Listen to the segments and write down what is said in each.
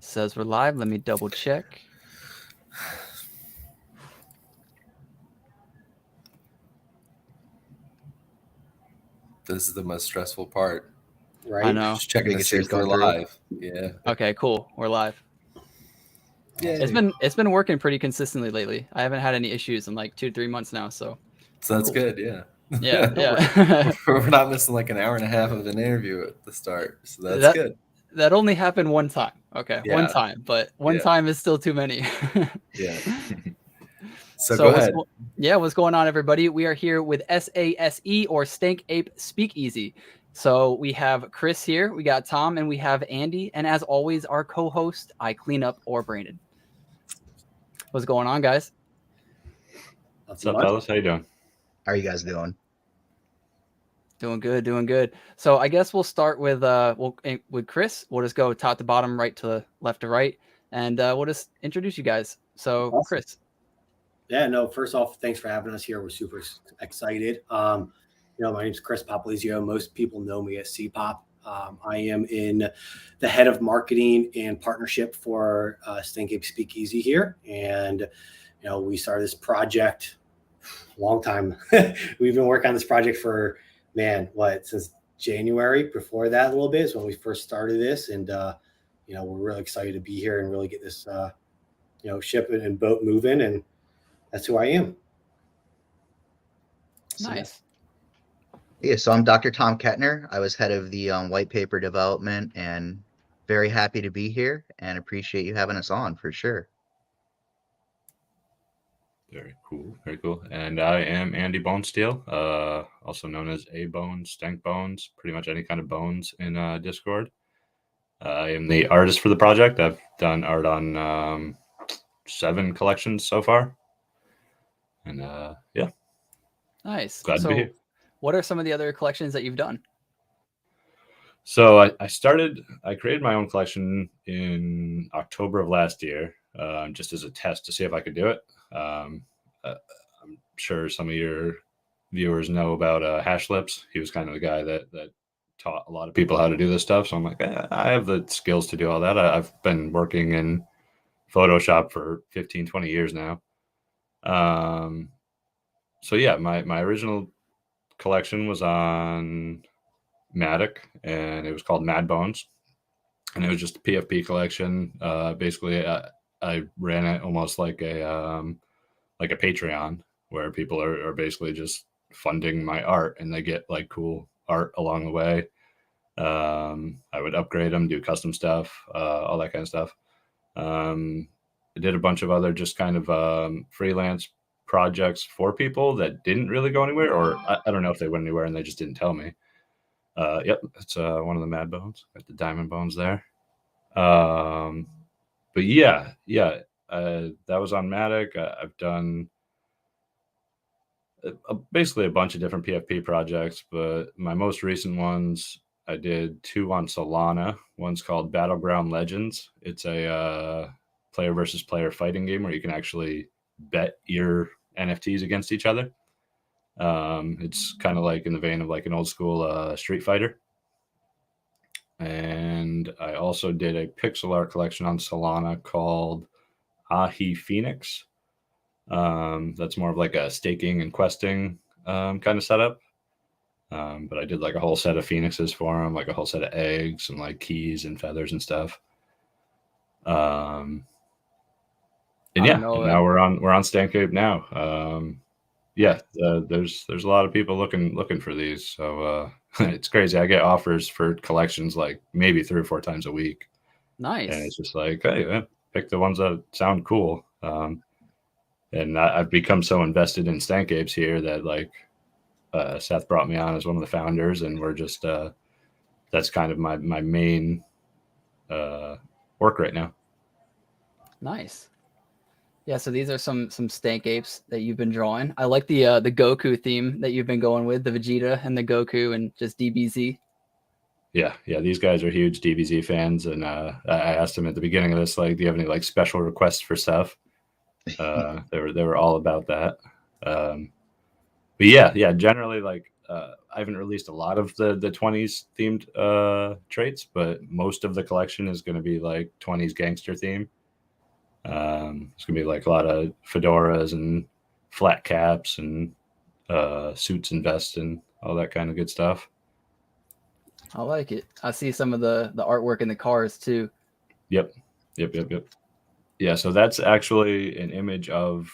Says we're live. Let me double check. This is the most stressful part. Right? I know. Just checking to see if we're live. Yeah. Okay, cool. We're live. Yay. It's been working pretty consistently lately. I haven't had any issues in like 2-3 months now. So that's cool. Good. Yeah. Yeah. we're not missing like an hour and a half of an interview at the start. So that's good. That only happened one time. Okay. Yeah. One time, but one time is still too many. Yeah. So go ahead. What's going on, everybody? We are here with SASE or Stank Ape SpeakEasy. So we have Chris here, we got Tom, and we have Andy. And as always, our co-host, I Clean Up or Brandon. What's going on, guys? What's up, fellas? How you doing? How are you guys doing? Doing good. So I guess we'll start with Chris. We'll just go top to bottom, right to left to right, and we'll just introduce you guys. So awesome. Chris. Yeah, no, first off, thanks for having us here. We're super excited. My name is Chris Popolizio. Most people know me as CPOP. I am in the head of marketing and partnership for Stank Ape SpeakEasy here. And, we started this project a long time. We've been working on this project for, since January. Before that a little bit is when we first started this. And, we're really excited to be here and really get this, ship and boat moving. And that's who I am. Nice. Yeah, so I'm Dr. Tom Kettner. I was head of the white paper development and very happy to be here and appreciate you having us on for sure. Very cool. And I am Andy Bonesteel, also known as A Bones, Stank Bones, pretty much any kind of bones in Discord. I am the artist for the project. I've done art on 7 collections so far. And yeah. Nice. Glad to be here. What are some of the other collections that you've done? So I created my own collection in October of last year, just as a test to see if I could do it. I'm sure some of your viewers know about Hash Lips. He was kind of the guy that taught a lot of people how to do this stuff. So I'm like, I have the skills to do all that. I've been working in Photoshop for 15, 20 years now. So yeah, my original collection was on Matic, and it was called Mad Bones, and it was just a PFP collection. Basically, I ran it almost like a Patreon, where people are basically just funding my art, and they get like cool art along the way. I would upgrade them, do custom stuff, all that kind of stuff. I did a bunch of other just kind of freelance projects for people that didn't really go anywhere, or I don't know if they went anywhere and they just didn't tell me. Yep, it's one of the Mad Bones. Got the diamond bones there. But yeah, that was on Matic. I've done basically a bunch of different PFP projects, but my most recent ones, I did 2 on Solana. One's called Battleground Legends. It's a player versus player fighting game where you can actually bet your NFTs against each other. It's kind of like in the vein of like an old school Street Fighter. And I also did a pixel art collection on Solana called Ahi Phoenix. That's more of like a staking and questing kind of setup. But I did like a whole set of phoenixes for him, like a whole set of eggs and like keys and feathers and stuff. And yeah, now we're on Stank Ape now. There's a lot of people looking for these, so it's crazy. I get offers for collections like maybe 3 or 4 times a week. Nice. And it's just like, hey, pick the ones that sound cool. And I've become so invested in Stank Apes here that like Seth brought me on as one of the founders, and we're just that's kind of my main work right now. Nice. Yeah, so these are some Stank Apes that you've been drawing. I like the Goku theme that you've been going with, the Vegeta and the Goku and just DBZ. Yeah, these guys are huge DBZ fans, and I asked them at the beginning of this, like, do you have any like special requests for stuff? They were all about that. But yeah, generally like I haven't released a lot of the 20s themed traits, but most of the collection is going to be like 20s gangster theme. It's going to be like a lot of fedoras and flat caps and suits and vests and all that kind of good stuff. I like it. I see some of the artwork in the cars too. Yep. Yeah, so that's actually an image of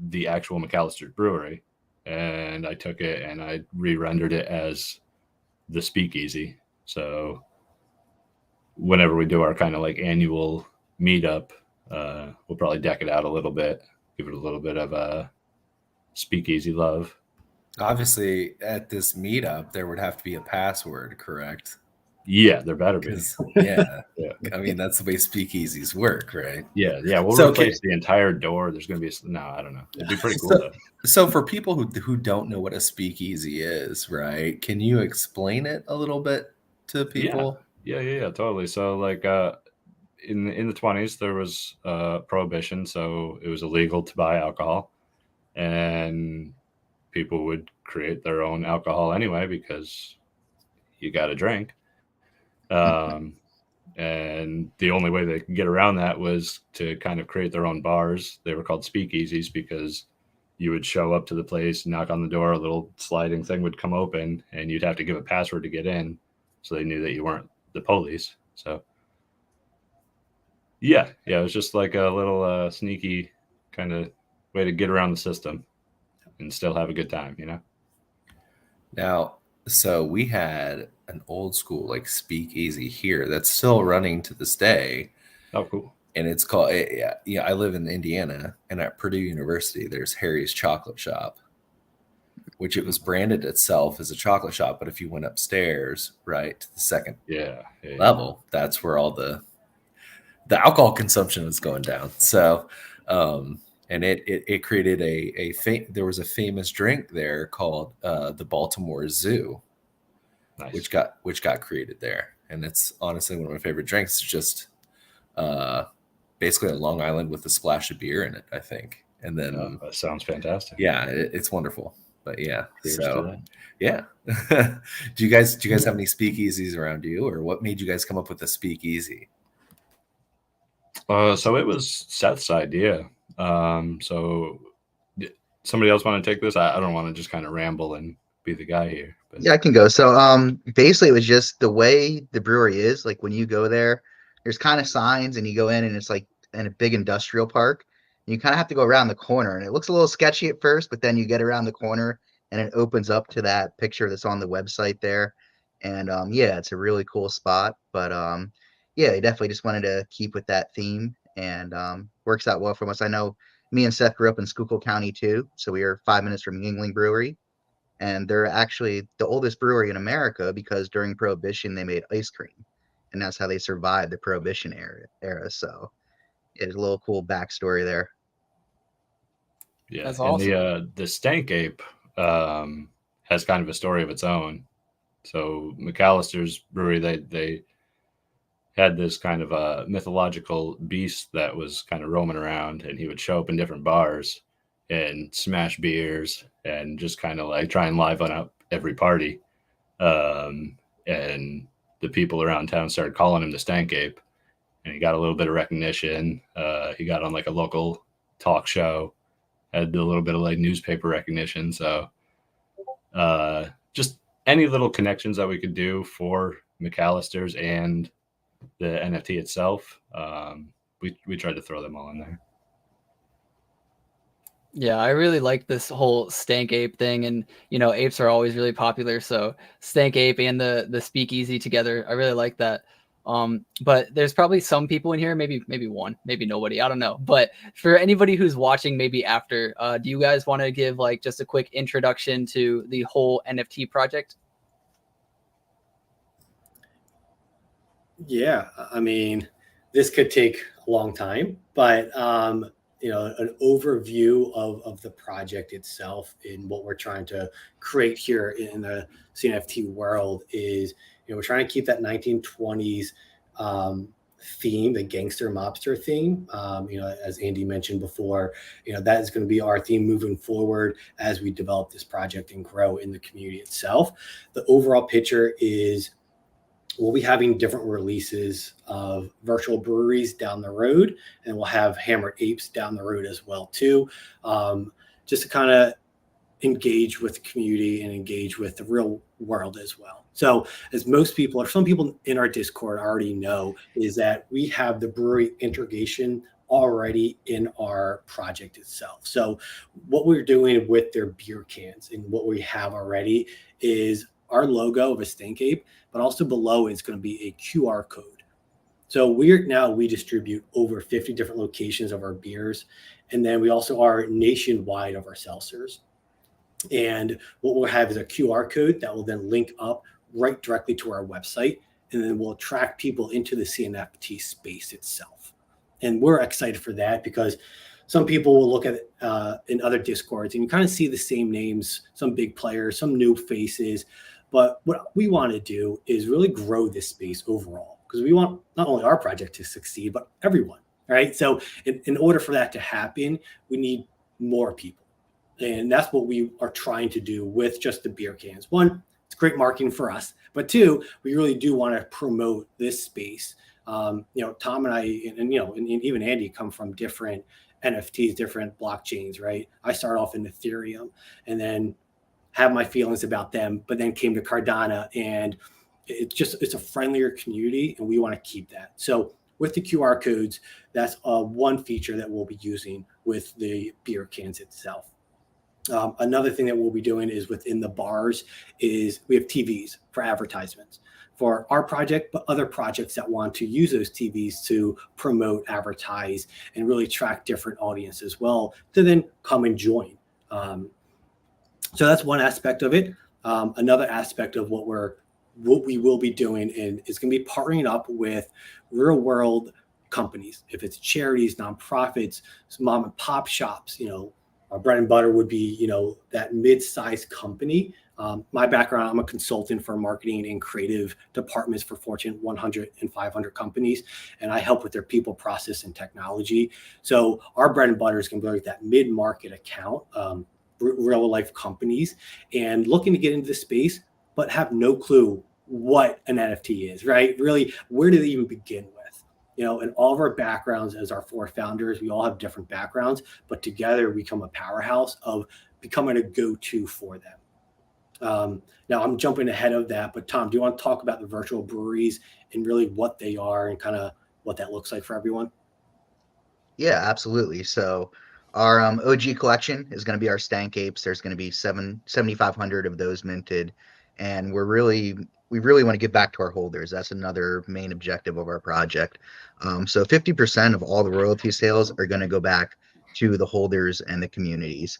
the actual McAllister's brewery, and I took it and I re-rendered it as the Speakeasy. So whenever we do our kind of like annual meetup, we'll probably deck it out a little bit, give it a little bit of a Speakeasy love. Obviously, at this meetup, there would have to be a password, correct? Yeah, there better be. Yeah. Yeah. I mean, that's the way speakeasies work, right? Yeah. We'll So replace the entire door. There's going to be no, I don't know. It'd be pretty cool though. So for people who don't know what a speakeasy is, right? Can you explain it a little bit to people? Yeah, totally. So like in the 20s there was prohibition, so it was illegal to buy alcohol, and people would create their own alcohol anyway because you got to drink. And the only way they could get around that was to kind of create their own bars. They were called speakeasies because you would show up to the place, knock on the door, a little sliding thing would come open, and you'd have to give a password to get in, so they knew that you weren't the police. So yeah, it was just like a little sneaky kind of way to get around the system and still have a good time, you know? Now, so we had an old school like speakeasy here that's still running to this day. Oh, cool. And it's called, I live in Indiana, and at Purdue University, there's Harry's Chocolate Shop, which it was branded itself as a chocolate shop. But if you went upstairs, right, to the second level, that's where all the alcohol consumption was going down. So, and it created there was a famous drink there called the Baltimore Zoo, nice. which got created there, and it's honestly one of my favorite drinks. It's just basically a Long Island with a splash of beer in it, I think. And then that sounds fantastic. Yeah, it's wonderful. But yeah, Cheers so yeah. Do you guys have any speakeasies around you, or what made you guys come up with a speakeasy? So it was Seth's idea. So somebody else want to take this? I don't want to just kind of ramble and be the guy here. But. Yeah, I can go. So basically it was just the way the brewery is. Like when you go there, there's kind of signs and you go in and it's like in a big industrial park. And you kind of have to go around the corner, and it looks a little sketchy at first, but then you get around the corner and it opens up to that picture that's on the website there. And yeah, it's a really cool spot. But yeah, I definitely just wanted to keep with that theme, and works out well for us. I know me and Seth grew up in Schuylkill County too, so we are 5 minutes from Yingling Brewery, and they're actually the oldest brewery in America because during Prohibition they made ice cream, and that's how they survived the Prohibition era. So it's a little cool backstory there. Yeah, that's awesome. And the Stank Ape has kind of a story of its own. So McAllister's brewery, they had this kind of a mythological beast that was kind of roaming around, and he would show up in different bars and smash beers and just kind of like try and liven up every party. And the people around town started calling him the Stank Ape, and he got a little bit of recognition. He got on like a local talk show, had a little bit of like newspaper recognition. So just any little connections that we could do for McAllister's and the NFT itself, we tried to throw them all in there. Yeah, I really like this whole Stank Ape thing, and apes are always really popular. So Stank Ape and the Speakeasy together, I really like that. But there's probably some people in here, maybe one, maybe nobody, I don't know. But for anybody who's watching, maybe after, do you guys want to give like just a quick introduction to the whole NFT project? Yeah, I mean, this could take a long time, but an overview of the project itself and what we're trying to create here in the CNFT world is, we're trying to keep that 1920s theme, the gangster mobster theme. As Andy mentioned before, that is going to be our theme moving forward as we develop this project and grow in the community itself. The overall picture is we'll be having different releases of virtual breweries down the road, and we'll have Hammered Apes down the road as well too, just to kind of engage with the community and engage with the real world as well. So as most people, or some people in our Discord already know, is that we have the brewery integration already in our project itself. So what we're doing with their beer cans and what we have already is our logo of a Stank Ape, but also below it's going to be a QR code. So we distribute over 50 different locations of our beers. And then we also are nationwide of our seltzers. And what we'll have is a QR code that will then link up right directly to our website. And then we'll attract people into the CNFT space itself. And we're excited for that because some people will look at in other Discords and you kind of see the same names, some big players, some new faces. But what we want to do is really grow this space overall because we want not only our project to succeed, but everyone, right? So in order for that to happen, we need more people. And that's what we are trying to do with just the beer cans. One, it's great marketing for us. But two, we really do want to promote this space. Tom and I, and even Andy come from different NFTs, different blockchains, right? I started off in Ethereum and then have my feelings about them, but then came to Cardano, and it's a friendlier community, and we want to keep that. So with the QR codes, that's one feature that we'll be using with the beer cans itself. Another thing that we'll be doing is within the bars is we have TVs for advertisements for our project, but other projects that want to use those TVs to promote, advertise, and really attract different audience as well to then come and join. So that's one aspect of it. Another aspect of what we will be doing is going to be partnering up with real world companies. If it's charities, nonprofits, mom and pop shops, our bread and butter would be, that mid-sized company. My background, I'm a consultant for marketing and creative departments for Fortune 100 and 500 companies, and I help with their people, process, and technology. So our bread and butter is going to be like that mid-market account, real life companies, and looking to get into the space, but have no clue what an NFT is, right? Really, where do they even begin with? And all of our backgrounds as our four founders, we all have different backgrounds, but together we become a powerhouse of becoming a go-to for them. Now I'm jumping ahead of that, but Tom, do you want to talk about the virtual breweries and really what they are and kind of what that looks like for everyone? Yeah, absolutely. So our OG collection is going to be our Stank Apes. There's going to be 7,500 of those minted, and we really want to give back to our holders. That's another main objective of our project. So 50% of all the royalty sales are going to go back to the holders and the communities.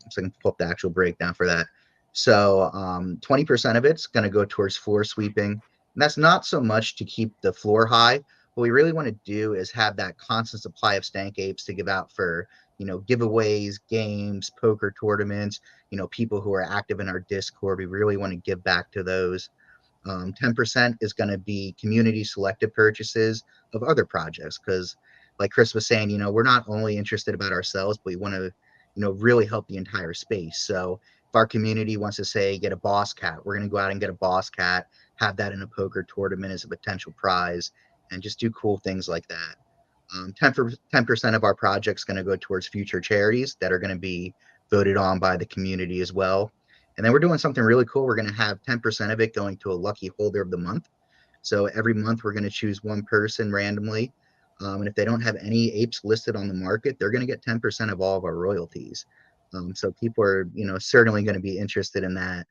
So I can pull up the actual breakdown for that. So 20% of it's going to go towards floor sweeping. And that's not so much to keep the floor high. What we really want to do is have that constant supply of Stank Apes to give out for, giveaways, games, poker tournaments, people who are active in our Discord. We really want to give back to those. 10% is going to be community selected purchases of other projects. Because like Chris was saying, we're not only interested about ourselves, but we want to, really help the entire space. So if our community wants to say, get a boss cat, we're going to go out and get a boss cat, have that in a poker tournament as a potential prize, and just do cool things like that. 10% of our project's going to go towards future charities that are going to be voted on by the community as well. And then we're doing something really cool. We're going to have 10% of it going to a lucky holder of the month. So every month we're going to choose one person randomly. And if they don't have any apes listed on the market, they're going to get 10% of all of our royalties. So people are, certainly going to be interested in that.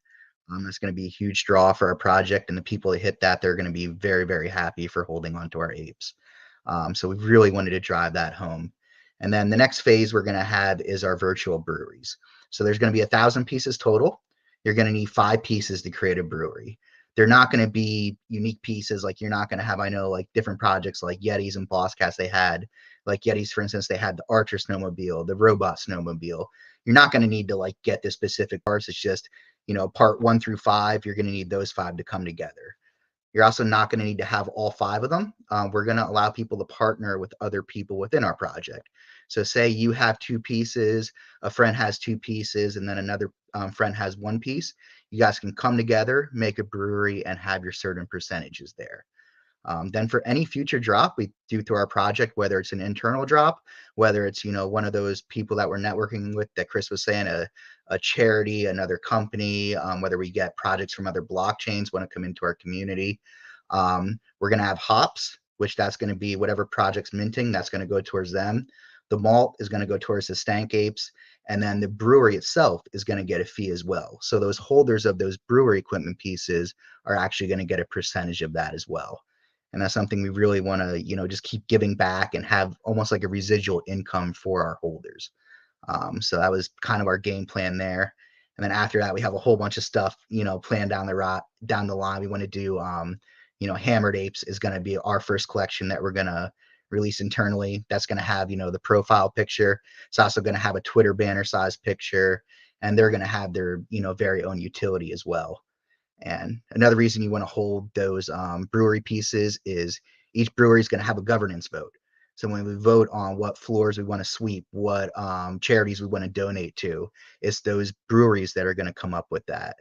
That's going to be a huge draw for our project. And the people that hit that, they're going to be very, very happy for holding on to our apes. So we really wanted to drive that home. And then the next phase we're going to have is our virtual breweries. So there's going to be 1,000 pieces total. You're going to need 5 pieces to create a brewery. They're not going to be unique pieces. Like you're not going to have, I know, like different projects like Yetis and Boss Cats, they had like Yetis, for instance, they had the Archer snowmobile, the robot snowmobile. You're not going to need to like get the specific parts. It's just, part 1 through 5, you're going to need those 5 to come together. You're also not going to need to have all 5 of them. We're going to allow people to partner with other people within our project. So say you have 2 pieces, a friend has 2 pieces, and then another friend has 1 piece. You guys can come together, make a brewery, and have your certain percentages there. Then for any future drop we do through our project, whether it's an internal drop, whether it's, one of those people that we're networking with that Chris was saying, a charity, another company, whether we get projects from other blockchains want to come into our community. We're going to have hops, which that's going to be whatever project's minting, that's going to go towards them. The malt is going to go towards the Stank Apes. And then the brewery itself is going to get a fee as well. So those holders of those brewery equipment pieces are actually going to get a percentage of that as well. And that's something we really want to, just keep giving back and have almost like a residual income for our holders. So that was kind of our game plan there. And then after that, we have a whole bunch of stuff, planned down the line. We want to do, Hammered Apes is going to be our first collection that we're going to release internally. That's going to have, the profile picture. It's also going to have a Twitter banner size picture, and they're going to have their, very own utility as well. And another reason you want to hold those brewery pieces is each brewery is going to have a governance vote. So when we vote on what floors we want to sweep, what charities we want to donate to, it's those breweries that are going to come up with that.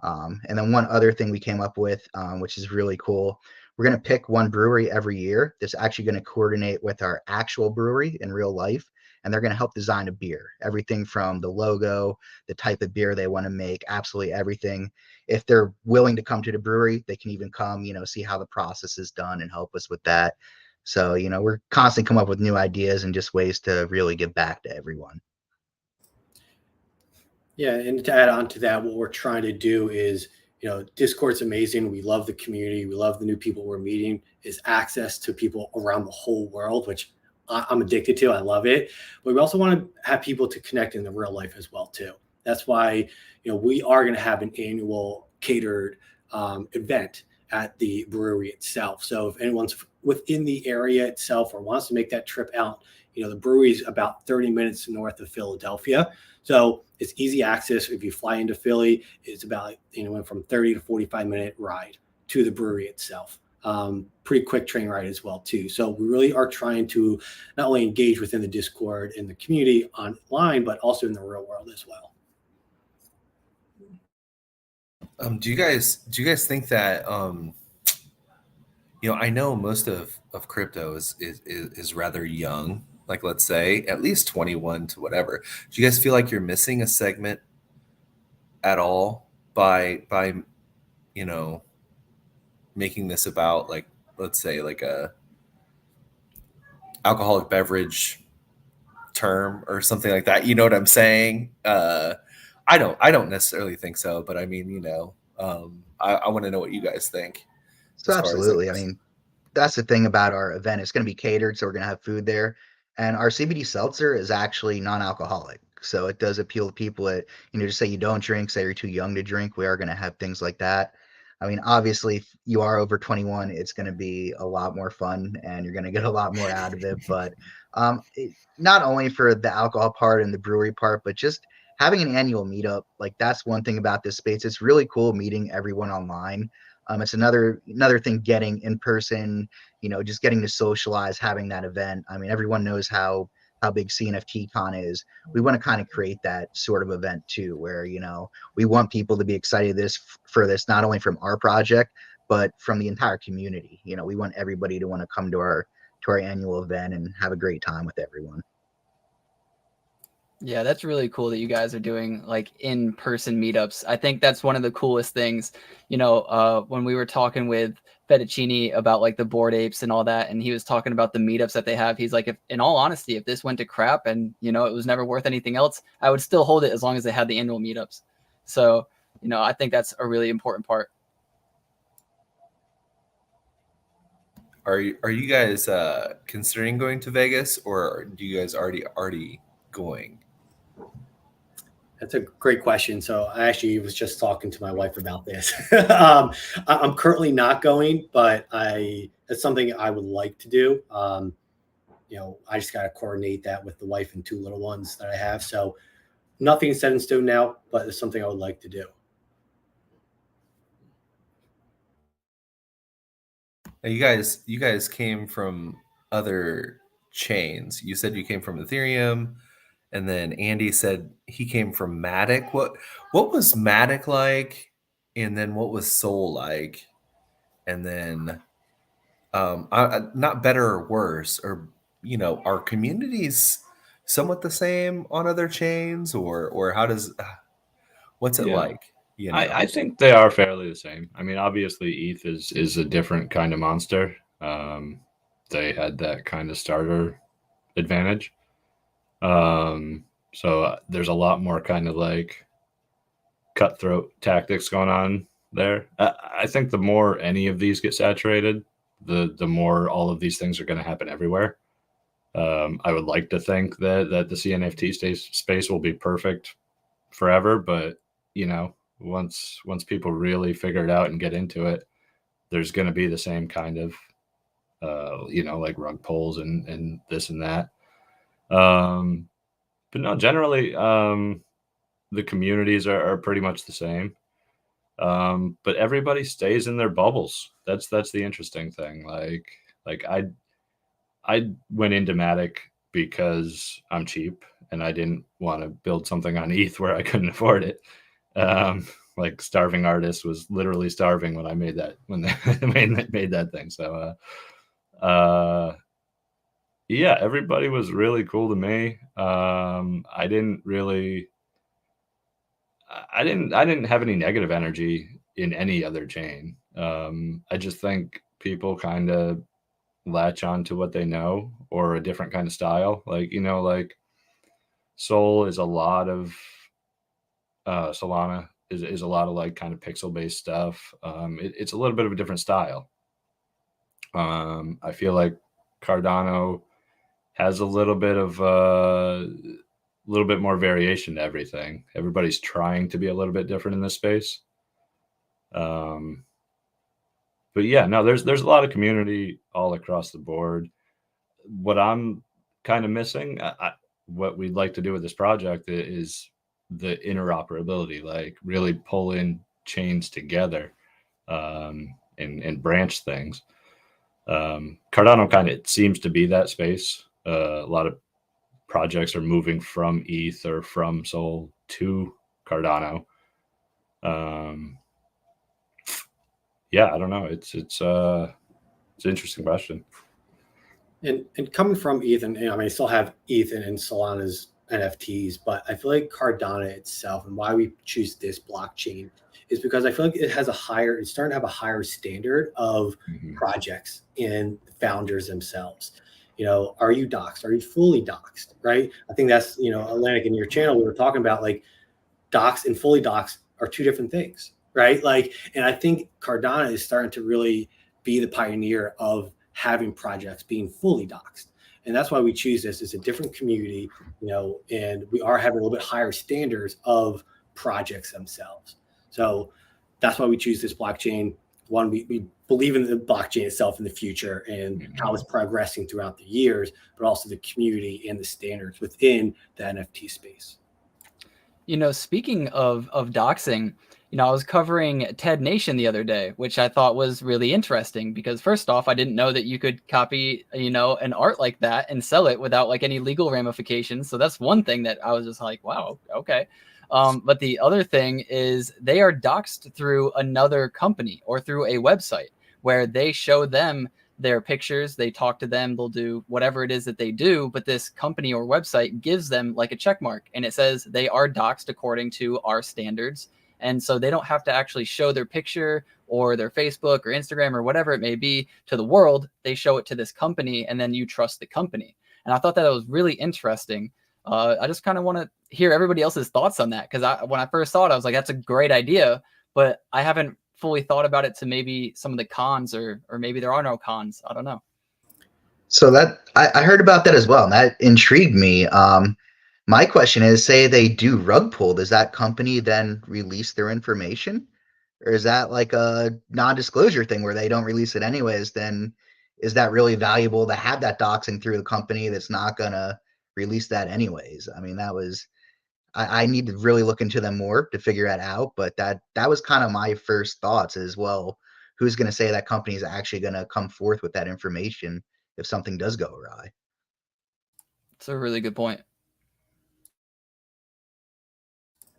And then one other thing we came up with, which is really cool, we're going to pick one brewery every year that's actually going to coordinate with our actual brewery in real life. And they're going to help design a beer, everything from the logo, the type of beer they want to make, absolutely everything. If they're willing to come to the brewery, they can even come, see how the process is done and help us with that. So, we're constantly come up with new ideas and just ways to really give back to everyone. Yeah, and to add on to that, what we're trying to do is, Discord's amazing. We love the community. We love the new people we're meeting. Is access to people around the whole world, which I'm addicted to. I love it. But we also want to have people to connect in the real life as well, too. That's why, we are going to have an annual catered event at the brewery itself. So if anyone's within the area itself or wants to make that trip out, the brewery is about 30 minutes north of Philadelphia. So it's easy access. If you fly into Philly, it's about, from 30 to 45-minute ride to the brewery itself. Pretty quick train ride as well, too. So we really are trying to not only engage within the Discord and the community online, but also in the real world as well. Do you guys think that I know most of crypto is rather young, like let's say at least 21 to whatever. Do you guys feel like you're missing a segment at all by making this about, like, let's say like a alcoholic beverage term or something like that? You know what I'm saying? I don't necessarily think so, but I mean, I want to know what you guys think. So absolutely. I mean, that's the thing about our event. It's going to be catered, so we're going to have food there. And our CBD seltzer is actually non-alcoholic. So it does appeal to people that, just say you don't drink, say you're too young to drink. We are going to have things like that. I mean, obviously, if you are over 21, it's going to be a lot more fun and you're going to get a lot more out of it. But not only for the alcohol part and the brewery part, but just having an annual meetup, like that's one thing about this space. It's really cool meeting everyone online. It's another thing getting in person, just getting to socialize, having that event. I mean, everyone knows how big CNFT Con is. We want to kind of create that sort of event too, where, we want people to be excited for this, not only from our project, but from the entire community. We want everybody to want to come to our annual event and have a great time with everyone. Yeah, that's really cool that you guys are doing like in-person meetups. I think that's one of the coolest things, when we were talking with Fettuccini about like the Bored Apes and all that, and he was talking about the meetups that they have. He's like, if, in all honesty, if this went to crap and, it was never worth anything else, I would still hold it as long as they had the annual meetups. So, I think that's a really important part. Are you guys considering going to Vegas, or do you guys already going? That's a great question. So I actually was just talking to my wife about this. I'm currently not going, but it's something I would like to do. I just got to coordinate that with the wife and 2 little ones that I have. So nothing is set in stone now, but it's something I would like to do. Now, you guys came from other chains. You said you came from Ethereum, and then Andy said he came from Matic. What was Matic like, and then what was Soul like, and then not better or worse, or are communities somewhat the same on other chains, or how does what's it Yeah. like? I think they are fairly the same. I mean, obviously, ETH is a different kind of monster. They had that kind of starter advantage. So there's a lot more kind of like cutthroat tactics going on there. I think the more any of these get saturated, the more all of these things are going to happen everywhere. I would like to think that the CNFT space will be perfect forever, but once people really figure it out and get into it, there's going to be the same kind of like rug pulls and this and that. But no, generally the communities are pretty much the same. But everybody stays in their bubbles. That's the interesting thing. Like I went into Matic because I'm cheap and I didn't want to build something on ETH where I couldn't afford it. Like Starving Artist was literally starving when I made that, when they made that thing. So yeah, everybody was really cool to me. I didn't have any negative energy in any other chain. I just think people kind of latch on to what they know or a different kind of style. Like, like Soul is a lot of Solana is a lot of like kind of pixel based stuff. It's a little bit of a different style. I feel like Cardano has a little bit more variation to everything. Everybody's trying to be a little bit different in this space. But yeah, no, there's a lot of community all across the board. What I'm kind of missing, what we'd like to do with this project is the interoperability, like really pull in chains together and branch things. Cardano kind of seems to be that space. A lot of projects are moving from ETH or from Sol to Cardano. Yeah, I don't know. It's an interesting question. And coming from ETH, and I mean, I still have ETH and Solana's NFTs, but I feel like Cardano itself and why we choose this blockchain is because I feel like it's starting to have a higher standard of projects and founders themselves. Are you doxxed? Are you fully doxxed? Right? I think that's, Atlanick, in your channel, we were talking about like doxxed and fully doxxed are two different things, right? Like, and I think Cardano is starting to really be the pioneer of having projects being fully doxxed. And that's why we choose this. It's a different community, and we are having a little bit higher standards of projects themselves. So that's why we choose this blockchain. One, we believe in the blockchain itself in the future and how it's progressing throughout the years, but also the community and the standards within the NFT space. Speaking of doxing, I was covering TED Nation the other day, which I thought was really interesting because first off, I didn't know that you could copy, an art like that and sell it without like any legal ramifications. So that's one thing that I was just like, wow, okay. But the other thing is they are doxed through another company or through a website where they show them their pictures, they talk to them, they'll do whatever it is that they do, but this company or website gives them like a check mark and it says they are doxed according to our standards. And so they don't have to actually show their picture or their Facebook or Instagram or whatever it may be to the world. They show it to this company and then you trust the company. And I thought that was really interesting. I just kind of want to hear everybody else's thoughts on that because when I first saw it, I was like, that's a great idea, but I haven't fully thought about it to maybe some of the cons or maybe there are no cons. I don't know. So that I heard about that as well, and that intrigued me. My question is, say they do rug pull, does that company then release their information? Or is that like a non-disclosure thing where they don't release it anyways? Then is that really valuable to have that doxing through a company that's not going to release that anyways? I mean, I need to really look into them more to figure that out. But that was kind of my first thoughts as well who's going to say that company is actually going to come forth with that information if something does go awry? It's a really good point.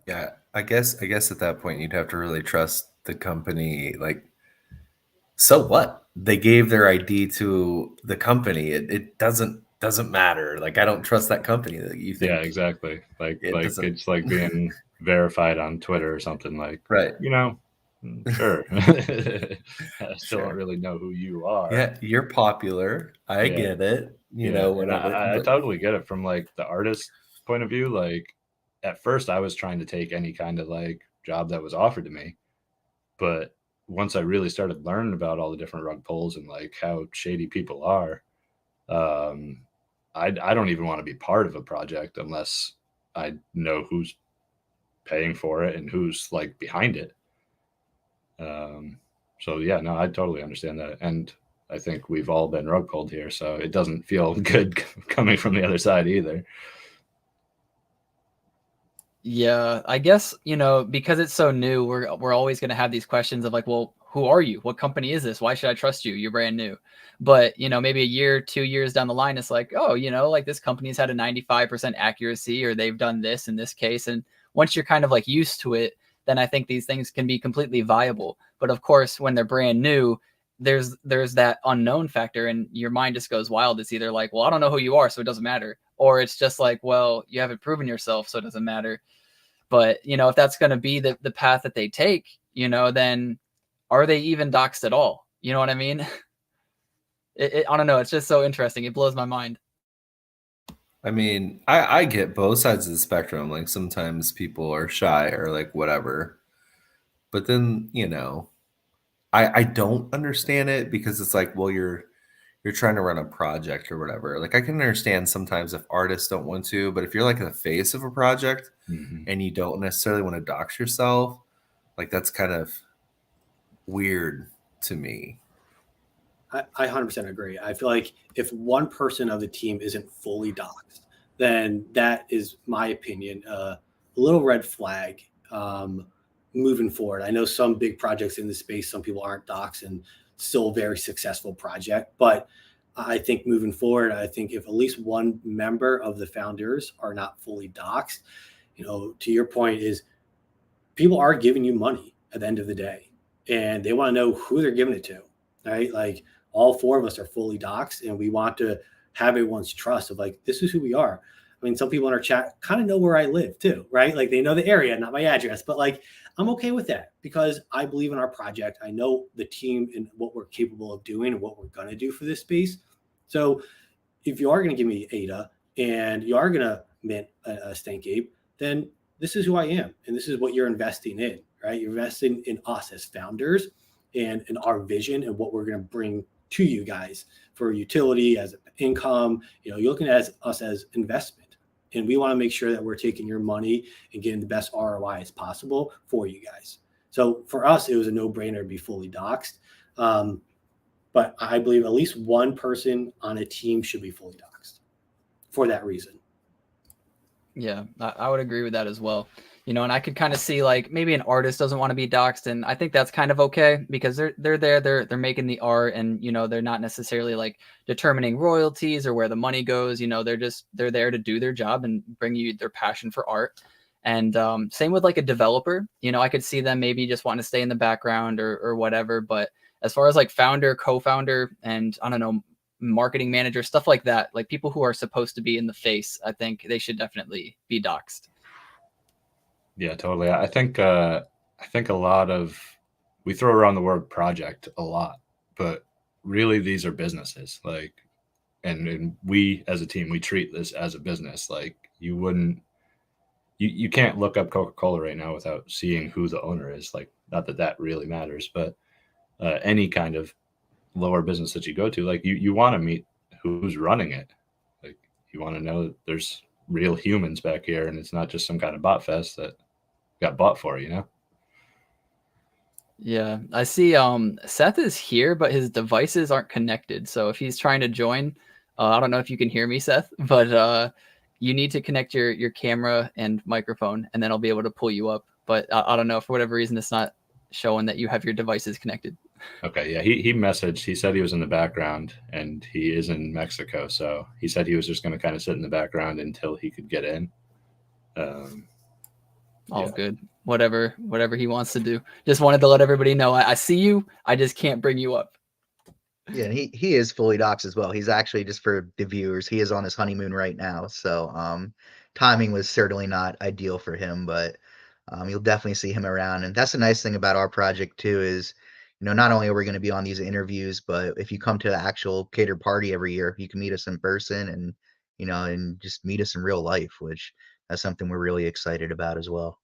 Yeah, I guess at that point you'd have to really trust the company. Like, so what? They gave their ID to the company. It doesn't matter. Like, I don't trust that company. Like, you think? Yeah, exactly. Like doesn't- it's like being verified on Twitter or something. Like, right. you know, sure. I still Sure. don't really know who you are. Yeah, you're popular. I Yeah. get it. You Yeah, know, and whatever. I but- totally get it from like the artist point of view. Like at first I was trying to take any kind of like job that was offered to me. But once I really started learning about all the different rug pulls and like how shady people are, I don't even want to be part of a project unless I know who's paying for it and who's like behind it. So yeah, no, I totally understand that. And I think we've all been rug pulled here, so it doesn't feel good coming from the other side either. Yeah, I guess, you know, because it's so new, we're always going to have these questions of like, well, who are you? What company is this? Why should I trust you? You're brand new. But, you know, maybe a year, 2 years down the line, it's like, oh, you know, like this company's had a 95% accuracy, or they've done this in this case. And once you're kind of like used to it, then I think these things can be completely viable. But of course, when they're brand new, there's that unknown factor, and your mind just goes wild. It's either like, well, I don't know who you are, so it doesn't matter. Or it's just like, well, you haven't proven yourself, so it doesn't matter. But, you know, if that's going to be the path that they take, you know, then are they even doxed at all? You know what I mean? I don't know. It's just so interesting. It blows my mind. I mean, I get both sides of the spectrum. Like, sometimes people are shy or like whatever. But then, you know, I don't understand it, because it's like, well, you're trying to run a project or whatever. Like, I can understand sometimes if artists don't want to, but if you're like the face of a project and you don't necessarily want to dox yourself, like, that's kind of weird to me. I 100% agree. I feel like if one person of the team isn't fully doxed, then that is, my opinion, a little red flag moving forward. I know some big projects in the space, some people aren't doxed, and still a very successful project. But I think moving forward, I think if at least one member of the founders are not fully doxed, you know, to your point, is people are giving you money at the end of the day, and they want to know who they're giving it to, right? Like, all four of us are fully doxed, and we want to have everyone's trust of like, this is who we are. I mean, some people in our chat kind of know where I live too, right? Like, they know the area, not my address, but like, I'm okay with that because I believe in our project. I know the team and what we're capable of doing and what we're going to do for this space. So if you are going to give me ADA and you are going to mint a Stank Ape, then this is who I am. And this is what you're investing in, right? You're investing in us as founders and in our vision and what we're going to bring to you guys for utility, as income. You know, you're looking at us as investment, and we want to make sure that we're taking your money and getting the best ROI as possible for you guys. So for us, it was a no-brainer to be fully doxed. But I believe at least one person on a team should be fully doxed for that reason. Yeah, I would agree with that as well. You know, and I could kind of see like maybe an artist doesn't want to be doxed, and I think that's kind of okay because they're there, they're making the art, and you know, they're not necessarily like determining royalties or where the money goes. You know, they're there to do their job and bring you their passion for art. And same with like a developer. You know, I could see them maybe just want to stay in the background or whatever. But as far as like founder, co-founder, and I don't know, marketing manager, stuff like that, like people who are supposed to be in the face, I think they should definitely be doxed. Yeah, totally. I think a lot of, we throw around the word project a lot, but really these are businesses. Like, and we as a team, we treat this as a business. Like, you can't look up Coca-Cola right now without seeing who the owner is. Like, not that that really matters, but any kind of lower business that you go to, like you want to meet who's running it. Like, you want to know that there's real humans back here, and it's not just some kind of bot fest that got bought for, you know? Yeah, I see Seth is here, but his devices aren't connected. So if he's trying to join, I don't know if you can hear me, Seth, but you need to connect your camera and microphone, and then I'll be able to pull you up. But I don't know, for whatever reason, it's not showing that you have your devices connected. Okay, yeah, he messaged. He said he was in the background, and he is in Mexico. So he said he was just going to kind of sit in the background until he could get in. All Yeah. good. Whatever he wants to do. Just wanted to let everybody know I see you. I just can't bring you up. Yeah, and he is fully doxxed as well. He's actually, just for the viewers, he is on his honeymoon right now. So timing was certainly not ideal for him, but you'll definitely see him around. And that's the nice thing about our project too is, not only are we going to be on these interviews, but if you come to the actual catered party every year, you can meet us in person and and just meet us in real life, which that's something we're really excited about as well.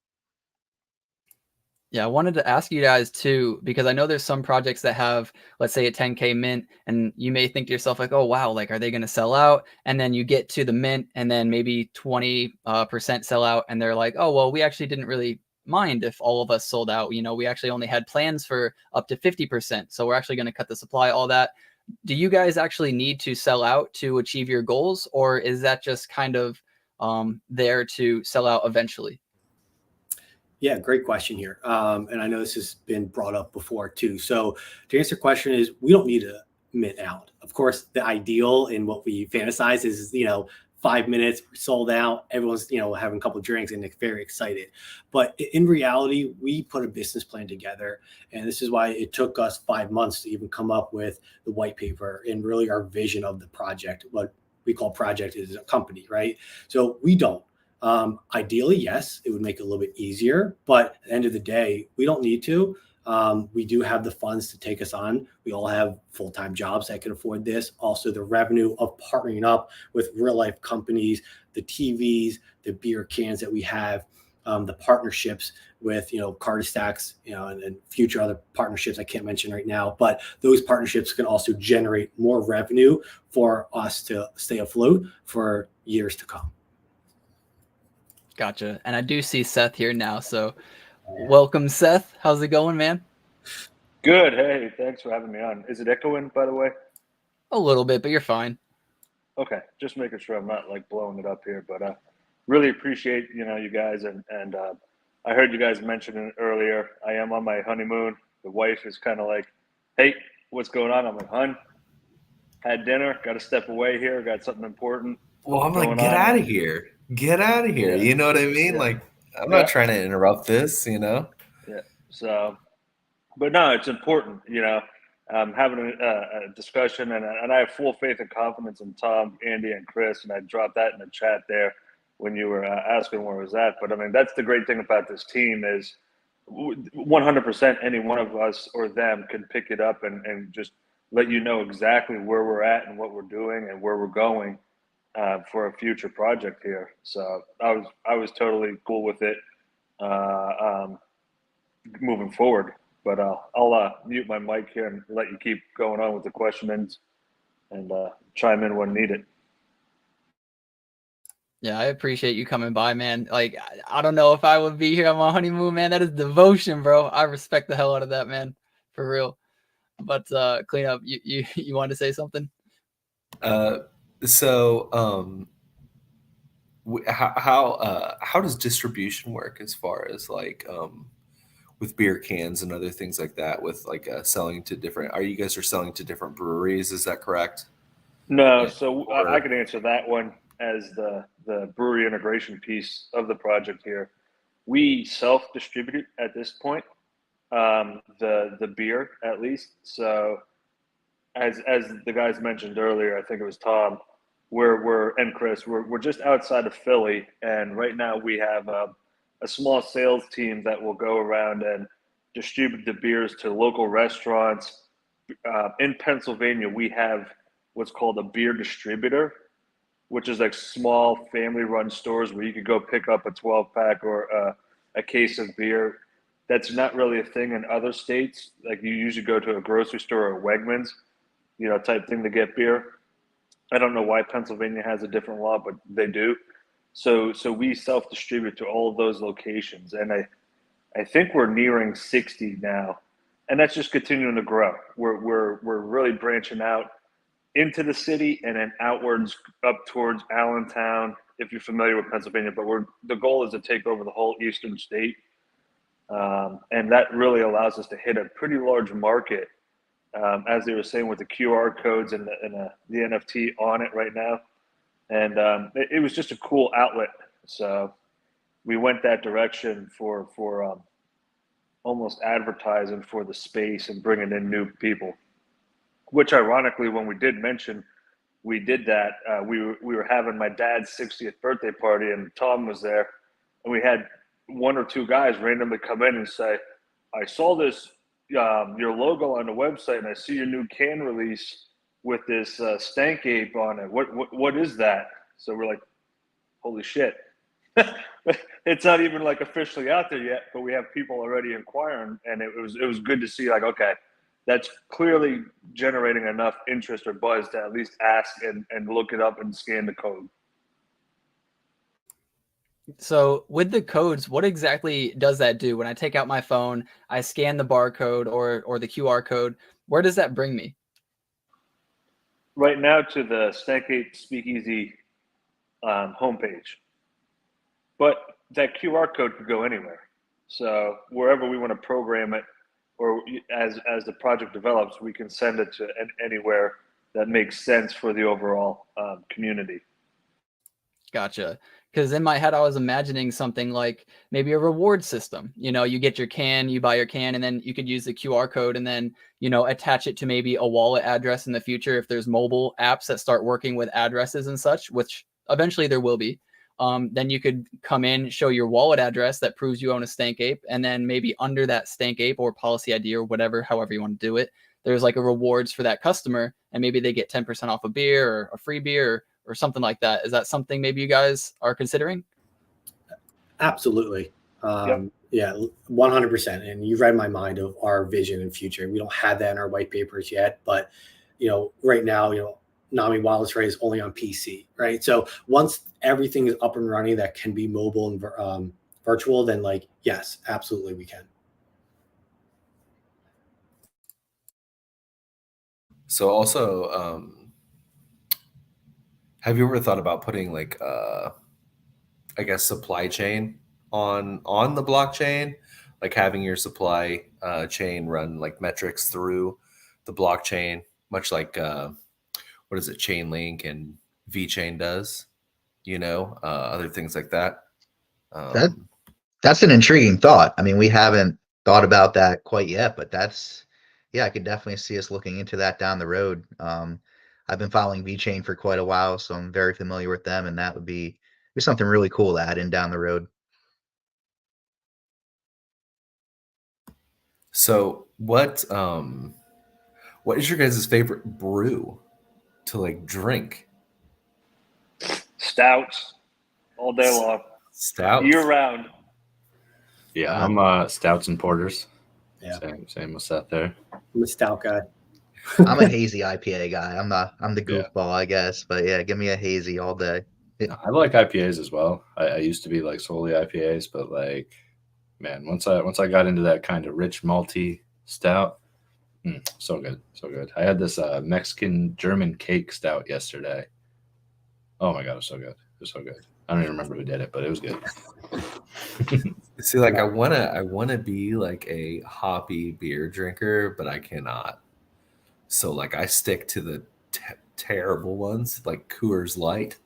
Yeah, I wanted to ask you guys too, because I know there's some projects that have, let's say, a 10K mint, and you may think to yourself like, oh, wow, like, are they going to sell out? And then you get to the mint and then maybe 20% sell out. And they're like, oh, well, we actually didn't really mind if all of us sold out. We actually only had plans for up to 50%. So we're actually going to cut the supply, all that. Do you guys actually need to sell out to achieve your goals? Or is that just kind of there to sell out eventually? Yeah, great question here. And I know this has been brought up before too. So to answer the question is, we don't need to mint out. Of course, the ideal and what we fantasize is, 5 minutes, we're sold out, everyone's, having a couple of drinks and they're very excited. But in reality, we put a business plan together. And this is why it took us 5 months to even come up with the white paper and really our vision of the project. What we call project is a company, right? So we don't. Ideally, yes, it would make it a little bit easier, but at the end of the day, we don't need to. We do have the funds to take us on. We all have full-time jobs that can afford this. Also, the revenue of partnering up with real life companies, the TVs, the beer cans that we have, the partnerships with, Cardistacks, and future other partnerships I can't mention right now, but those partnerships can also generate more revenue for us to stay afloat for years to come. Gotcha. And I do see Seth here now. So welcome, Seth. How's it going, man? Good. Hey, thanks for having me on. Is it echoing, by the way? A little bit, but you're fine. Okay. Just making sure I'm not like blowing it up here, but really appreciate, you guys. And I heard you guys mention it earlier. I am on my honeymoon. The wife is kind of like, hey, what's going on? I'm like, hun, had dinner, got to step away here. Got something important. Well, I'm like, get out of here. Get out of here. Yeah. You know what I mean? Yeah. Like, I'm not trying to interrupt this, Yeah. So, but no, it's important, having a discussion, and I have full faith and confidence in Tom, Andy, and Chris, and I dropped that in the chat there when you were asking where I was at. But I mean, that's the great thing about this team is 100% any one of us or them can pick it up and just let you know exactly where we're at and what we're doing and where we're going for a future project here. So I was totally cool with it moving forward. But I'll mute my mic here and let you keep going on with the questions and chime in when needed. Yeah, I appreciate you coming by, man. Like, I don't know if I would be here on my honeymoon, man. That is devotion, bro. I respect the hell out of that, man, for real. But clean up. You wanted to say something? How does distribution work as far as like with beer cans and other things like that, with like selling to different? Are you guys selling to different breweries? Is that correct? No, so I can answer that one as the brewery integration piece of the project here. We self-distribute at this point, the beer at least. So as the guys mentioned earlier, I think it was Tom, and Chris, we're just outside of Philly, and right now we have a small sales team that will go around and distribute the beers to local restaurants. In Pennsylvania, we have what's called a beer distributor, which is like small family-run stores where you could go pick up a 12-pack or a case of beer. That's not really a thing in other states. Like you usually go to a grocery store or Wegmans, type thing to get beer. I don't know why Pennsylvania has a different law, but they do. So we self-distribute to all of those locations, and I think we're nearing 60 now, and that's just continuing to grow. We're really branching out into the city and then outwards up towards Allentown, if you're familiar with Pennsylvania. But the goal is to take over the whole eastern state, and that really allows us to hit a pretty large market as they were saying, with the QR codes and the NFT on it right now. And it was just a cool outlet. So we went that direction for almost advertising for the space and bringing in new people. Which, ironically, when we did mention we did that, we were having my dad's 60th birthday party, and Tom was there, and we had one or two guys randomly come in and say, "I saw this your logo on the website, and I see your new can release with this Stank Ape on it. What is that?" So we're like, "Holy shit!" It's not even like officially out there yet, but we have people already inquiring, and it was good to see. Like, okay, that's clearly generating enough interest or buzz to at least ask and look it up and scan the code. So with the codes, what exactly does that do? When I take out my phone, I scan the barcode or the QR code, where does that bring me? Right now to the Stank Ape SpeakEasy homepage. But that QR code could go anywhere. So wherever we want to program it, or as the project develops, we can send it to anywhere that makes sense for the overall community. Gotcha. Because in my head, I was imagining something like maybe a reward system. You know, you get your can, you buy your can, and then you could use the QR code and then, you know, attach it to maybe a wallet address in the future if there's mobile apps that start working with addresses and such, which eventually there will be. Then you could come in, show your wallet address that proves you own a Stank Ape, and then maybe under that Stank Ape or policy ID or whatever, however you want to do it, there's like a rewards for that customer, and maybe they get 10% off a beer or a free beer or something like that. Is that something maybe you guys are considering? Absolutely. Yeah, 100%. And you read my mind of our vision and future. We don't have that in our white papers yet, but you know, right now, you know, NAMI Wireless Ray is only on PC, right? So once everything is up and running that can be mobile and virtual, then like, yes, absolutely we can. So also, have you ever thought about putting like, I guess, supply chain on the blockchain, like having your supply chain run like metrics through the blockchain, much like what is it, Chainlink and VeChain does, you know, other things like that. That's an intriguing thought. I mean, we haven't thought about that quite yet, but yeah, I could definitely see us looking into that down the road. I've been following VeChain for quite a while, so I'm very familiar with them, and that would be something really cool to add in down the road. So what is your guys' favorite brew to like drink? Stouts all day long. Stouts? Year round. Yeah, I'm stouts and porters. Yeah. Same with Seth there. I'm a stout guy. I'm a hazy IPA guy. I'm the goofball, I guess. But yeah, give me a hazy all day. I like IPAs as well. I used to be like solely IPAs, but like, man, once I got into that kind of rich malty stout, so good, so good. I had this Mexican German cake stout yesterday. Oh my god, it was so good. It was so good. I don't even remember who did it, but it was good. See, like I wanna be like a hoppy beer drinker, but I cannot. So like I stick to the terrible ones like Coors Light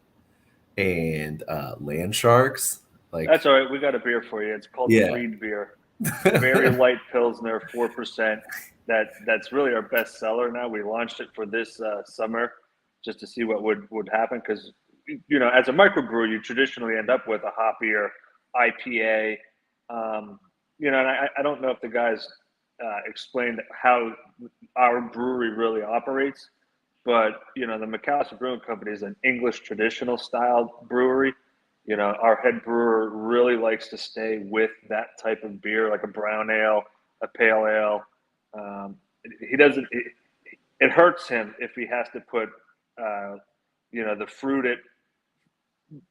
and Land Sharks. Like That's all right. We got a beer for you. It's called Freed Beer. Very light Pilsner, 4%. That's really our best seller now. We launched it for this summer just to see what would happen, because you know, as a microbrewer, you traditionally end up with a hoppier IPA. You know, and I don't know if the guys explained how our brewery really operates, but you know, the McAllister Brewing Company is an English traditional style brewery. You know, our head brewer really likes to stay with that type of beer, like a brown ale, a pale ale. He doesn't. It hurts him if he has to put, you know, the fruited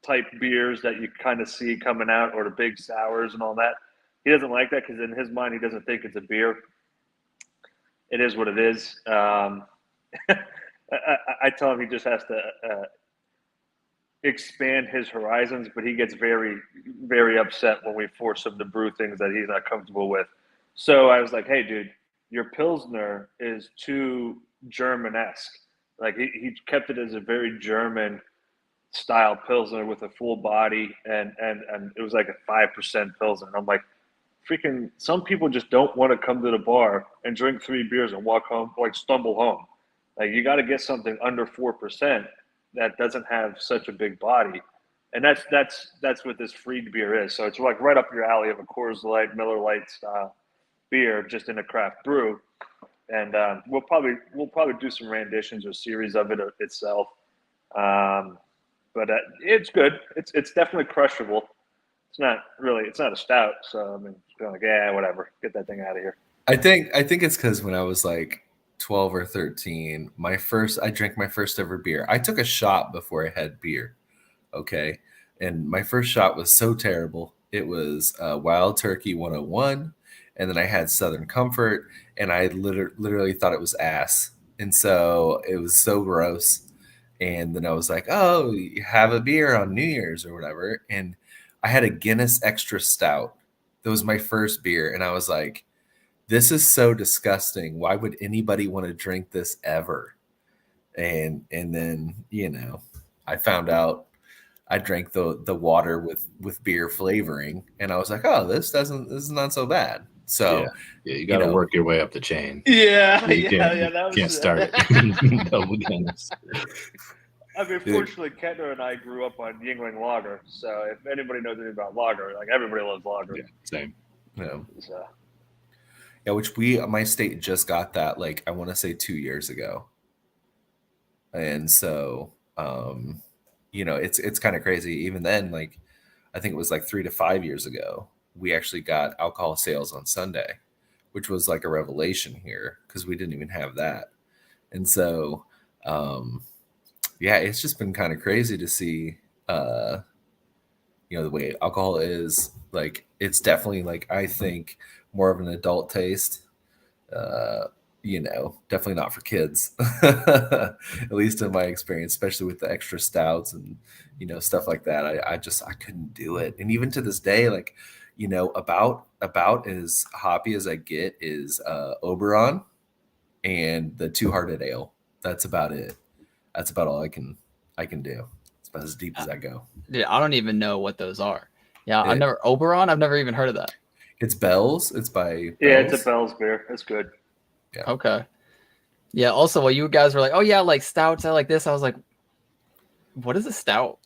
type beers that you kind of see coming out, or the big sours and all that. He doesn't like that because in his mind, he doesn't think it's a beer. It is what it is. I tell him he just has to expand his horizons, but he gets very, very upset when we force him to brew things that he's not comfortable with. So I was like, hey, dude, your Pilsner is too German-esque. Like he kept it as a very German style Pilsner with a full body, and it was like a 5% Pilsner. And I'm like, freaking, some people just don't want to come to the bar and drink 3 beers and walk home, like stumble home. Like you got to get something under 4% that doesn't have such a big body. And that's what this Fried beer is. So it's like right up your alley of a Coors Light, Miller Lite style beer, just in a craft brew. And we'll probably do some renditions or series of it itself. But it's good. It's definitely crushable. It's not a stout. So I mean, it's kind of like, yeah, whatever. Get that thing out of here. I think it's because when I was like 12 or 13, I drank my first ever beer. I took a shot before I had beer. Okay. And my first shot was so terrible. It was Wild Turkey 101. And then I had Southern Comfort, and I literally thought it was ass. And so it was so gross. And then I was like, oh, you have a beer on New Year's or whatever. And I had a Guinness Extra Stout. That was my first beer. And I was like, this is so disgusting. Why would anybody want to drink this ever? And then, I found out I drank the water with beer flavoring, and I was like, oh, this is not so bad. So yeah, you got to work your way up the chain. Yeah, you that was, can't start it. Double Guinness. I mean, fortunately, Kettner and I grew up on Yingling Lager, so if anybody knows anything about lager, like everybody loves lager. Yeah, same. Yeah. So. Yeah, which my state just got that, like, I want to say 2 years ago. And so, it's kind of crazy. Even then, like, I think it was like 3 to 5 years ago, we actually got alcohol sales on Sunday, which was like a revelation here because we didn't even have that. And so, it's just been kind of crazy to see, the way alcohol is. Like, it's definitely, like, I think more of an adult taste. Definitely not for kids, at least in my experience, especially with the extra stouts and, stuff like that. I couldn't do it. And even to this day, like, about as hoppy as I get is Oberon and the Two Hearted Ale. That's about it. That's about all I can do. It's about as deep as I go. Dude, I don't even know what those are. Yeah, Oberon. I've never even heard of that. It's Bell's. It's by Bell's. Yeah, it's a Bell's beer. It's good. Yeah. Okay. Yeah. Also, while you guys were like, "Oh yeah, like stouts, I like this," I was like, "What is a stout?"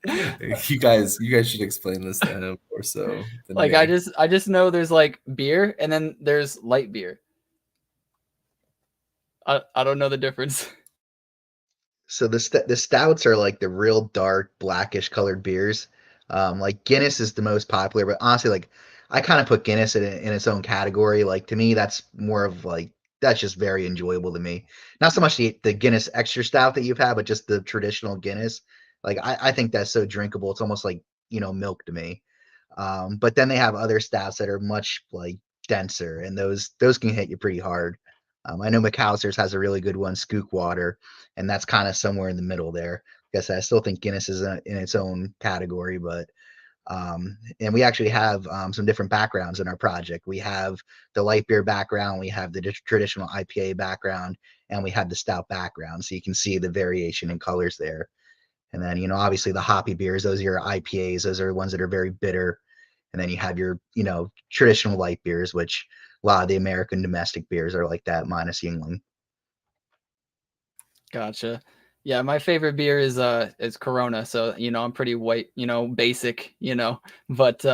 You guys should explain this to him more so. Like me. I just know there's like beer and then there's light beer. I don't know the difference. So the stouts are like the real dark blackish colored beers. Like Guinness is the most popular, but honestly, like I kind of put Guinness in its own category. Like to me, that's more of like, that's just very enjoyable to me. Not so much the Guinness Extra Stout that you've had, but just the traditional Guinness. Like I think that's so drinkable. It's almost like, milk to me. But then they have other stouts that are much like denser, and those can hit you pretty hard. I know McAllister's has a really good one, Skook Water, and that's kind of somewhere in the middle there. I guess I still think Guinness is in its own category, but and we actually have some different backgrounds in our project. We have the light beer background, we have the traditional IPA background, and we have the stout background. So you can see the variation in colors there. And then, obviously the hoppy beers, those are your IPAs. Those are the ones that are very bitter. And then you have your, traditional light beers, which a lot of the American domestic beers are like that, minus Yingling. Gotcha. Yeah, my favorite beer is Corona. So, I'm pretty white, basic, but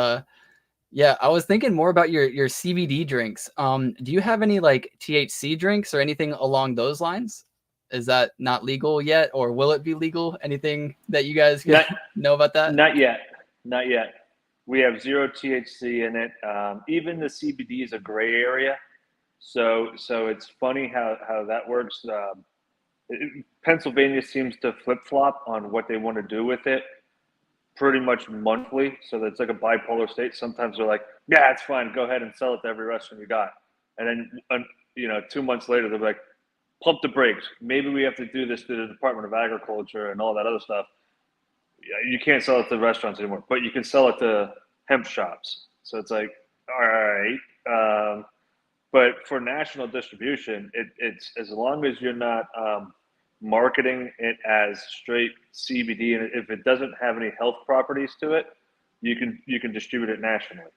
yeah, I was thinking more about your CBD drinks. Do you have any like THC drinks or anything along those lines? Is that not legal yet, or will it be legal? Anything that you guys know about that? Not yet. We have 0 THC in it. Even the CBD is a gray area. So it's funny how that works. Pennsylvania seems to flip-flop on what they want to do with it pretty much monthly. So it's like a bipolar state. Sometimes they're like, yeah, it's fine. Go ahead and sell it to every restaurant you got. And then, 2 months later, they're like, pump the brakes. Maybe we have to do this to the Department of Agriculture and all that other stuff. You can't sell it to restaurants anymore, but you can sell it to hemp shops. So it's like, all right. But for national distribution, it's as long as you're not marketing it as straight CBD, and if it doesn't have any health properties to it, you can distribute it nationally.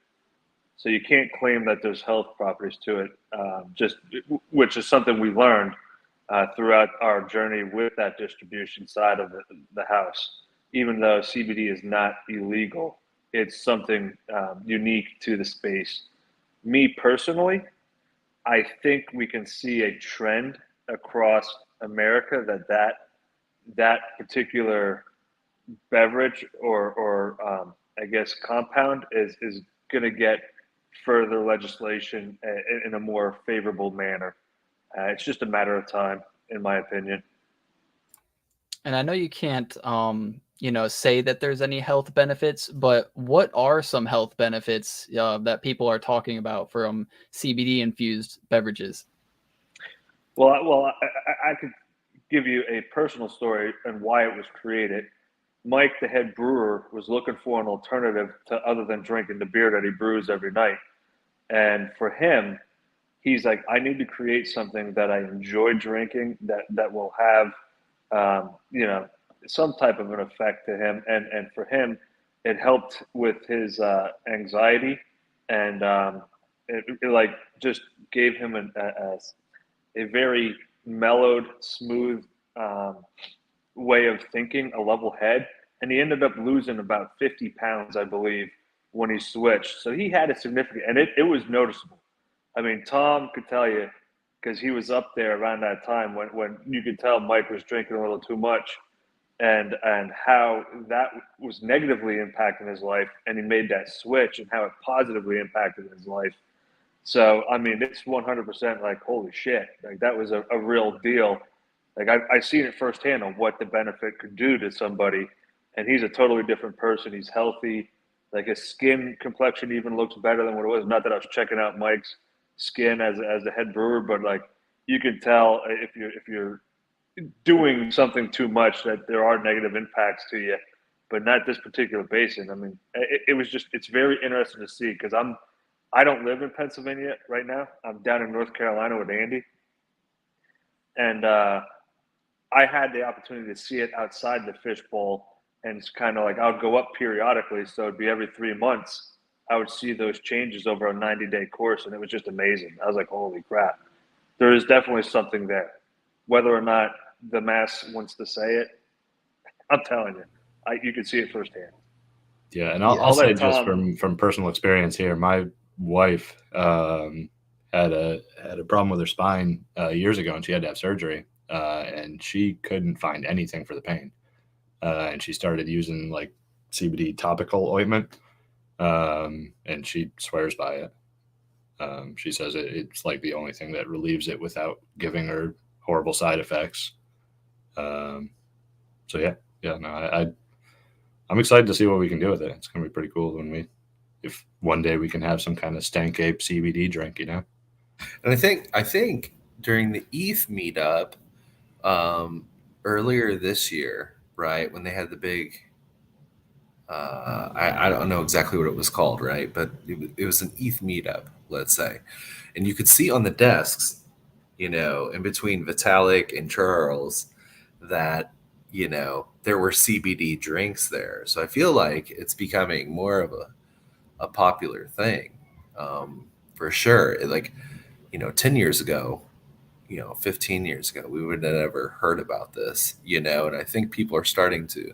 So you can't claim that there's health properties to it, which is something we learned throughout our journey with that distribution side of the house. Even though CBD is not illegal, it's something unique to the space. Me personally, I think we can see a trend across America that particular beverage or I guess compound is going to get further legislation in a more favorable manner. It's just a matter of time, in my opinion. And I know you can't, say that there's any health benefits, but what are some health benefits that people are talking about from CBD infused beverages? Well, I could give you a personal story and why it was created. Mike, the head brewer, was looking for an alternative to other than drinking the beer that he brews every night. And for him, he's like, I need to create something that I enjoy drinking that will have, some type of an effect to him. And for him, it helped with his anxiety, and it like just gave him a very mellowed, smooth way of thinking, a level head. And he ended up losing about 50 pounds, I believe, when he switched. So he had a significant, and it was noticeable. I mean, Tom could tell you, because he was up there around that time when you could tell Mike was drinking a little too much, and how that was negatively impacting his life, and he made that switch, and how it positively impacted his life. So, I mean, it's 100% like, holy shit, like that was a real deal. Like I've seen it firsthand on what the benefit could do to somebody, and he's a totally different person. He's healthy. Like his skin complexion even looks better than what it was. Not that I was checking out Mike's skin as the head brewer, but like you can tell if you're doing something too much that there are negative impacts to you, but not this particular basin. I mean, it's very interesting to see, because I don't live in Pennsylvania right now. I'm down in North Carolina with Andy, and I had the opportunity to see it outside the fishbowl, and it's kind of like I would go up periodically, so it'd be every 3 months. I would see those changes over a 90-day course, and it was just amazing. I was like, holy crap. There is definitely something there. Whether or not the mass wants to say it, I'm telling you, you can see it firsthand. Yeah, and I'll say just from personal experience here, my wife had a problem with her spine years ago, and she had to have surgery, and she couldn't find anything for the pain. And she started using like CBD topical ointment, and she swears by it. She says it's like the only thing that relieves it without giving her horrible side effects. So I'm excited to see what we can do with it. It's gonna be pretty cool if one day we can have some kind of Stank Ape CBD drink, And I think during the ETH meetup earlier this year, right, when they had the big I don't know exactly what it was called, right? But it was an ETH meetup, let's say. And you could see on the desks, in between Vitalik and Charles, that, there were CBD drinks there. So I feel like it's becoming more of a popular thing, for sure. 10 years ago, 15 years ago, we would have never heard about this, and I think people are starting to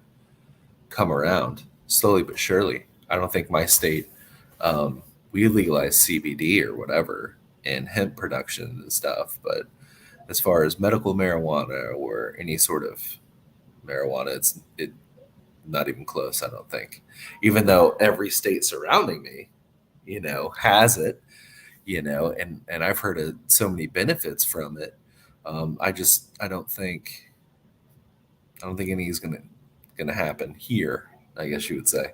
come around slowly but surely. I don't think my state, we legalize CBD or whatever and hemp production and stuff, but as far as medical marijuana or any sort of marijuana, it's not even close, I don't think. Even though every state surrounding me, has it, and I've heard of so many benefits from it. I don't think anything's gonna happen here, I guess you would say.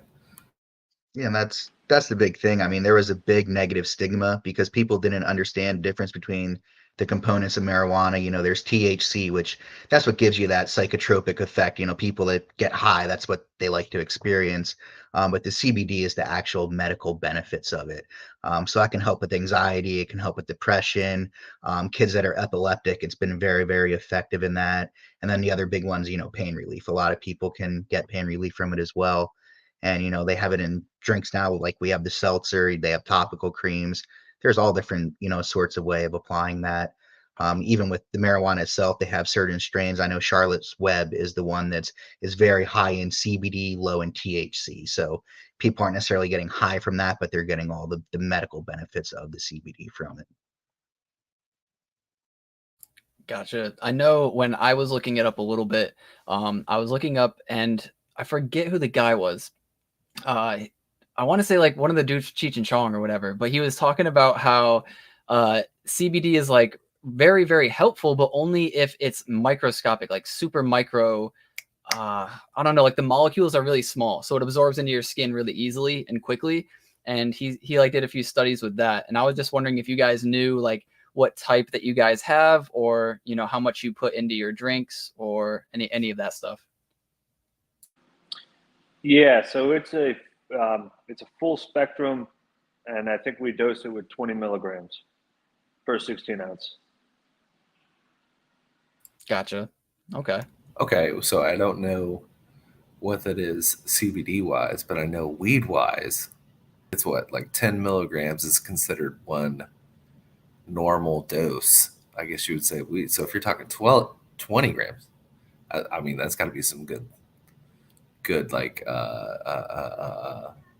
Yeah, and that's that's the big thing. I mean, there was a big negative stigma because people didn't understand the difference between the components of marijuana. You know, there's THC, which that's what gives you that psychotropic effect. You know, people that get high, that's what they like to experience. But the CBD is the actual medical benefits of it. So that can help with anxiety. It can help with depression. Kids that are epileptic, it's been very, very effective in that. And then the other big ones, you know, pain relief. A lot of people can get pain relief from it as well. And you know, they have it in drinks now, like we have the seltzer, they have topical creams. There's all different, you know, sorts of way of applying that. Even with the marijuana itself, they have certain strains. I know Charlotte's Web is the one is very high in CBD, low in THC. So people aren't necessarily getting high from that, but they're getting all the medical benefits of the CBD from it. Gotcha. I know when I was looking it up a little bit, I was looking up and I forget who the guy was. I want to say like one of the dudes Cheech and Chong or whatever, but he was talking about how CBD is like very, very helpful, but only if it's microscopic, like super micro. I don't know, like the molecules are really small, so it absorbs into your skin really easily and quickly. And he like did a few studies with that, and I was just wondering if you guys knew like what type that you guys have, or you know how much you put into your drinks, or any of that stuff. Yeah, so it's a full spectrum, and I think we dose it with 20 milligrams per 16 ounce. Gotcha. Okay. Okay, so I don't know what that is CBD wise, but I know weed wise, it's what, like 10 milligrams is considered one normal dose. I guess you would say weed. So if you're talking 20 grams, I mean, that's got to be some good, like,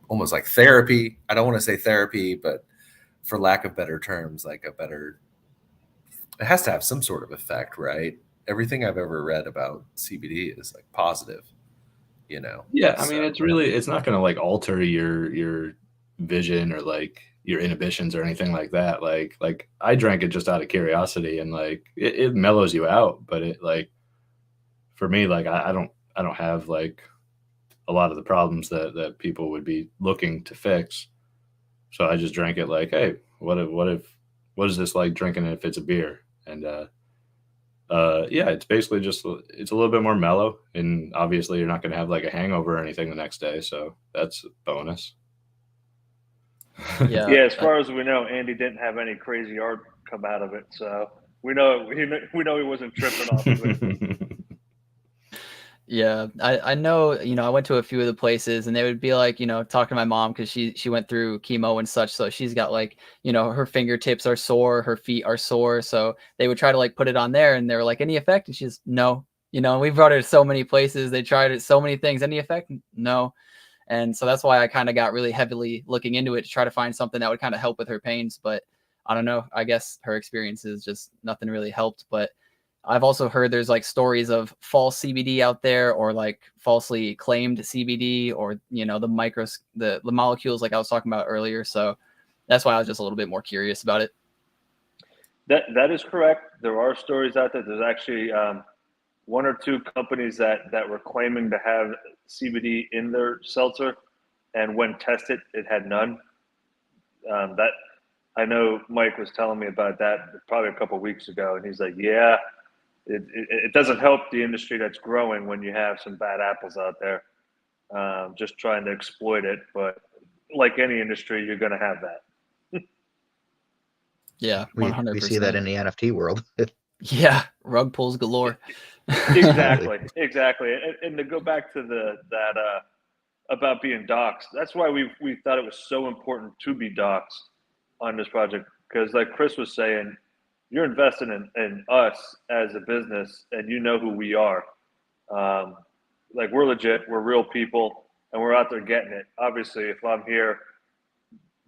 almost like therapy. I don't want to say therapy, but for lack of better terms, like it has to have some sort of effect, right? Everything I've ever read about CBD is like positive, you know? Yeah, I mean, it's not going to like alter your vision or like your inhibitions or anything like that. Like I drank it just out of curiosity, and like it mellows you out, but it like for me, like I don't have like a lot of the problems that people would be looking to fix. So I just drank it like, hey, what is this like drinking it if it's a beer? And yeah, it's basically just it's a little bit more mellow, and obviously you're not going to have like a hangover or anything the next day, so that's a bonus. Yeah. Yeah, as far as we know, Andy didn't have any crazy art come out of it, so we know he wasn't tripping off of it. Yeah, I know, you know, I went to a few of the places and they would be like, you know, talking to my mom because she went through chemo and such. So she's got like, you know, her fingertips are sore, her feet are sore. So they would try to like put it on there and they were like, any effect? And she's no, you know, we brought her to so many places. They tried it so many things. Any effect? No. And so that's why I kind of got really heavily looking into it to try to find something that would kind of help with her pains. But I don't know. I guess her experiences just nothing really helped. But I've also heard there's like stories of false CBD out there, or like falsely claimed CBD, or you know the molecules like I was talking about earlier. So that's why I was just a little bit more curious about it. That is correct. There are stories out there. There's actually one or two companies that were claiming to have CBD in their seltzer, and when tested, it had none. That I know Mike was telling me about that probably a couple of weeks ago, and he's like, "Yeah, it doesn't help the industry that's growing when you have some bad apples out there, just trying to exploit it. But like any industry, you're going to have that." Yeah, We 100%. see that in the NFT world. Yeah, rug pulls galore. Exactly. And to go back to that about being doxxed, that's why we thought it was so important to be doxxed on this project, because like Chris was saying, you're investing in us as a business, and you know who we are. Like we're legit, we're real people, and we're out there getting it. Obviously, if I'm here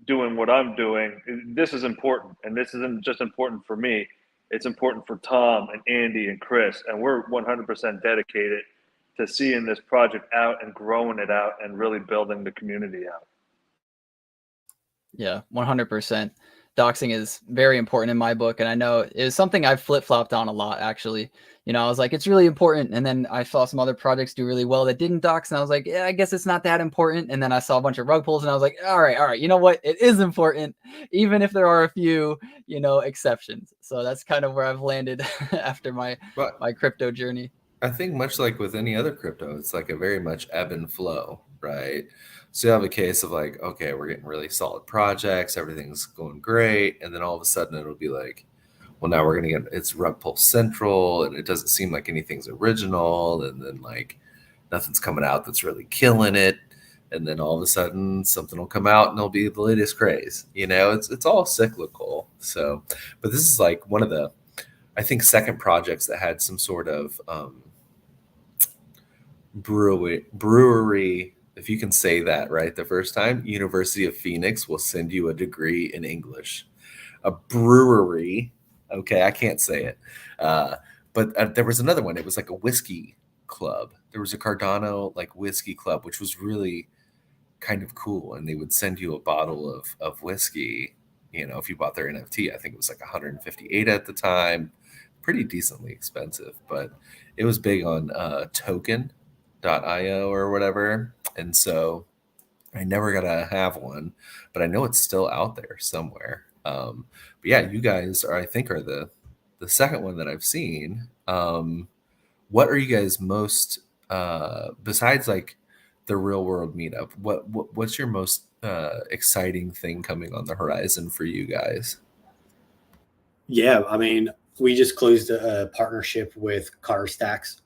doing what I'm doing, this is important, and this isn't just important for me. It's important for Tom and Andy and Chris, and we're 100% dedicated to seeing this project out and growing it out and really building the community out. Yeah, 100%. doxing is very important in my book. And I know it was something I've flip-flopped on a lot, actually. You know, I was like, it's really important. And then I saw some other projects do really well that didn't dox. And I was like, yeah, I guess it's not that important. And then I saw a bunch of rug pulls and I was like, all right. You know what? It is important, even if there are a few, you know, exceptions. So that's kind of where I've landed after my crypto journey. I think much like with any other crypto, it's like a very much ebb and flow, right? So you have a case of like, okay, we're getting really solid projects, everything's going great. And then all of a sudden it'll be like, well, now we're going to get, it's rug pull central and it doesn't seem like anything's original. And then like nothing's coming out that's really killing it. And then all of a sudden something will come out and it'll be the latest craze. You know, it's all cyclical. So, but this is like one of the, I think, second projects that had some sort of brewery, if you can say that right the first time. University of Phoenix will send you a degree in English. A brewery, okay, I can't say it. But there was another one. It was like a whiskey club. There was a Cardano like whiskey club, which was really kind of cool. And they would send you a bottle of whiskey. You know, if you bought their NFT, I think it was like 158 at the time. Pretty decently expensive, but it was big on token.io or whatever. And so I never got to have one, but I know it's still out there somewhere. But yeah, you guys are, I think, are the second one that I've seen. What are you guys most, besides like the real world meetup, what's your most exciting thing coming on the horizon for you guys? Yeah, I mean, we just closed a partnership with Car Stacks.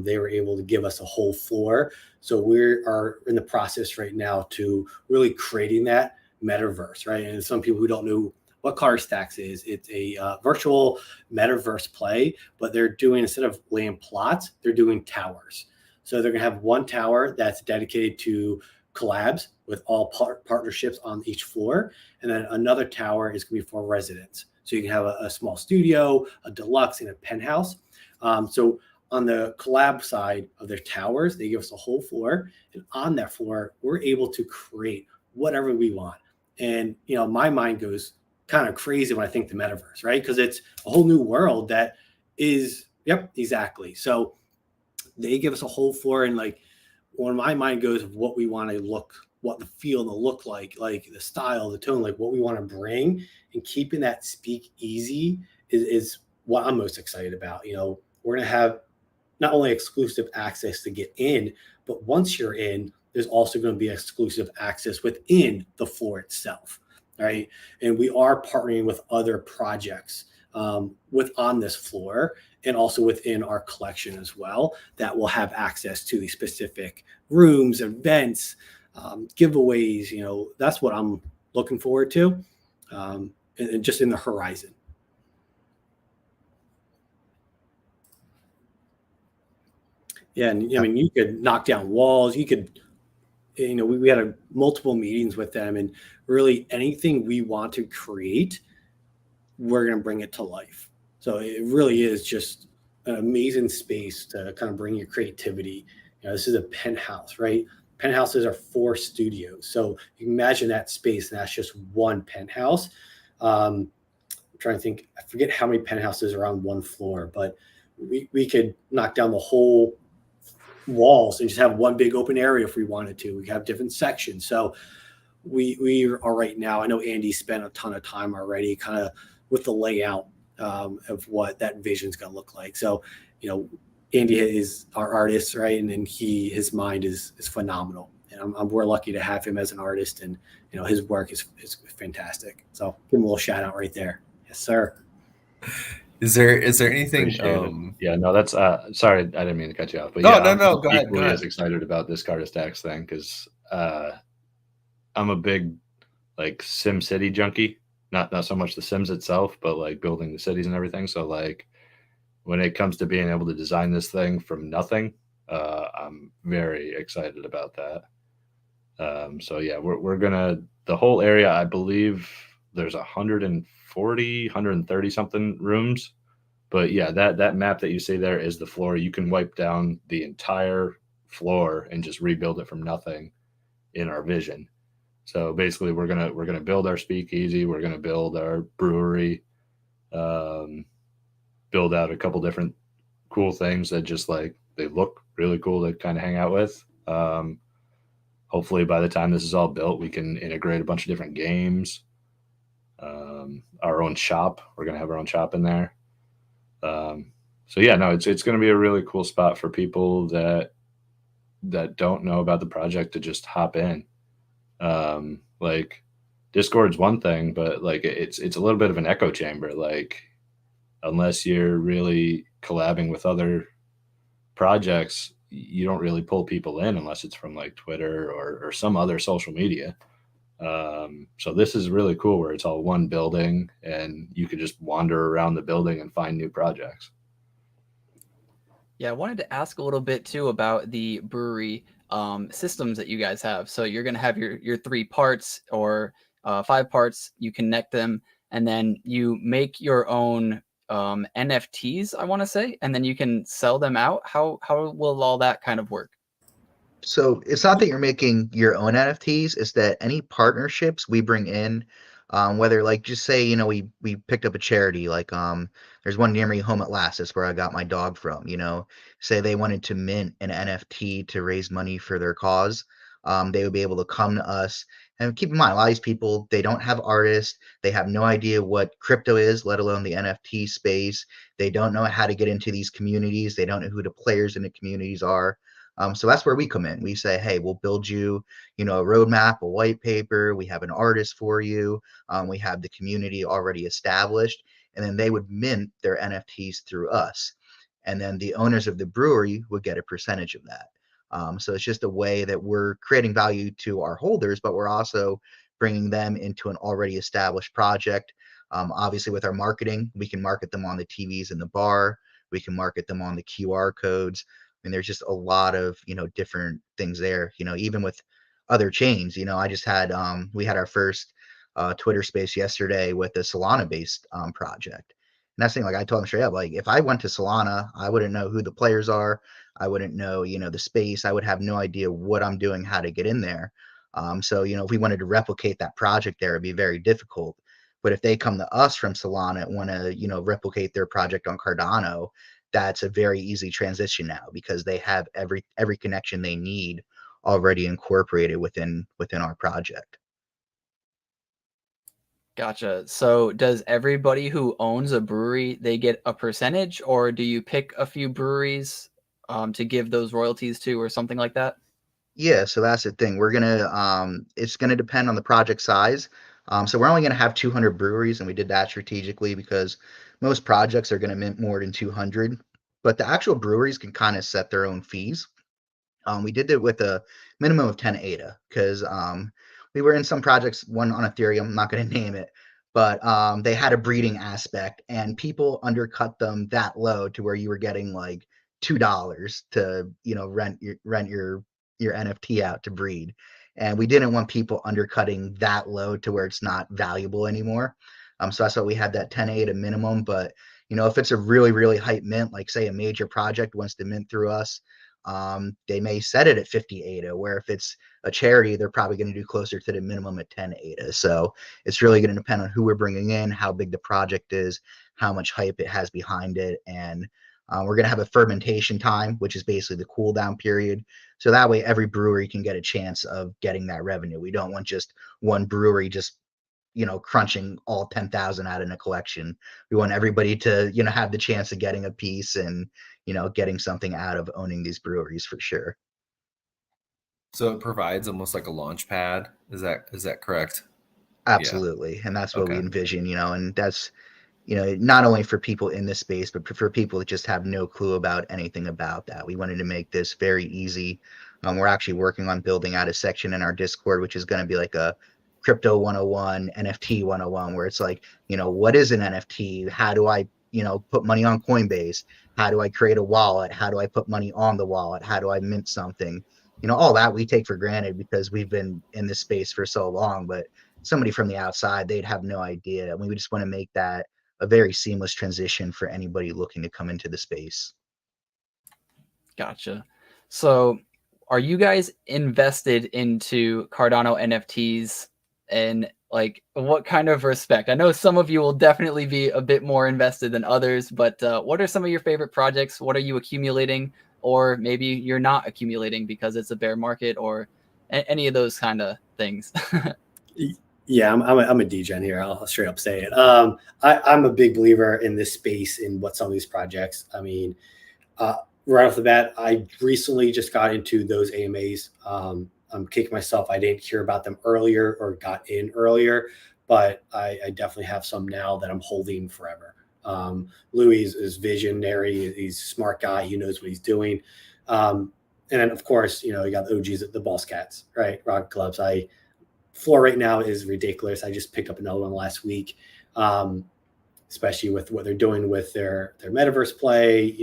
They were able to give us a whole floor. So we are in the process right now to really creating that metaverse, right? And some people who don't know what Car Stacks is, it's a virtual metaverse play, but they're doing, instead of land plots, they're doing towers. So they're gonna have one tower that's dedicated to collabs with all partnerships on each floor. And then another tower is gonna be for residents. So you can have a small studio, a deluxe, and a penthouse. So on the collab side of their towers, they give us a whole floor. And on that floor, we're able to create whatever we want. And, you know, my mind goes kind of crazy when I think the metaverse, right? Because it's a whole new world that is, yep, exactly. So they give us a whole floor. And like, when my mind goes of what we want to look, what the feel and the look like the style, the tone, like what we want to bring, and keeping that speakeasy is what I'm most excited about. You know, we're going to have not only exclusive access to get in, but once you're in, there's also going to be exclusive access within the floor itself, right? And we are partnering with other projects on this floor and also within our collection as well that will have access to the specific rooms, events, giveaways. You know, that's what I'm looking forward to, and just in the horizon. Yeah, and I mean, you could knock down walls. You could, you know, we had multiple meetings with them, and really anything we want to create, we're going to bring it to life. So it really is just an amazing space to kind of bring your creativity. You know, this is a penthouse, right? Penthouses are 4 studios. So you can imagine that space, and that's just one penthouse. I'm trying to think, I forget how many penthouses are on one floor, but we could knock down the whole walls and just have one big open area if we wanted to. We have different sections. So we are right now, I know Andy spent a ton of time already kind of with the layout of what that vision's going to look like. So, you know, Andy is our artist, right? And then his mind is phenomenal. And we're lucky to have him as an artist, and, you know, his work is fantastic. So give him a little shout out right there. Yes, sir. Is there anything? Yeah, no, that's sorry, I didn't mean to cut you off. But no, yeah, no, I'm go ahead. equally as excited about this Car Stacks thing because I'm a big like Sim City junkie. Not so much the Sims itself, but like building the cities and everything. So like when it comes to being able to design this thing from nothing, I'm very excited about that. So yeah, we're gonna, the whole area, I believe there's 140, 130 something rooms. But yeah, that map that you see there is the floor. You can wipe down the entire floor and just rebuild it from nothing in our vision. So basically, we're gonna build our speakeasy. We're gonna build our brewery. Build out a couple different cool things that just like they look really cool to kind of hang out with. Hopefully, by the time this is all built, we can integrate a bunch of different games. Our own shop. We're gonna have our own shop in there. So yeah, no, it's gonna be a really cool spot for people that don't know about the project to just hop in. Like Discord's one thing, but like it's a little bit of an echo chamber. Like unless you're really collabing with other projects, you don't really pull people in unless it's from like Twitter or some other social media. So this is really cool where it's all one building and you can just wander around the building and find new projects. Yeah, I wanted to ask a little bit too about the brewery systems that you guys have. So you're going to have your 3 parts or 5 parts, you connect them, and then you make your own NFTs, I want to say, and then you can sell them out. How will all that kind of work? So it's not that you're making your own NFTs, it's that any partnerships we bring in, whether like just say, you know, we picked up a charity, like there's one near me, Home at Last, is where I got my dog from, you know, say they wanted to mint an NFT to raise money for their cause. They would be able to come to us. And keep in mind, a lot of these people, they don't have artists. They have no idea what crypto is, let alone the NFT space. They don't know how to get into these communities. They don't know who the players in the communities are. So that's where we come in. We say, hey, we'll build you, you know, a roadmap, a white paper. We have an artist for you. We have the community already established, and then they would mint their NFTs through us. And then the owners of the brewery would get a percentage of that. So it's just a way that we're creating value to our holders, but we're also bringing them into an already established project. Obviously, with our marketing, we can market them on the TVs in the bar. We can market them on the QR codes. I mean, there's just a lot of, you know, different things there, you know, even with other chains. You know, I just had, we had our first Twitter space yesterday with a Solana based project. And that's the thing, like I told them straight up, like if I went to Solana, I wouldn't know who the players are. I wouldn't know, you know, the space. I would have no idea what I'm doing, how to get in there. So, you know, if we wanted to replicate that project there, it'd be very difficult. But if they come to us from Solana and want to, you know, replicate their project on Cardano, that's a very easy transition now because they have every connection they need already incorporated within our project. Gotcha. So does everybody who owns a brewery, they get a percentage, or do you pick a few breweries to give those royalties to or something like that? Yeah, so that's the thing. We're gonna it's gonna depend on the project size. So we're only gonna have 200 breweries, and we did that strategically because most projects are gonna mint more than 200. But the actual breweries can kind of set their own fees. We did it with a minimum of 10 ADA because we were in some projects, one on Ethereum, I'm not going to name it, but they had a breeding aspect and people undercut them that low to where you were getting like $2 to, you know, rent your NFT out to breed. And we didn't want people undercutting that low to where it's not valuable anymore. So that's why we had that 10 ADA minimum. But, you know, if it's a really, really hype mint, like say a major project wants to mint through us, they may set it at 50 ADA, where if it's a charity, they're probably going to do closer to the minimum at 10 ADA. So it's really going to depend on who we're bringing in, how big the project is, how much hype it has behind it. And we're going to have a fermentation time, which is basically the cool down period. So that way every brewery can get a chance of getting that revenue. We don't want just one brewery just, you know, crunching all 10,000 out in a collection. We want everybody to, you know, have the chance of getting a piece and, you know, getting something out of owning these breweries for sure. So it provides almost like a launch pad. Is that correct? Absolutely. And that's what we Okay. envision, you know, and that's, you know, not only for people in this space, but for people that just have no clue about anything about that. We wanted to make this very easy. We're actually working on building out a section in our Discord, which is going to be like a crypto 101, NFT 101, where it's like, you know, what is an NFT? How do I, you know, put money on Coinbase? How do I create a wallet? How do I put money on the wallet? How do I mint something? You know, all that we take for granted because we've been in this space for so long, but somebody from the outside, they'd have no idea. And we just want to make that a very seamless transition for anybody looking to come into the space. Gotcha. So are you guys invested into Cardano NFTs, and like what kind of respect? I know some of you will definitely be a bit more invested than others, but what are some of your favorite projects? What are you accumulating, or maybe you're not accumulating because it's a bear market, or any of those kind of things? Yeah, I'm a degen here. I'll straight up say it. I'm a big believer in this space, in what some of these projects. I mean, right off the bat, I recently just got into those AMAs. I'm kicking myself. I didn't hear about them earlier or got in earlier, but I definitely have some now that I'm holding forever. Louis is visionary. He's a smart guy. He knows what he's doing. And then, of course, you got the OGs, the Boss Cats, right? Rock Clubs. Floor right now is ridiculous. I just picked up another one last week, especially with what they're doing with their metaverse play.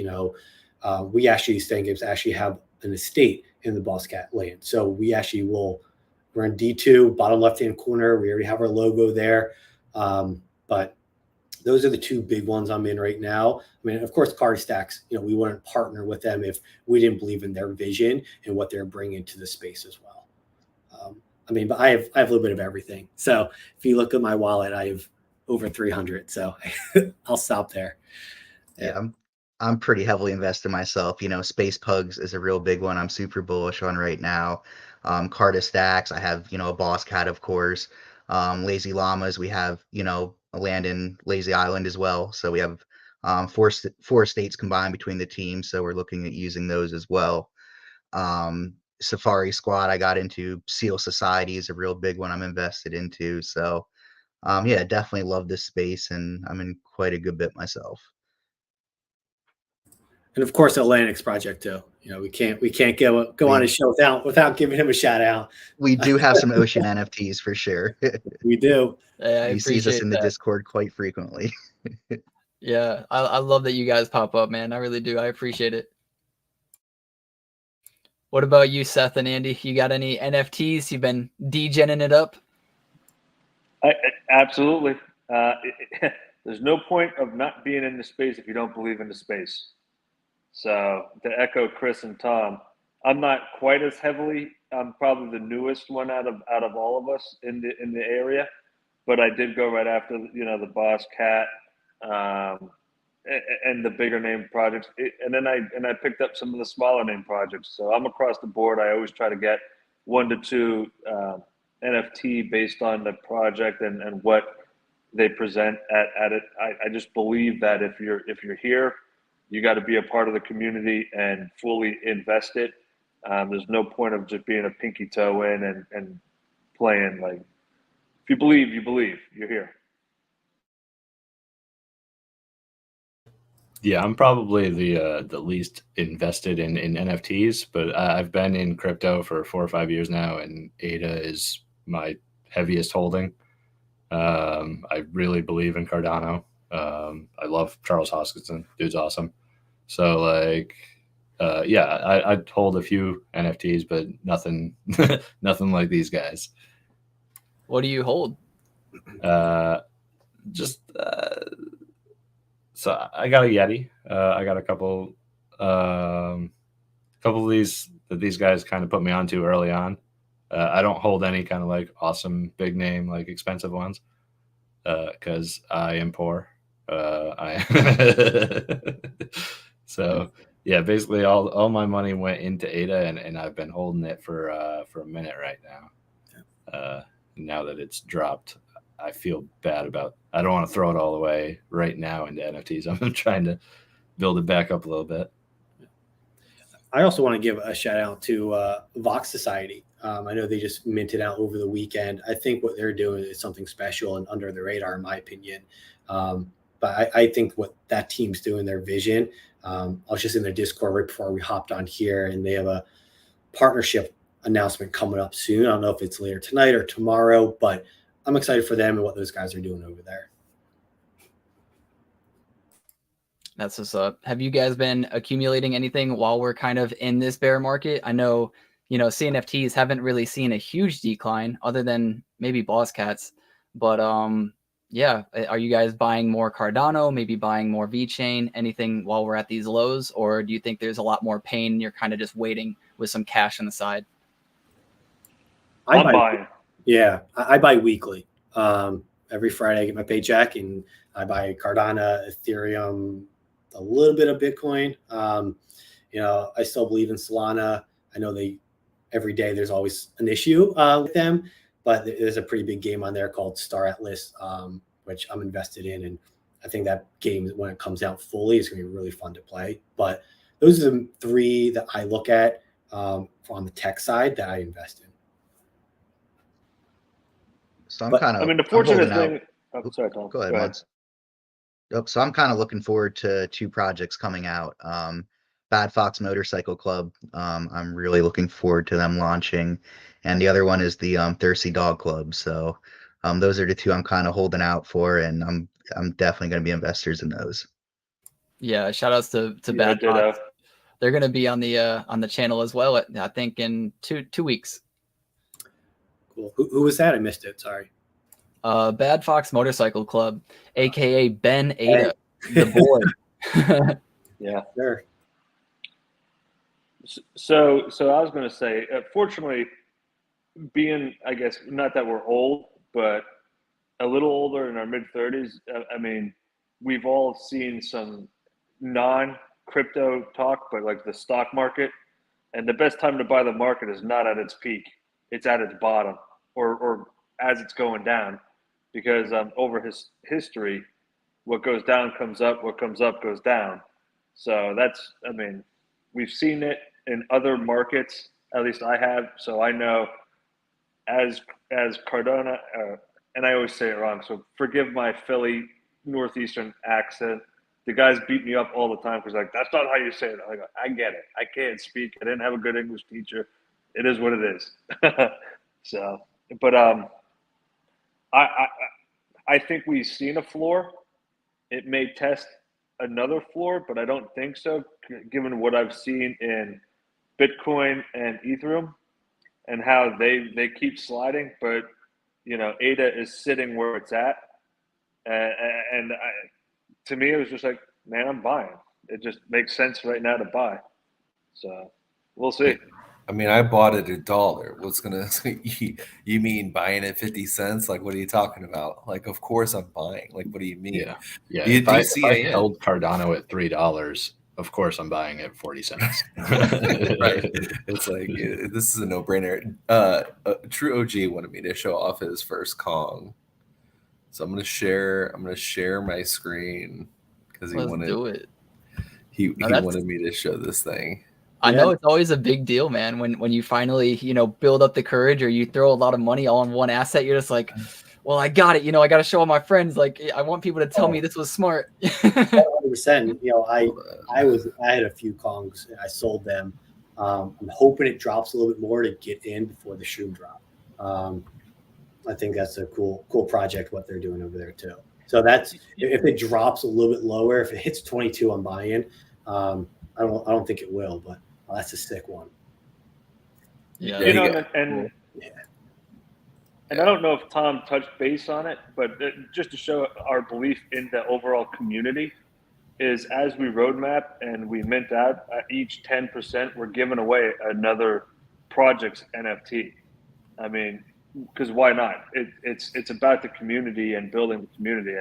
We actually, Stank Apes actually have an estate in the Boss Cat land. So we're in D2, bottom left-hand corner. We already have our logo there. But those are the two big ones I'm in right now. I mean, of course, Card Stacks, we wouldn't partner with them if we didn't believe in their vision and what they're bringing to the space as well. But I have a little bit of everything. So if you look at my wallet, I have over 300. So I'll stop there. Yeah, I'm pretty heavily invested myself. Space Pugs is a real big one I'm super bullish on right now. Carta Stacks, I have, a Boss Cat, of course. Lazy Llamas, we have, a land in Lazy Island as well. So we have four states combined between the teams. So we're looking at using those as well. Safari Squad, I got into. Seal Society is a real big one I'm invested into. So yeah, definitely love this space, and I'm in quite a good bit myself. And of course, Atlantic's project too. We can't go on his show without giving him a shout out. We do have some ocean NFTs for sure. We do. Yeah, he sees us in the Discord quite frequently. Yeah, I love that you guys pop up, man. I really do. I appreciate it. What about you, Seth and Andy? You got any NFTs? You've been degenning it up? Absolutely. There's no point of not being in the space if you don't believe in the space. So to echo Chris and Tom, I'm not quite as heavily. I'm probably the newest one out of all of us in the area, but I did go right after the Boss Cat and the bigger name projects, and then I picked up some of the smaller name projects. So I'm across the board. I always try to get 1 to 2 NFT based on the project and what they present at it. I just believe that if you're here, you got to be a part of the community and fully invested. There's no point of just being a pinky toe in and playing. Like, if you believe, you believe. You're here. Yeah, I'm probably the least invested in NFTs, but I've been in crypto for 4 or 5 years now, and ADA is my heaviest holding. I really believe in Cardano. I love Charles Hoskinson. Dude's awesome. So yeah, I'd hold a few NFTs, but nothing like these guys. What do you hold? So I got a Yeti. I got a couple of these that these guys kind of put me onto early on. I don't hold any kind of like awesome big name, like expensive ones, because I am poor. So yeah, basically all my money went into ADA, and I've been holding it for a minute right now. Now that it's dropped, I feel bad about. I don't want to throw it all away right now into NFTs. I'm trying to build it back up a little bit. I also want to give a shout out to Vox Society. I know they just minted out over the weekend. I think what they're doing is something special and under the radar, in my opinion. But I think what that team's doing, their vision. I was just in their Discord right before we hopped on here, and they have a partnership announcement coming up soon. I don't know if it's later tonight or tomorrow, but I'm excited for them and what those guys are doing over there. That's what's up. Have you guys been accumulating anything while we're kind of in this bear market? I know, CNFTs haven't really seen a huge decline other than maybe Boss Cats. But yeah, are you guys buying more Cardano, maybe buying more VeChain, anything while we're at these lows? Or do you think there's a lot more pain and you're kind of just waiting with some cash on the side? I'm buying. Yeah, I buy weekly. Every Friday I get my paycheck and I buy Cardano, Ethereum, a little bit of Bitcoin. I still believe in Solana. I know every day there's always an issue with them, but there's a pretty big game on there called Star Atlas, which I'm invested in. And I think that game, when it comes out fully, is going to be really fun to play. But those are the three that I look at on the tech side that I invest in. So the fortunate thing. Oh, sorry, Tom. Go ahead, man. So I'm kind of looking forward to 2 projects coming out. Bad Fox Motorcycle Club. I'm really looking forward to them launching, and the other one is the Thirsty Dog Club. So those are the 2 I'm kind of holding out for, and I'm definitely going to be investors in those. Yeah, shout outs to Bad Fox. They're going to be on the channel as well. I think in 2 weeks. Cool. Who was that? I missed it. Sorry. Bad Fox Motorcycle Club, aka Ben Ada, the boy. Yeah, sure. So I was going to say, fortunately, being, I guess, not that we're old, but a little older, in our mid-30s. I mean, we've all seen some non-crypto talk, but like the stock market, and the best time to buy the market is not at its peak; it's at its bottom, or as it's going down, because over history, what goes down comes up, what comes up goes down. So that's, I mean, we've seen it in other markets, at least I have. So I know as Cardona, and I always say it wrong, so forgive my Philly Northeastern accent. The guys beat me up all the time because like, that's not how you say it. I go, I get it. I can't speak. I didn't have a good English teacher. It is what it is. So, but I think we've seen a floor. It may test another floor, but I don't think so, given what I've seen in Bitcoin and Ethereum and how they keep sliding. But, ADA is sitting where it's at. And to me, it was just like, man, I'm buying. It just makes sense right now to buy. So we'll see. I mean, I bought it $1. What's gonna? You mean buying at 50 cents? Like, what are you talking about? Like, of course I'm buying. Like, what do you mean? Yeah. If I held Cardano at $3, of course I'm buying at 40 cents. Right. It's like, this is a no-brainer. True OG wanted me to show off his first Kong, so I'm gonna share my screen because he wanted me to show this thing. I know it's always a big deal, man. When you finally, build up the courage or you throw a lot of money all on one asset, you're just like, well, I got it. I got to show all my friends. Like, I want people to tell me this was smart. 100%. I had a few Kongs. I sold them. I'm hoping it drops a little bit more to get in before the shoe drop. I think that's a cool project, what they're doing over there too. So that's, if it drops a little bit lower, if it hits 22, I'm buying. I don't think it will, but that's a sick one. Yeah. And I don't know if Tom touched base on it, but just to show our belief in the overall community is, as we roadmap and we mint out each 10%, we're giving away another project's NFT. I mean, because why not? It's about the community and building the community,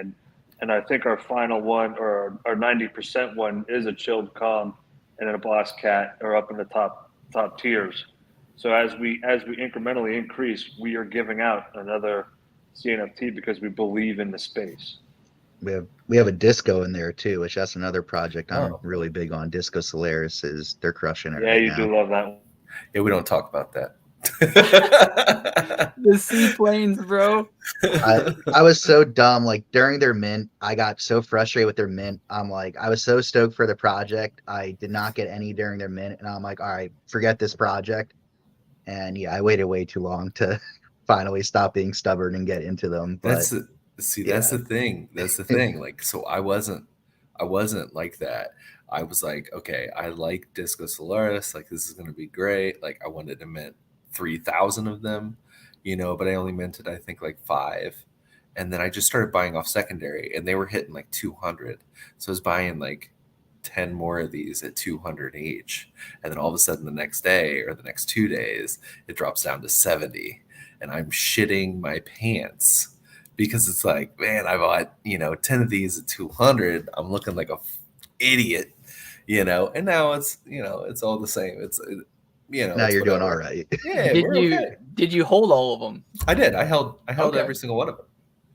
and I think our final one, or our 90% one, is a chilled calm and a boss cat, are up in the top tiers. So as we incrementally increase, we are giving out another CNFT because we believe in the space. We have a disco in there too, which that's another project I'm really big on. Disco Solaris they're crushing it. Yeah, right you now. Do love that one. Yeah, we don't talk about that. The seaplanes, bro. I was so dumb. Like, during their mint, I got so frustrated with their mint. I'm like, I was so stoked for the project. I did not get any during their mint, and I'm like, all right, forget this project. And yeah, I waited way too long to finally stop being stubborn and get into them. But that's the thing. That's the thing. Like, so I wasn't like that. I was like, okay, I like Disco Solaris. Like, this is gonna be great. Like, I wanted to mint 3,000 of them, but I only minted, I think, like 5. And then I just started buying off secondary, and they were hitting like 200. So I was buying like 10 more of these at 200 each. And then all of a sudden the next day or the next 2 days, it drops down to 70. And I'm shitting my pants because it's like, man, I bought, 10 of these at 200. I'm looking like a idiot, and now it's, it's all the same. Now it's you're doing whatever. all right. Yeah, we're okay. Did you hold all of them? I did. I held Okay. every single one of them.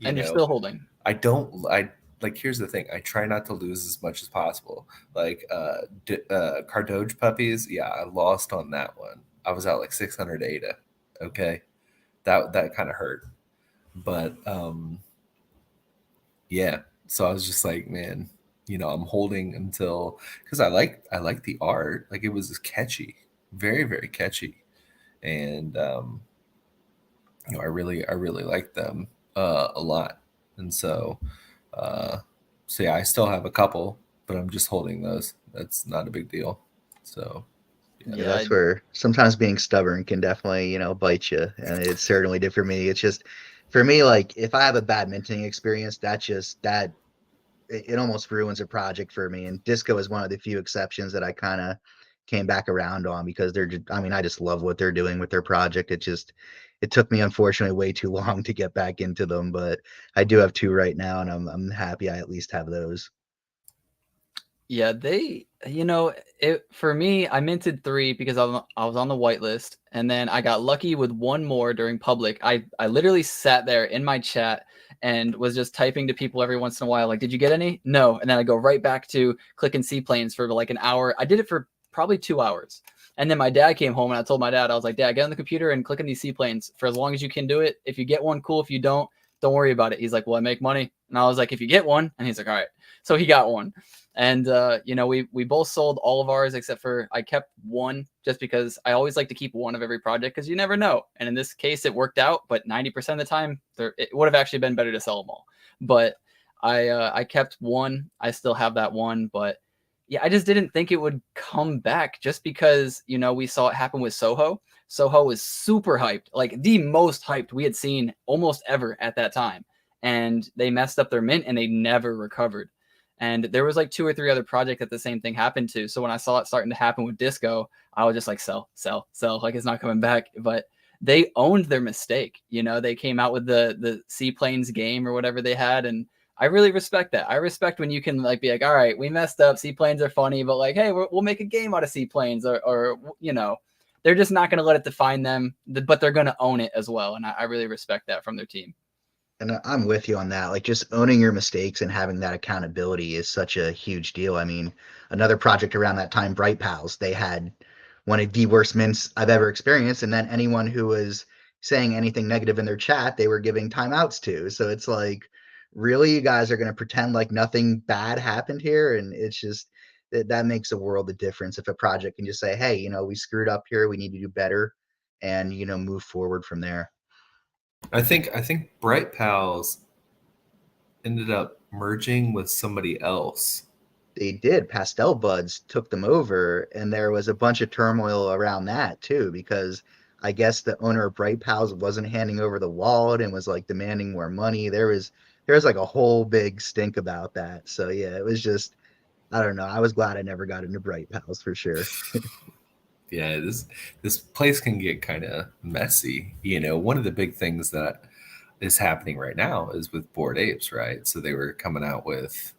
And you're still holding. Here's the thing. I try not to lose as much as possible. Like Cardoge puppies. Yeah, I lost on that one. I was out like 600 ADA. Okay. That kind of hurt. But yeah. So I was just like, man, I'm holding until, because I like the art. Like it was catchy, very, very catchy. And I really like them a lot. And so yeah, I still have a couple, but I'm just holding those. That's not a big deal. So yeah, that's where sometimes being stubborn can definitely, bite you. And it certainly did for me. It's just, for me, like if I have a bad minting experience, it almost ruins a project for me. And Disco is one of the few exceptions that I kind of came back around on, because I just love what they're doing with their project. It took me, unfortunately, way too long to get back into them, but I do have 2 right now, and I'm happy I at least have those. Yeah, for me, I minted 3 because I was on the whitelist, and then I got lucky with 1 more during public. I literally sat there in my chat and was just typing to people every once in a while, like, did you get any? No. And then I go right back to clicking seaplanes for like an hour. I did it for probably 2 hours. And then my dad came home and I told my dad, I was like, Dad, get on the computer and click on these seaplanes for as long as you can do it. If you get one, cool. If you don't worry about it. He's like, well, I make money. And I was like, if you get one. And he's like, all right. So he got one. And, we both sold all of ours except for I kept 1 just because I always like to keep 1 of every project because you never know. And in this case, it worked out. But 90% of the time, it would have actually been better to sell them all. But I kept 1. I still have that 1. But yeah, I just didn't think it would come back just because, we saw it happen with Soho. Soho was super hyped, like the most hyped we had seen almost ever at that time. And they messed up their mint and they never recovered. And there was like 2 or 3 other projects that the same thing happened to. So when I saw it starting to happen with Disco, I was just like, sell, like it's not coming back. But they owned their mistake. They came out with the Seaplanes game or whatever they had. And I really respect that. I respect when you can like be like, all right, we messed up. Seaplanes are funny, but like, hey, we'll make a game out of seaplanes, or they're just not going to let it define them, but they're going to own it as well. And I really respect that from their team. And I'm with you on that. Like just owning your mistakes and having that accountability is such a huge deal. I mean, another project around that time, Bright Pals, they had one of the worst mints I've ever experienced. And then anyone who was saying anything negative in their chat, they were giving timeouts to. So it's like, really, you guys are going to pretend like nothing bad happened here? And it's just, that makes a world of difference if a project can just say, hey, we screwed up here, we need to do better, and move forward from there. I think Bright Pals ended up merging with somebody else. They did. Pastel Buds took them over, and there was a bunch of turmoil around that too, because I guess the owner of Bright Pals wasn't handing over the wallet and was like demanding more money. There was like a whole big stink about that. So yeah, it was just, I don't know. I was glad I never got into Bright Pals for sure. Yeah, this place can get kind of messy. One of the big things that is happening right now is with Bored Apes, right? So they were coming out with,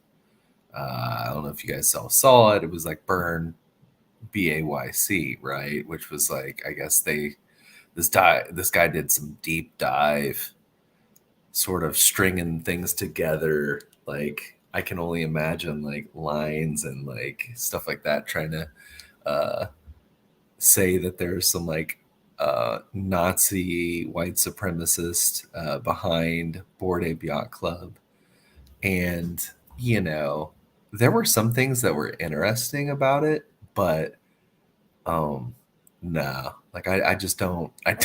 I don't know if you guys saw it. It was like Burn BAYC, right? Which was like, I guess this guy did some deep dive, sort of stringing things together. Like I can only imagine like lines and like stuff like that, trying to say that there's some like Nazi white supremacist behind Bored Ape Yacht Club. And, there were some things that were interesting about it, but no, like I just don't, I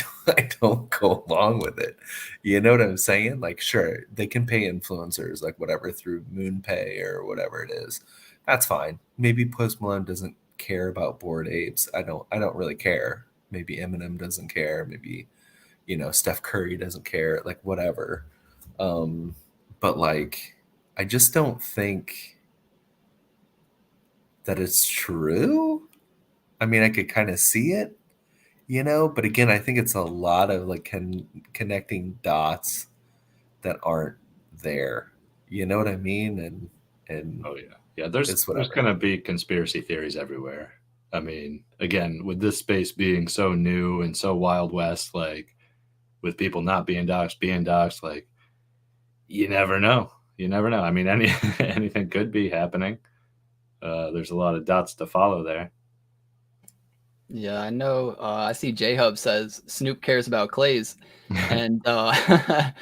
don't go along with it. You know what I'm saying? Like, sure, they can pay influencers, like whatever, through MoonPay or whatever it is. That's fine. Maybe Post Malone doesn't care about Bored Apes. I don't really care. Maybe Eminem doesn't care. Maybe, Steph Curry doesn't care. Like whatever. But like, I just don't think that it's true. I mean, I could kind of see it, but again, I think it's a lot of like connecting dots that aren't there. You know what I mean? And oh yeah, there's going to be conspiracy theories everywhere. I mean, again, with this space being so new and so Wild West, like with people not being doxxed, like you never know. You never know. I mean, anything could be happening. There's a lot of dots to follow there. Yeah, I know. I see J-Hub says Snoop cares about Clays, and I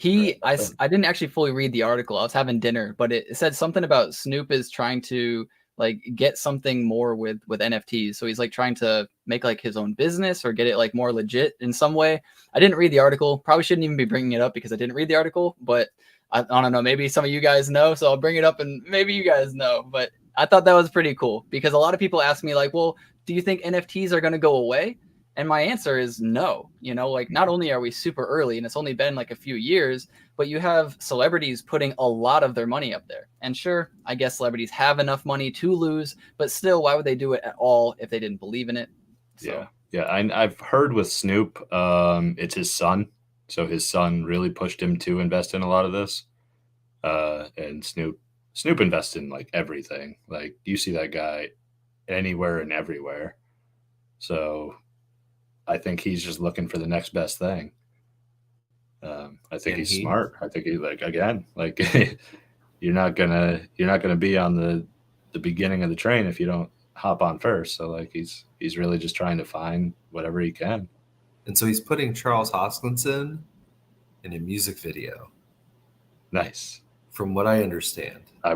didn't actually fully read the article. I was having dinner, but it said something about Snoop is trying to like get something more with NFTs. So he's like trying to make like his own business or get it like more legit in some way. I didn't read the article. Probably shouldn't even be bringing it up because I didn't read the article, but I don't know. Maybe some of you guys know, so I'll bring it up and maybe you guys know, but I thought that was pretty cool because a lot of people ask me like, well, do you think NFTs are going to go away? And my answer is no. Like not only are we super early and it's only been like a few years, but you have celebrities putting a lot of their money up there. And sure, I guess celebrities have enough money to lose, but still, why would they do it at all if they didn't believe in it? So. Yeah. I've heard with Snoop, it's his son. So his son really pushed him to invest in a lot of this. And Snoop invests in like everything. Like you see that guy anywhere and everywhere. So I think he's just looking for the next best thing. I think he's smart. I think you're not gonna be on the beginning of the train if you don't hop on first. So like he's really just trying to find whatever he can. And so he's putting Charles Hoskinson in a music video. Nice. From what I understand. I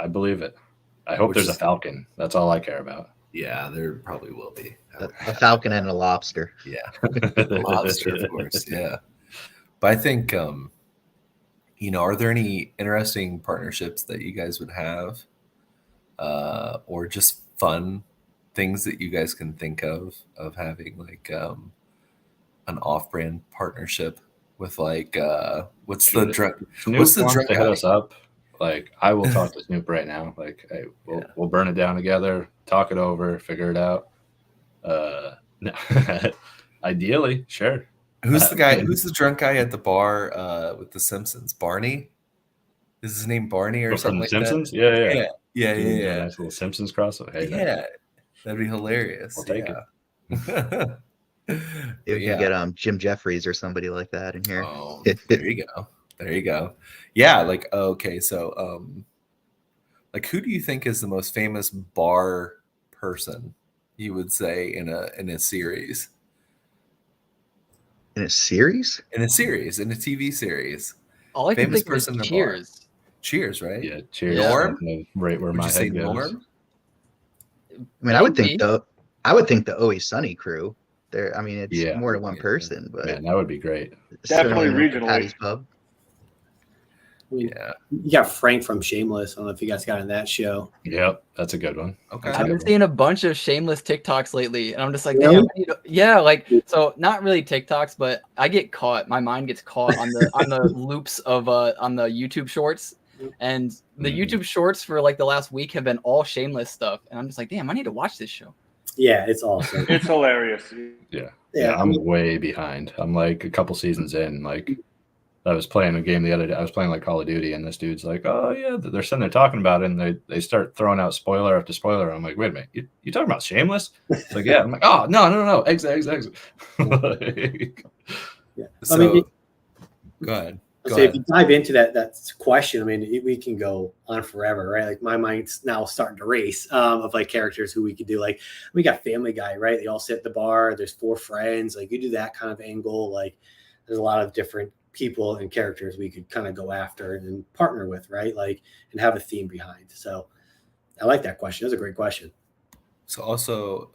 believe it. I hope there's a falcon. That's all I care about. Yeah, there probably will be. A falcon and a lobster. Yeah. Lobster, of course. Yeah. But I think, are there any interesting partnerships that you guys would have or just fun things that you guys can think of having like an off-brand partnership with like, what's the drug to hit us up? Like I will talk to Snoop right now. Like, hey, we'll burn it down together, talk it over, figure it out. No. Ideally, sure. Who's the guy? Who's the drunk guy at the bar with the Simpsons? Barney? Is his name Barney or something like Simpsons? that? Yeah. Nice little Simpsons crossover. Hey, that'd be hilarious. We'll take it. You can get Jim Jeffries or somebody like that in here. Oh, there you go. Yeah, like okay, so like who do you think is the most famous bar person you would say in a series? In a series? In a TV series. All I can think of is Cheers. Cheers, right? Yeah, Cheers. Norm? Right where my head goes. Norm? I mean, I would think the Always Sunny crew. It's more than one person, but man, that would be great. Definitely regionally. Patty's Pub. Yeah, you got Frank from Shameless. I don't know if you guys got in that show. Yep, that's a good one. Okay, I've been seeing a bunch of Shameless TikToks lately, and I'm just like, really? like so not really TikToks, but I get caught. My mind gets caught on the loops of on the YouTube Shorts, and the YouTube Shorts for like the last week have been all Shameless stuff, and I'm just like, damn, I need to watch this show. Yeah, it's awesome. It's hilarious. Yeah, I'm way behind. I'm like a couple seasons in. Like I was playing a game the other day. I was playing like Call of Duty, and this dude's like, "Oh yeah," they're sitting there talking about it, and they start throwing out spoiler after spoiler. I'm like, "Wait a minute, you talking about Shameless?" It's like, "Yeah." I'm like, "Oh no, exit." Yeah. So, go ahead. If you dive into that question, I mean, we can go on forever, right? Like my mind's now starting to race of like characters who we could do. Like we got Family Guy, right? They all sit at the bar. There's 4 friends. Like you do that kind of angle. Like there's a lot of different people and characters we could kind of go after and partner with, right? Like and have a theme behind. So I like that question. That's a great question. So also,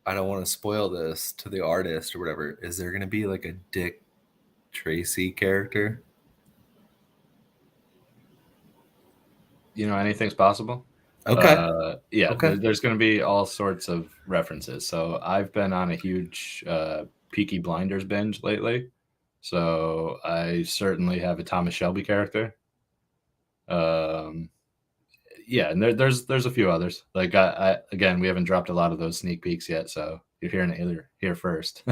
I don't want to spoil this to the artist or whatever. Is there going to be like a Dick Tracy character? Anything's possible. Okay. Okay. There's going to be all sorts of references. So I've been on a huge Peaky Blinders binge lately. So I certainly have a Thomas Shelby character. yeah, and there's a few others. Like I again, we haven't dropped a lot of those sneak peeks yet, so you're hearing it here first.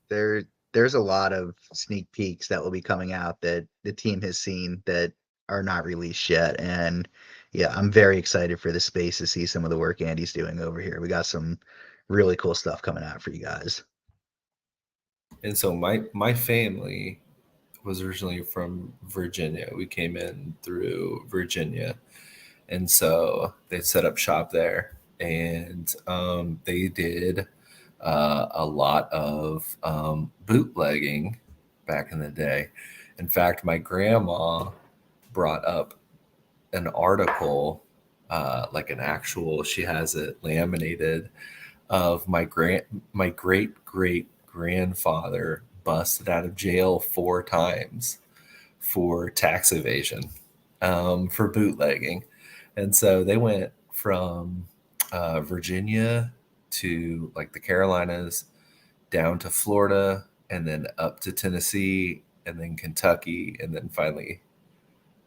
There's a lot of sneak peeks that will be coming out that the team has seen that are not released yet. And yeah, I'm very excited for the space to see some of the work Andy's doing over here. We got some really cool stuff coming out for you guys. And so my family was originally from Virginia. We came in through Virginia, and so they set up shop there, and they did a lot of bootlegging back in the day. In fact, my grandma brought up an article, like an actual, she has it laminated, of my great great grandfather busted out of jail 4 times for tax evasion, for bootlegging. And so they went from Virginia to like the Carolinas, down to Florida, and then up to Tennessee, and then Kentucky, and then finally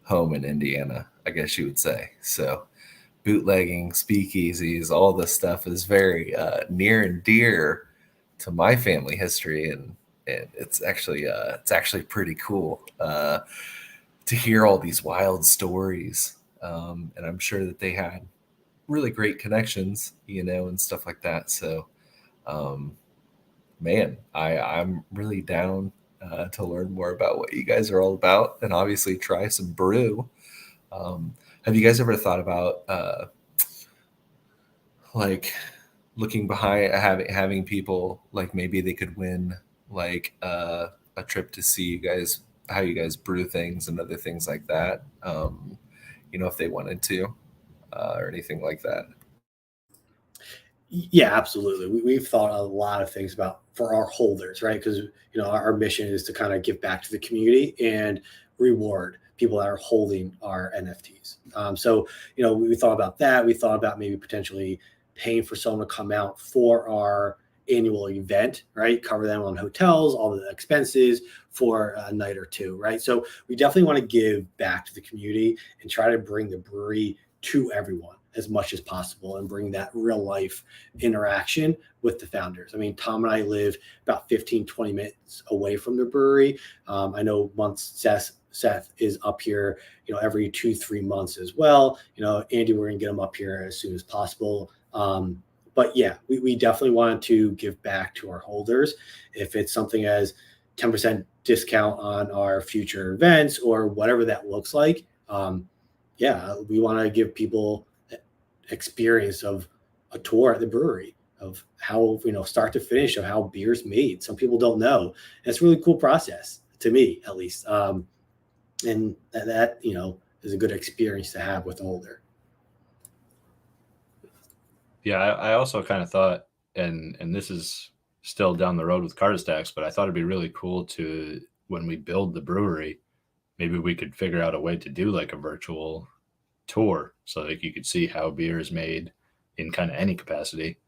home in Indiana, I guess you would say. So bootlegging, speakeasies, all this stuff is very near and dear to my family history, and it's actually pretty cool to hear all these wild stories. And I'm sure that they had really great connections, and stuff like that. So, man, I'm really down to learn more about what you guys are all about, and obviously try some brew. Have you guys ever thought about like looking behind, having people, like maybe they could win like a trip to see you guys, how you guys brew things and other things like that, if they wanted to, or anything like that? Yeah, absolutely. We've thought a lot of things about for our holders, right? Because our mission is to kind of give back to the community and reward people that are holding our NFTs. So we thought about that. We thought about maybe potentially paying for someone to come out for our annual event, right? Cover them on hotels, all the expenses for a night or two, right? So we definitely want to give back to the community and try to bring the brewery to everyone as much as possible and bring that real life interaction with the founders. I mean, Tom and I live about 15, 20 minutes away from the brewery. I know once Seth is up here, every 2-3 months as well. Andy, we're going to get him up here as soon as possible. But yeah, we definitely wanted to give back to our holders. If it's something as 10% discount on our future events or whatever that looks like, we want to give people experience of a tour at the brewery, of how, start to finish, of how beer's made. Some people don't know. And it's a really cool process, to me at least. And that is a good experience to have with the holder. Yeah, I also kind of thought, and this is still down the road with Cardistacks, but I thought it'd be really cool to, when we build the brewery, maybe we could figure out a way to do like a virtual tour, so like you could see how beer is made in kind of any capacity.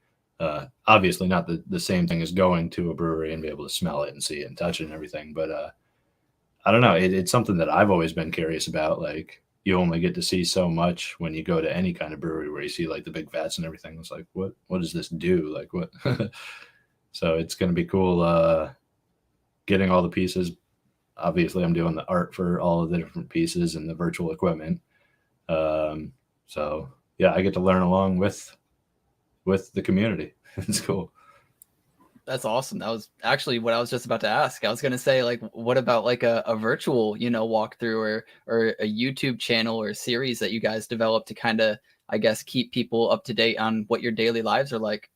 Obviously not the same thing as going to a brewery and be able to smell it and see it and touch it and everything, but I don't know, it's something that I've always been curious about. Like, you only get to see so much when you go to any kind of brewery, where you see like the big vats and everything. It's like, what does this do? Like, what? So it's going to be cool getting all the pieces. Obviously I'm doing the art for all of the different pieces and the virtual equipment. So yeah, I get to learn along with the community. It's cool. That's awesome. That was actually what I was just about to ask. I was going to say, like, what about like a virtual, walkthrough or a YouTube channel or a series that you guys developed to kind of, I guess, keep people up to date on what your daily lives are like?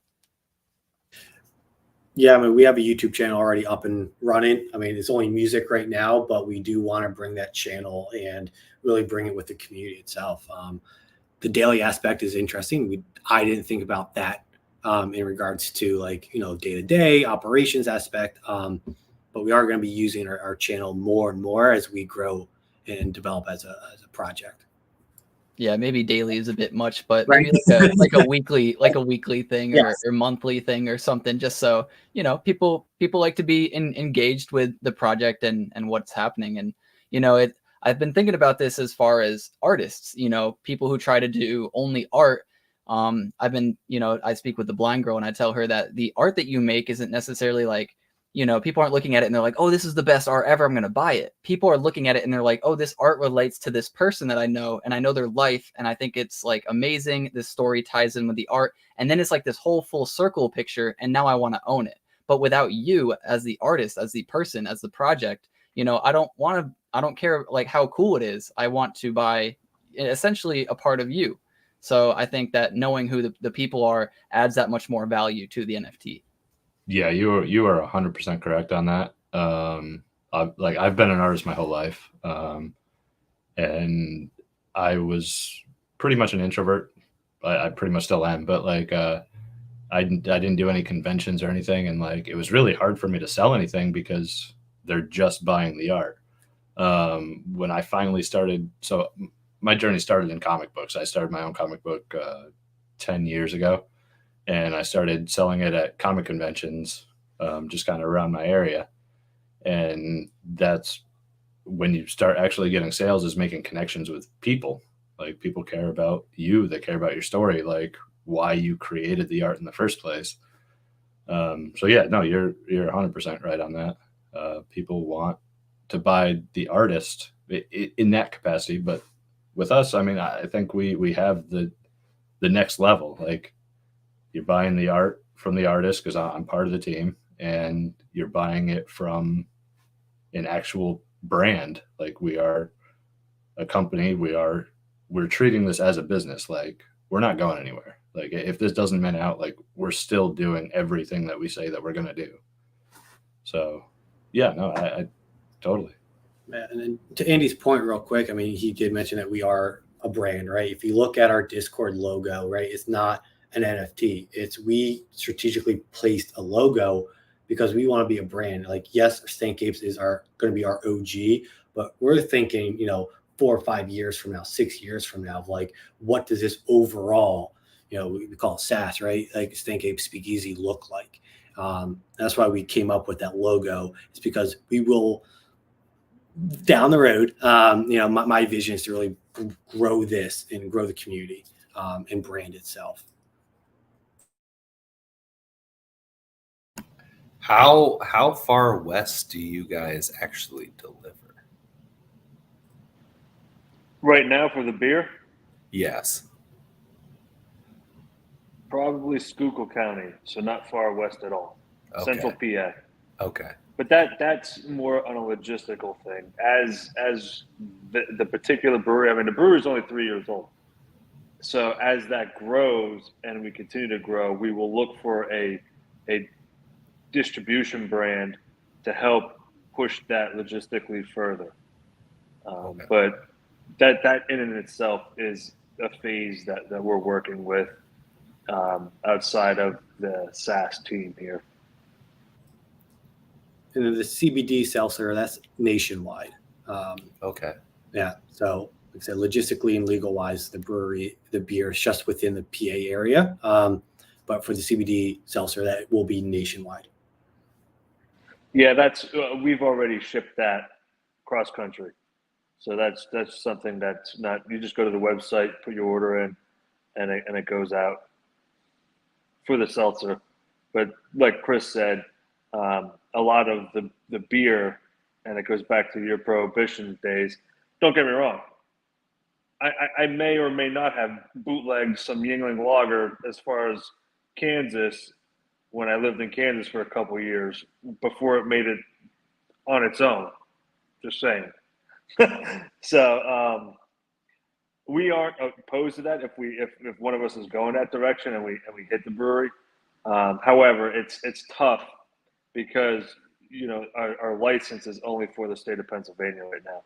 Yeah, I mean, we have a YouTube channel already up and running. I mean, it's only music right now, but we do want to bring that channel and really bring it with the community itself. The daily aspect is interesting. I didn't think about that in regards to like, day-to-day operations aspect. But we are going to be using our channel more and more as we grow and develop as a project. Yeah, maybe daily is a bit much, but Right. maybe like a weekly thing, Yes. or monthly thing or something, just so, people like to be engaged with the project and what's happening. And, I've been thinking about this as far as artists, you know, people who try to do only art. I've been, you know, I speak with the blind girl and I tell her that the art that you make isn't necessarily like, you know, people aren't looking at it and they're like, oh, this is the best art ever, I'm going to buy it. People are looking at it and they're like, oh, this art relates to this person that I know, and I know their life, and I think it's like amazing. This story ties in with the art, and then it's like this whole full circle picture, and now I want to own it. But without you as the artist, as the person, as the project, you know, I don't care like how cool it is. I want to buy essentially a part of you. So I think that knowing who the people are adds that much more value to the NFT. Yeah, you are 100% correct on that. I've been an artist my whole life, and I was pretty much an introvert. I pretty much still am, but like I didn't do any conventions or anything, and like it was really hard for me to sell anything because they're just buying the art. When I finally started, so my journey started in comic books. I started my own comic book 10 years ago. And I started selling it at comic conventions, just kind of around my area. And that's when you start actually getting sales, is making connections with people. Like, people care about you, they care about your story, like why you created the art in the first place. So yeah, no, you're 100% right on that. People want to buy the artist in that capacity, but with us, I mean, I think we have the next level. Like, you're buying the art from the artist because I'm part of the team, and you're buying it from an actual brand. Like, we are a company. We're treating this as a business. Like, we're not going anywhere. Like, if this doesn't mint out, like, we're still doing everything that we say that we're going to do. So yeah, no, I totally. And then to Andy's point real quick, I mean, he did mention that we are a brand, right? If you look at our Discord logo, right, it's not an NFT. We strategically placed a logo because we want to be a brand. Like, yes, Stank Apes is going to be our OG, but we're thinking, 4 or 5 years from now, 6 years from now, of like, what does this overall, we call it SaaS, right? Like Stank Ape SpeakEasy look like? That's why we came up with that logo. It's because we will, down the road, my vision is to really grow this and grow the community and brand itself. How far west do you guys actually deliver? Right now for the beer? Yes. Probably Schuylkill County, so not far west at all. Okay. Central PA. Okay. But that's more on a logistical thing. As the particular brewery, I mean, the brewery is only 3 years old. So as that grows and we continue to grow, we will look for a distribution brand to help push that logistically further. Okay. But that in and itself is a phase that we're working with outside of the SaaS team here. And then the CBD seltzer, that's nationwide. Okay. Yeah. So, like I said, logistically and legal wise, the beer is just within the PA area. But for the CBD seltzer, that will be nationwide. Yeah, that's we've already shipped that cross country. So that's something that's not, you just go to the website, put your order in, and it goes out for the seltzer. But like Chris said, a lot of the beer, and it goes back to your prohibition days. Don't get me wrong. I may or may not have bootlegged some Yingling lager as far as Kansas when I lived in Kansas for a couple of years before it made it on its own. Just saying. So we aren't opposed to that if one of us is going that direction and we hit the brewery. However, it's tough because our license is only for the state of Pennsylvania right now.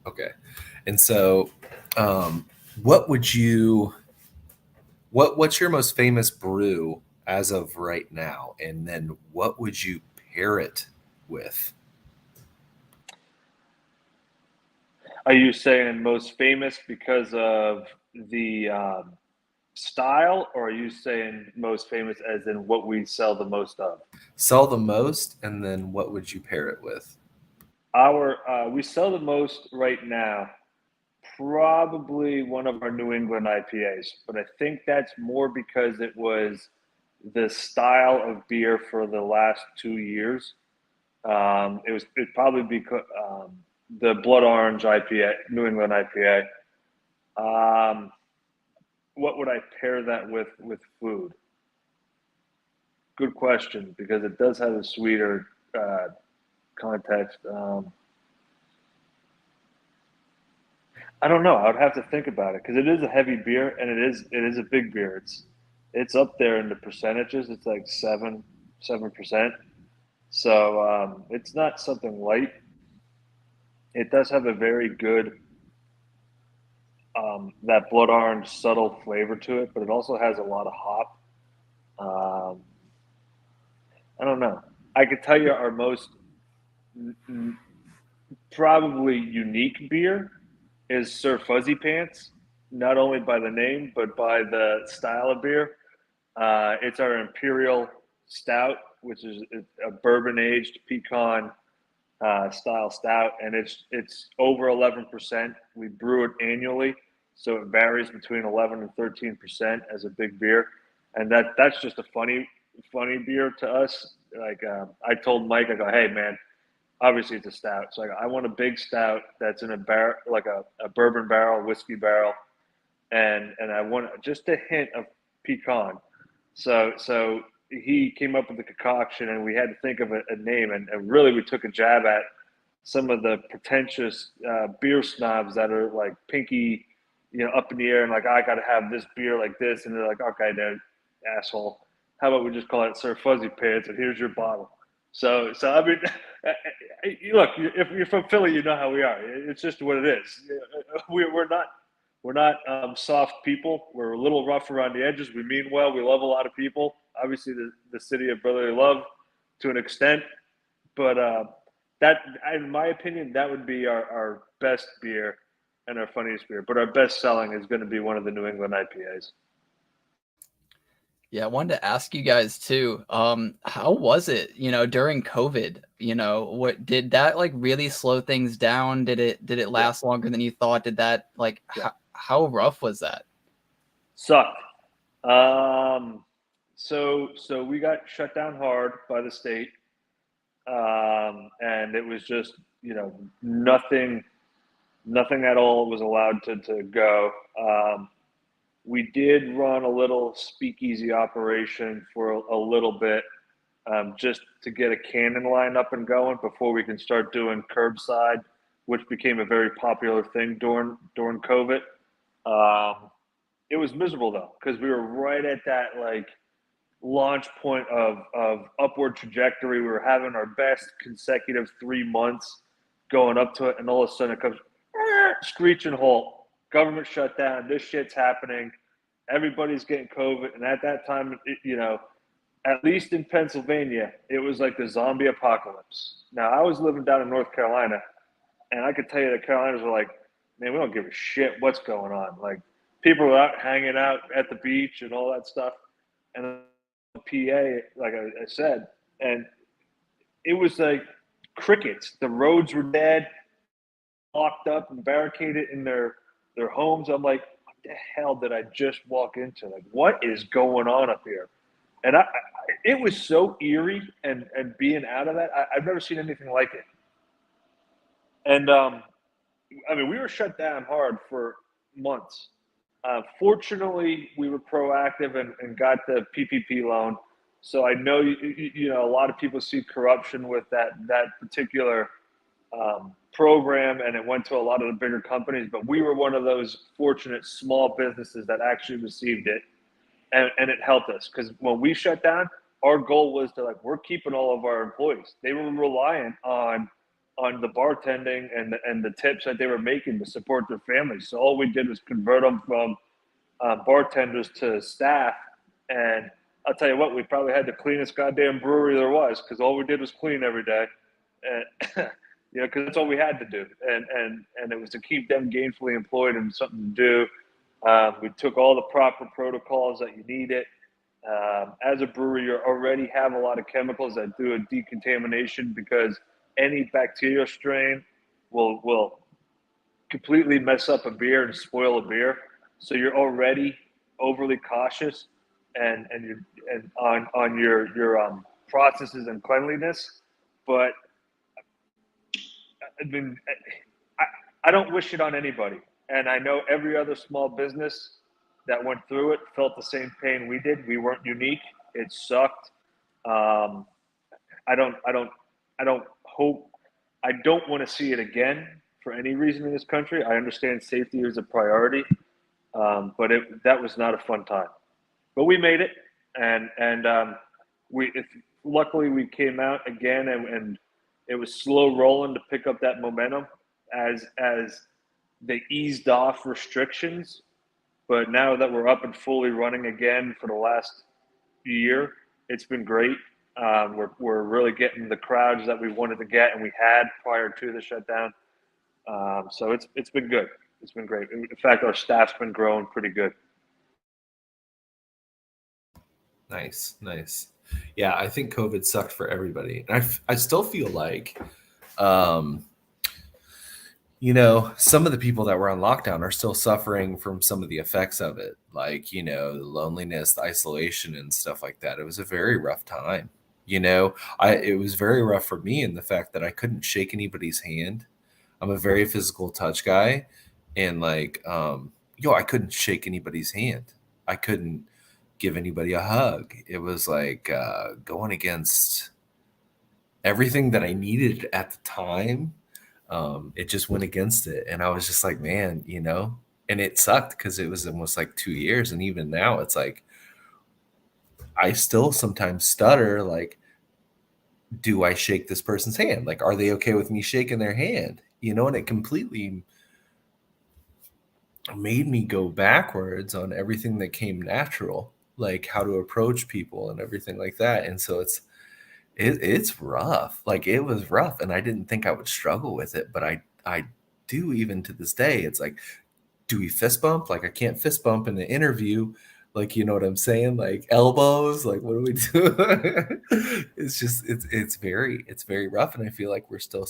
Okay. And so what's your most famous brew as of right now? And then what would you pair it with? Are you saying most famous because of the style, or are you saying most famous as in what we sell the most of? Sell the most, and then what would you pair it with? We sell the most right now, probably one of our New England IPAs, but I think that's more because it was the style of beer for the last 2 years. It'd probably be the Blood Orange IPA, New England IPA. What would I pair that with food? Good question, because it does have a sweeter context. I don't know. I would have to think about it because it is a heavy beer and it is a big beer. It's up there in the percentages. It's like 7%. So it's not something light. It does have a very good that blood orange subtle flavor to it, but it also has a lot of hop. I don't know. I could tell you our most probably unique beer is Sir Fuzzy Pants, not only by the name, but by the style of beer. It's our Imperial Stout, which is a bourbon-aged pecan style stout, and it's over 11%. We brew it annually, so it varies between 11 and 13% as a big beer, and that's just a funny beer to us. Like I told Mike, I go, hey man, obviously it's a stout, so I want a big stout that's in a barrel, like a bourbon barrel, whiskey barrel, and I want just a hint of pecan. So he came up with the concoction, and we had to think of a name, and really we took a jab at some of the pretentious beer snobs that are like pinky, up in the air, and like, I got to have this beer like this, and they're like, okay, dude, asshole, how about we just call it Sir Fuzzy Pants, and here's your bottle. So I mean, look, if you're from Philly, you know how we are. It's just what it is. We're not soft people. We're a little rough around the edges. We mean well. We love a lot of people. Obviously, the city of brotherly love to an extent. But that, in my opinion, that would be our best beer and our funniest beer. But our best selling is going to be one of the New England IPAs. Yeah, I wanted to ask you guys too. How was it, during COVID? What did that like really slow things down? Did it last longer than you thought? Did that how rough was that? Sucked. So we got shut down hard by the state, and it was just nothing at all was allowed to go. We did run a little speakeasy operation for a little bit, just to get a cannon line up and going before we can start doing curbside, which became a very popular thing during COVID. It was miserable though, because we were right at that like launch point of upward trajectory. We were having our best consecutive 3 months going up to it, and all of a sudden it comes screeching halt. Government shut down. This shit's happening. Everybody's getting COVID, and at that time, at least in Pennsylvania, it was like the zombie apocalypse. Now, I was living down in North Carolina, and I could tell you the Carolinas were like, man, we don't give a shit what's going on. Like, people were out hanging out at the beach and all that stuff. And PA, like I said, and it was like crickets. The roads were dead, locked up and barricaded in their homes. I'm like, what the hell did I just walk into? Like, what is going on up here? And it was so eerie, and being out of that, I've never seen anything like it. And I mean, we were shut down hard for months. Fortunately, we were proactive and got the PPP loan. So I know a lot of people see corruption with that particular program, and it went to a lot of the bigger companies, but we were one of those fortunate small businesses that actually received it, and it helped us, because when we shut down, our goal was to we're keeping all of our employees. They were reliant on the bartending and the tips that they were making to support their families. So all we did was convert them from bartenders to staff, and I'll tell you what, we probably had the cleanest goddamn brewery there was, because all we did was clean every day, and because that's all we had to do, and it was to keep them gainfully employed and something to do. We took all the proper protocols that you needed. As a brewery, you already have a lot of chemicals that do a decontamination, because any bacterial strain will completely mess up a beer and spoil a beer. So you're already overly cautious and on your processes and cleanliness. But I mean, I don't wish it on anybody. And I know every other small business that went through it felt the same pain we did. We weren't unique. It sucked. I don't hope, I don't want to see it again for any reason in this country. I understand safety is a priority, but that was not a fun time. But we made it, and luckily we came out again, and it was slow rolling to pick up that momentum as they eased off restrictions. But now that we're up and fully running again for the last year, it's been great. We're really getting the crowds that we wanted to get and we had prior to the shutdown. So it's been good. It's been great. In fact, our staff's been growing pretty good. Nice. Yeah, I think COVID sucked for everybody. And I still feel like, some of the people that were on lockdown are still suffering from some of the effects of it, like, the loneliness, the isolation and stuff like that. It was a very rough time. It was very rough for me in the fact that I couldn't shake anybody's hand. I'm a very physical touch guy, and I couldn't shake anybody's hand. I couldn't give anybody a hug. It was like going against everything that I needed at the time. It just went against it. And I was just like, man, and it sucked because it was almost like 2 years. And even now it's like, I still sometimes stutter, like, do I shake this person's hand? Like, are they okay with me shaking their hand? And it completely made me go backwards on everything that came natural, like how to approach people and everything like that. And so it's rough. Like, it was rough, and I didn't think I would struggle with it, but I do even to this day. It's like, do we fist bump? Like, I can't fist bump in the interview. Like, you know what I'm saying? Like, elbows, like, what do we do? It's just, it's very rough. And I feel like we're still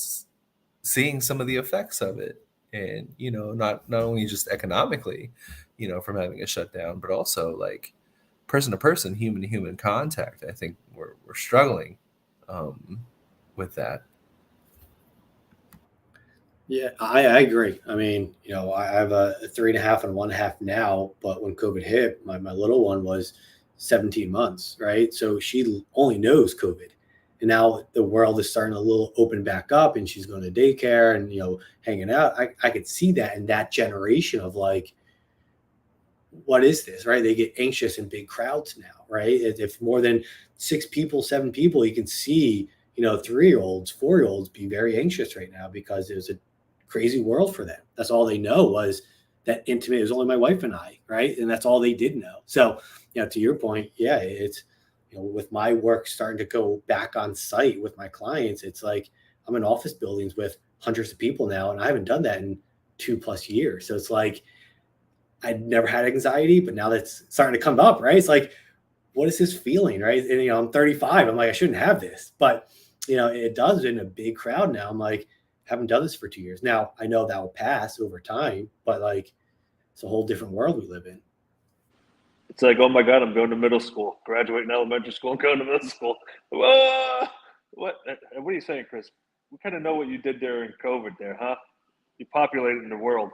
seeing some of the effects of it. And, not only just economically, from having a shutdown, but also like person to person, human to human contact. I think we're struggling with that. Yeah, I agree. I mean, I have a 3.5 and 1.5 now, but when COVID hit, my little one was 17 months, right? So she only knows COVID. And now the world is starting to little open back up, and she's going to daycare and, hanging out. I could see that in that generation of like, what is this, right? They get anxious in big crowds now, right? If more than 6 people, 7 people, you can see, 3-year-olds, 4-year-olds be very anxious right now because it was a crazy world for them. That's all they know was that intimate. It was only my wife and I, right? And that's all they did know. So, to your point, yeah, it's, with my work starting to go back on site with my clients, it's like I'm in office buildings with hundreds of people now, and I haven't done that in 2+ years. So it's like, I'd never had anxiety, but now that's starting to come up, right? It's like, what is this feeling, right? And, I'm 35. I'm like, I shouldn't have this, but, it does in a big crowd now. I'm like, haven't done this for 2 years. Now, I know that will pass over time, but like, it's a whole different world we live in. It's like, oh my God, I'm going to middle school, graduating elementary school, and going to middle school. Whoa! What are you saying, Chris? We kind of know what you did during COVID there, huh? You populated the world.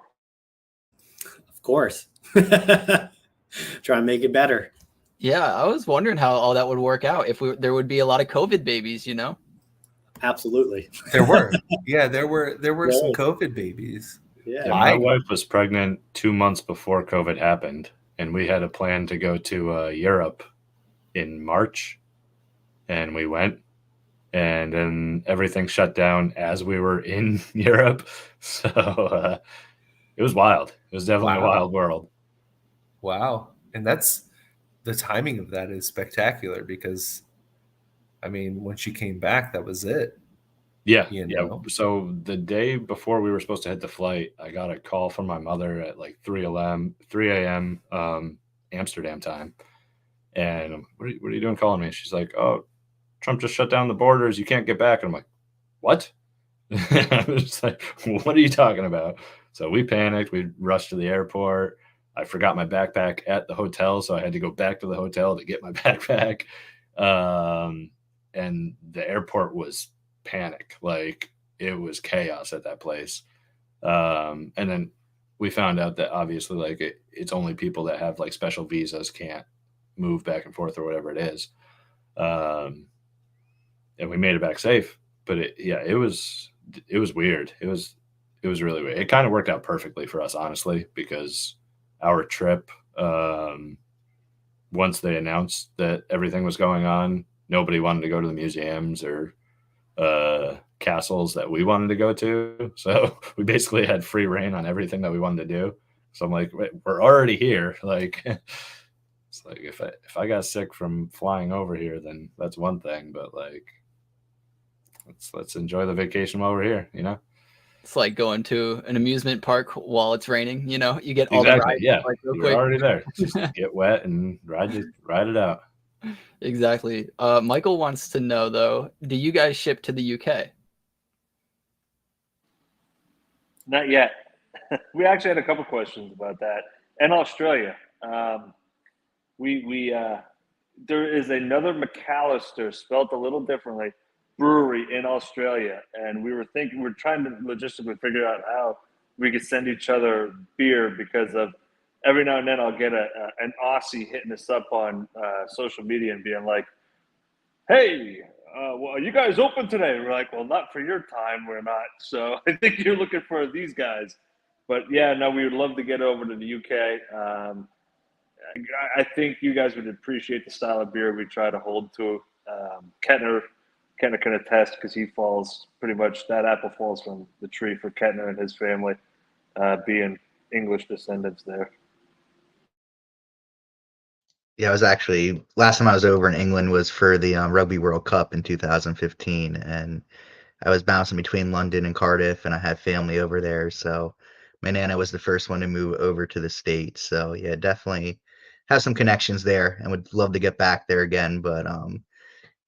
Of course. Try and make it better. Yeah, I was wondering how all that would work out, if there would be a lot of COVID babies, Absolutely. There were. Yeah, there were some COVID babies. Yeah. My wife was pregnant 2 months before COVID happened, and we had a plan to go to Europe in March, and we went, and then everything shut down as we were in Europe. So it was wild. It was definitely a wild world. Wow. And the timing of that is spectacular because, I mean, when she came back, that was it. Yeah, you yeah. know? So the day before we were supposed to hit the flight, I got a call from my mother at like 3 a.m. Amsterdam time. And what are you doing calling me? She's like, oh, Trump just shut down the borders. You can't get back. And I'm like, what? I was just like, what are you talking about? So we panicked. We rushed to the airport. I forgot my backpack at the hotel, so I had to go back to the hotel to get my backpack. And the airport was panic. Like, it was chaos at that place. And then we found out that obviously, like, it's only people that have like special visas can't move back and forth or whatever it is. And we made it back safe. But it was weird. It was really weird. It kind of worked out perfectly for us, honestly, because our trip, once they announced that everything was going on, nobody wanted to go to the museums or castles that we wanted to go to. So we basically had free reign on everything that we wanted to do. So I'm like, we're already here. Like, it's like if I got sick from flying over here, then that's one thing. But like, let's enjoy the vacation while we're here, you know? It's like going to an amusement park while it's raining. You know, you get all the Exactly. rides Yeah. like real You're quick. already there. Just get wet and ride it out. Exactly. Michael wants to know though, do you guys ship to the UK? Not yet. We actually had a couple questions about that. And Australia. There is another McAllister, spelled a little differently, brewery in Australia, and we're trying to logistically figure out how we could send each other beer, because of every now and then I'll get an Aussie hitting us up on social media and being like, hey, well, are you guys open today? We're like, well, not for your time, we're not. So I think you're looking for these guys. But yeah, no, we would love to get over to the UK. I think you guys would appreciate the style of beer we try to hold to. Kettner can attest, because he falls pretty much, that apple falls from the tree for Kettner and his family, being English descendants there. Yeah, I was actually last time I was over in England was for the Rugby World Cup in 2015, and I was bouncing between London and Cardiff, and I had family over there. So my nana was the first one to move over to the States. So yeah, definitely have some connections there, and would love to get back there again. But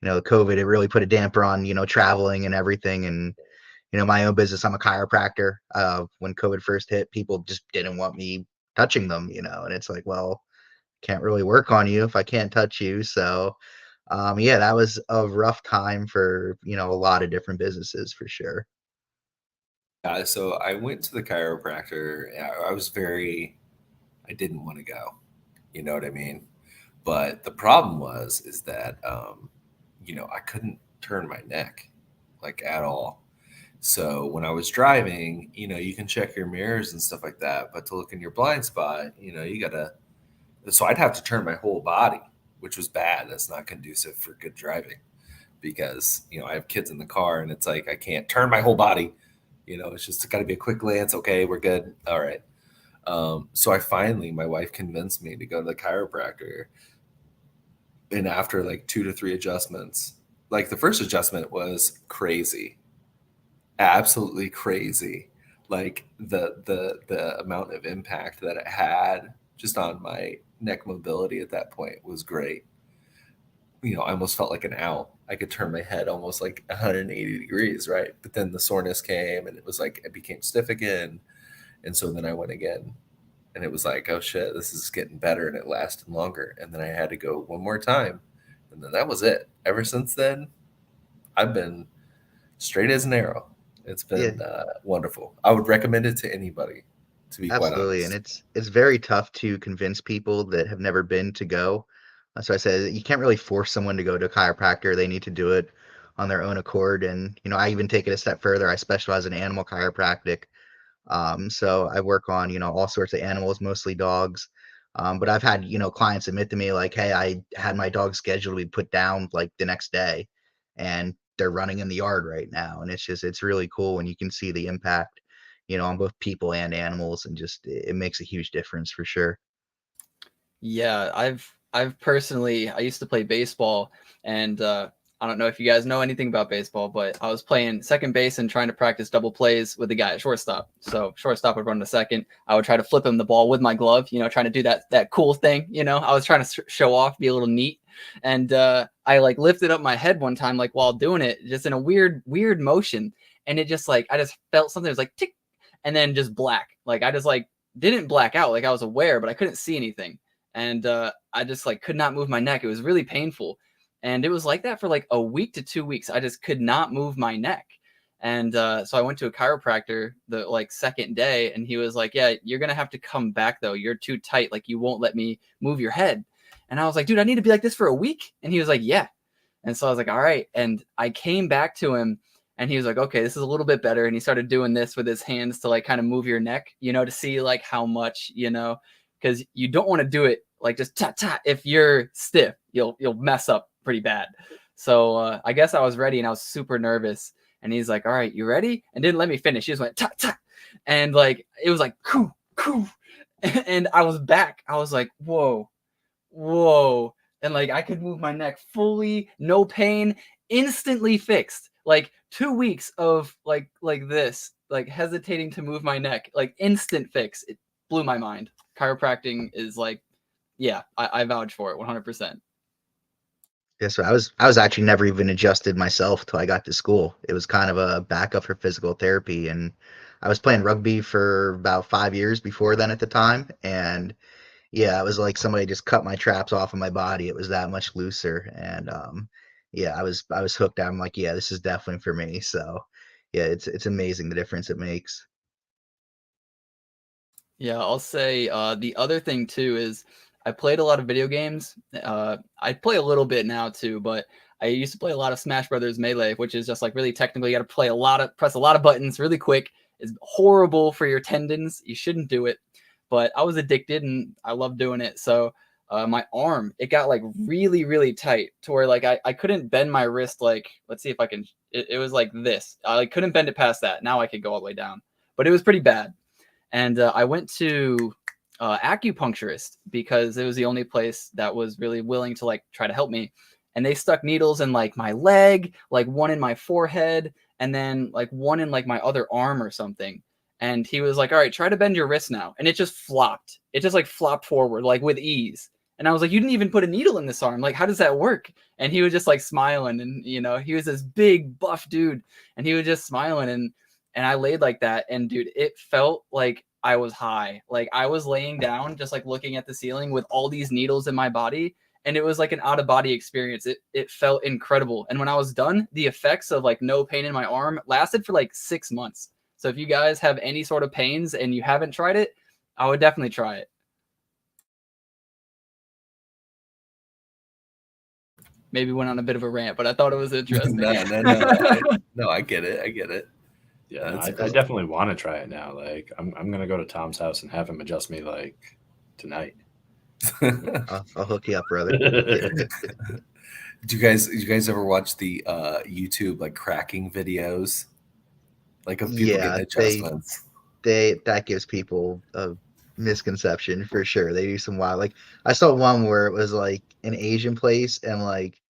COVID, it really put a damper on traveling and everything, and my own business. I'm a chiropractor. When COVID first hit, people just didn't want me touching them, and it's like, well, can't really work on you if I can't touch you. So, yeah, that was a rough time for, a lot of different businesses for sure. Yeah, so I went to the chiropractor. I didn't want to go. You know what I mean? But the problem is that, I couldn't turn my neck like at all. So when I was driving, you can check your mirrors and stuff like that, but to look in your blind spot, so I'd have to turn my whole body, which was bad. That's not conducive for good driving, because, I have kids in the car, and it's like, I can't turn my whole body. It's just got to be a quick glance. Okay, we're good. All right. So my wife convinced me to go to the chiropractor. And after like 2 to 3 adjustments, like the first adjustment was crazy, absolutely crazy. Like the amount of impact that it had just on my neck mobility at that point was great. I almost felt like an owl. I could turn my head almost like 180 degrees, right? But then the soreness came, and it was like it became stiff again. And so then I went again, and it was like, oh shit, this is getting better, and it lasted longer. And then I had to go one more time, and then that was it. Ever since then, I've been straight as an arrow. It's been wonderful. I would recommend it to anybody, to be quite Absolutely. honest. And it's very tough to convince people that have never been to go. So I said you can't really force someone to go to a chiropractor. They need to do it on their own accord. And I even take it a step further. I specialize in animal chiropractic. So I work on all sorts of animals, mostly dogs. But I've had clients admit to me like, hey, I had my dog scheduled to be put down like the next day, and they're running in the yard right now. And it's really cool when you can see the impact on both people and animals, and just it makes a huge difference for sure. Yeah, I've personally, I used to play baseball, and I don't know if you guys know anything about baseball, but I was playing second base and trying to practice double plays with the guy at shortstop. So shortstop would run to second. I would try to flip him the ball with my glove, trying to do that cool thing. I was trying to show off, be a little neat. And I like lifted up my head one time, like while doing it, just in a weird motion. And it just like, I just felt something. It was like tick, and then just black. Like I just like didn't black out. Like I was aware, but I couldn't see anything. And I just like could not move my neck. It was really painful. And it was like that for like a week to 2 weeks. I just could not move my neck. And so I went to a chiropractor the like second day, and he was like, yeah, you're going to have to come back though. You're too tight. Like you won't let me move your head. And I was like, dude, I need to be like this for a week. And he was like, yeah. And so I was like, all right. And I came back to him, and he was like, okay, this is a little bit better. And he started doing this with his hands to like kind of move your neck, to see like how much, because you don't want to do it like just ta. If you're stiff, you'll mess up pretty bad. So I guess I was ready, and I was super nervous. And he's like, all right, you ready? And didn't let me finish. He just went ta. And like, it was like, coo. And I was back. I was like, whoa. And like, I could move my neck fully, no pain, instantly fixed. Like 2 weeks of like this, like hesitating to move my neck, like instant fix. It blew my mind. Chiropractic is like, yeah, I vouch for it 100%. Yeah, so I was actually never even adjusted myself till I got to school. It was kind of a backup for physical therapy, and I was playing rugby for about 5 years before then at the time, and yeah, it was like somebody just cut my traps off of my body. It was that much looser, and yeah, I was hooked. I'm like, yeah, this is definitely for me. So yeah, it's amazing the difference it makes. Yeah, I'll say the other thing too is I played a lot of video games. I play a little bit now too, but I used to play a lot of Smash Brothers Melee, which is just like really technical. You got to press a lot of buttons really quick. It's horrible for your tendons. You shouldn't do it. But I was addicted, and I love doing it. So my arm, it got like really, really tight to where like I couldn't bend my wrist. Like, let's see if I can. It was like this. I like, couldn't bend it past that. Now I could go all the way down, but it was pretty bad. And I went to acupuncturist because it was the only place that was really willing to like try to help me. And they stuck needles in like my leg, like one in my forehead, and then like one in like my other arm or something. And he was like, all right, try to bend your wrist now. And it just flopped. It just like flopped forward, like with ease. And I was like, you didn't even put a needle in this arm. Like, how does that work? And he was just like smiling. And, he was this big buff dude, and he was just smiling. And I laid like that. And dude, it felt like I was high. Like I was laying down, just like looking at the ceiling with all these needles in my body. And it was like an out of body experience. It felt incredible. And when I was done, the effects of like no pain in my arm lasted for like 6 months. So if you guys have any sort of pains and you haven't tried it, I would definitely try it. Maybe went on a bit of a rant, but I thought it was interesting. No, I get it. Yeah, I definitely want to try it now. Like, I'm gonna go to Tom's house and have him adjust me like tonight. I'll hook you up, brother. Do you guys ever watch the YouTube like cracking videos? Like of people getting adjustments. That gives people a misconception for sure. They do some wild, like I saw one where it was like an Asian place, and like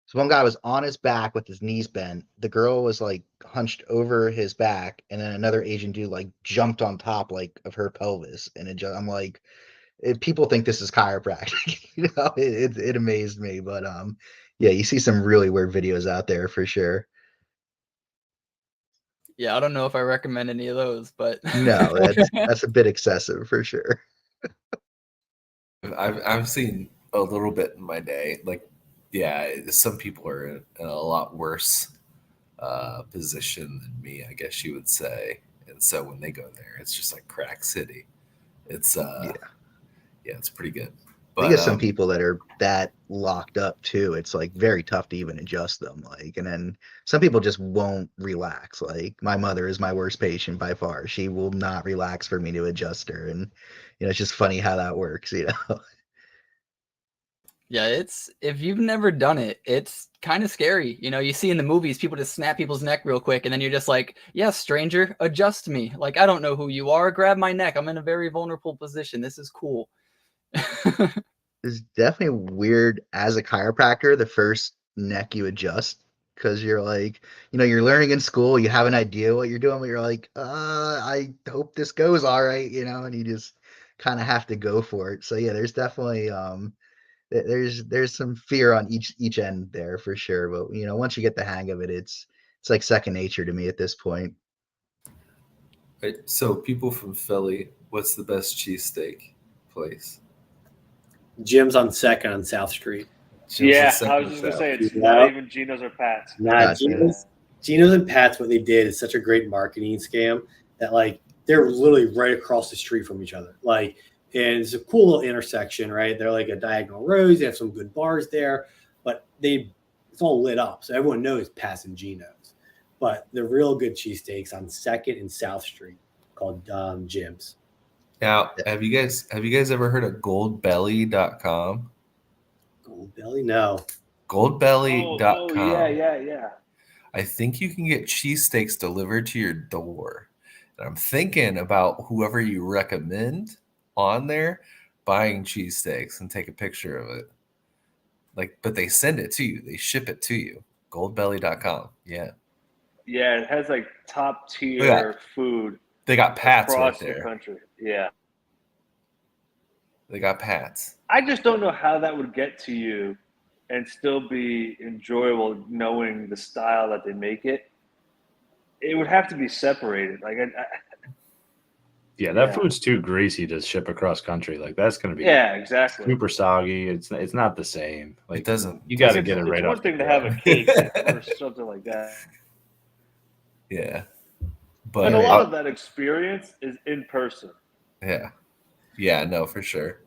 so one guy was on his back with his knees bent. The girl was like hunched over his back, and then another Asian dude like jumped on top like of her pelvis. And I'm like, people think this is chiropractic. It amazed me. But yeah, you see some really weird videos out there for sure. Yeah, I don't know if I recommend any of those, but no, that's a bit excessive for sure. I've seen a little bit in my day. Like, yeah, some people are in a lot worse position than me, I guess you would say. And so when they go there, it's just like crack city. It's yeah, it's pretty good. But I guess some people that are that locked up too, it's like very tough to even adjust them. Like, and then some people just won't relax. Like my mother is my worst patient by far. She will not relax for me to adjust her. And, it's just funny how that works, Yeah, if you've never done it, it's kind of scary. You see in the movies, people just snap people's neck real quick, and then you're just like, yeah, stranger, adjust me. Like, I don't know who you are. Grab my neck. I'm in a very vulnerable position. This is cool. It's definitely weird as a chiropractor. The first neck you adjust because you're like, you're learning in school, you have an idea what you're doing, but you're like, I hope this goes all right, and you just kind of have to go for it. So yeah, there's definitely there's some fear on each end there for sure. But once you get the hang of it, it's like second nature to me at this point. Right. So people from Philly, what's the best cheesesteak place? Jim's on Second on South Street. Jim's I was just gonna say it's Yeah. not even Geno's or Pat's. Nah, Gotcha. Geno's and Pat's, what they did is such a great marketing scam that like they're literally right across the street from each other. Like, and it's a cool little intersection, right? They're like a diagonal roads. They have some good bars there, but it's all lit up, so everyone knows Pat's and Geno's. But the real good cheesesteaks on Second and South Street called Jim's. Now, have you guys ever heard of goldbelly.com? Goldbelly? No. Goldbelly.com. Oh, yeah. I think you can get cheesesteaks delivered to your door. And I'm thinking about whoever you recommend on there buying cheesesteaks and take a picture of it. But they send it to you. They ship it to you. Goldbelly.com. Yeah. Yeah, it has like top tier food. They got Pat's across right there. the country. Yeah. They got Pat's. I just don't know how that would get to you and still be enjoyable knowing the style that they make it. It would have to be separated. Like, that food's too greasy to ship across country. Like, that's going to be exactly super soggy. It's not the same. Like, It doesn't. You got to get it right It's off. one thing to have a cake or something like that. Yeah. But And a lot of that experience is in person. Yeah. Yeah, no, for sure.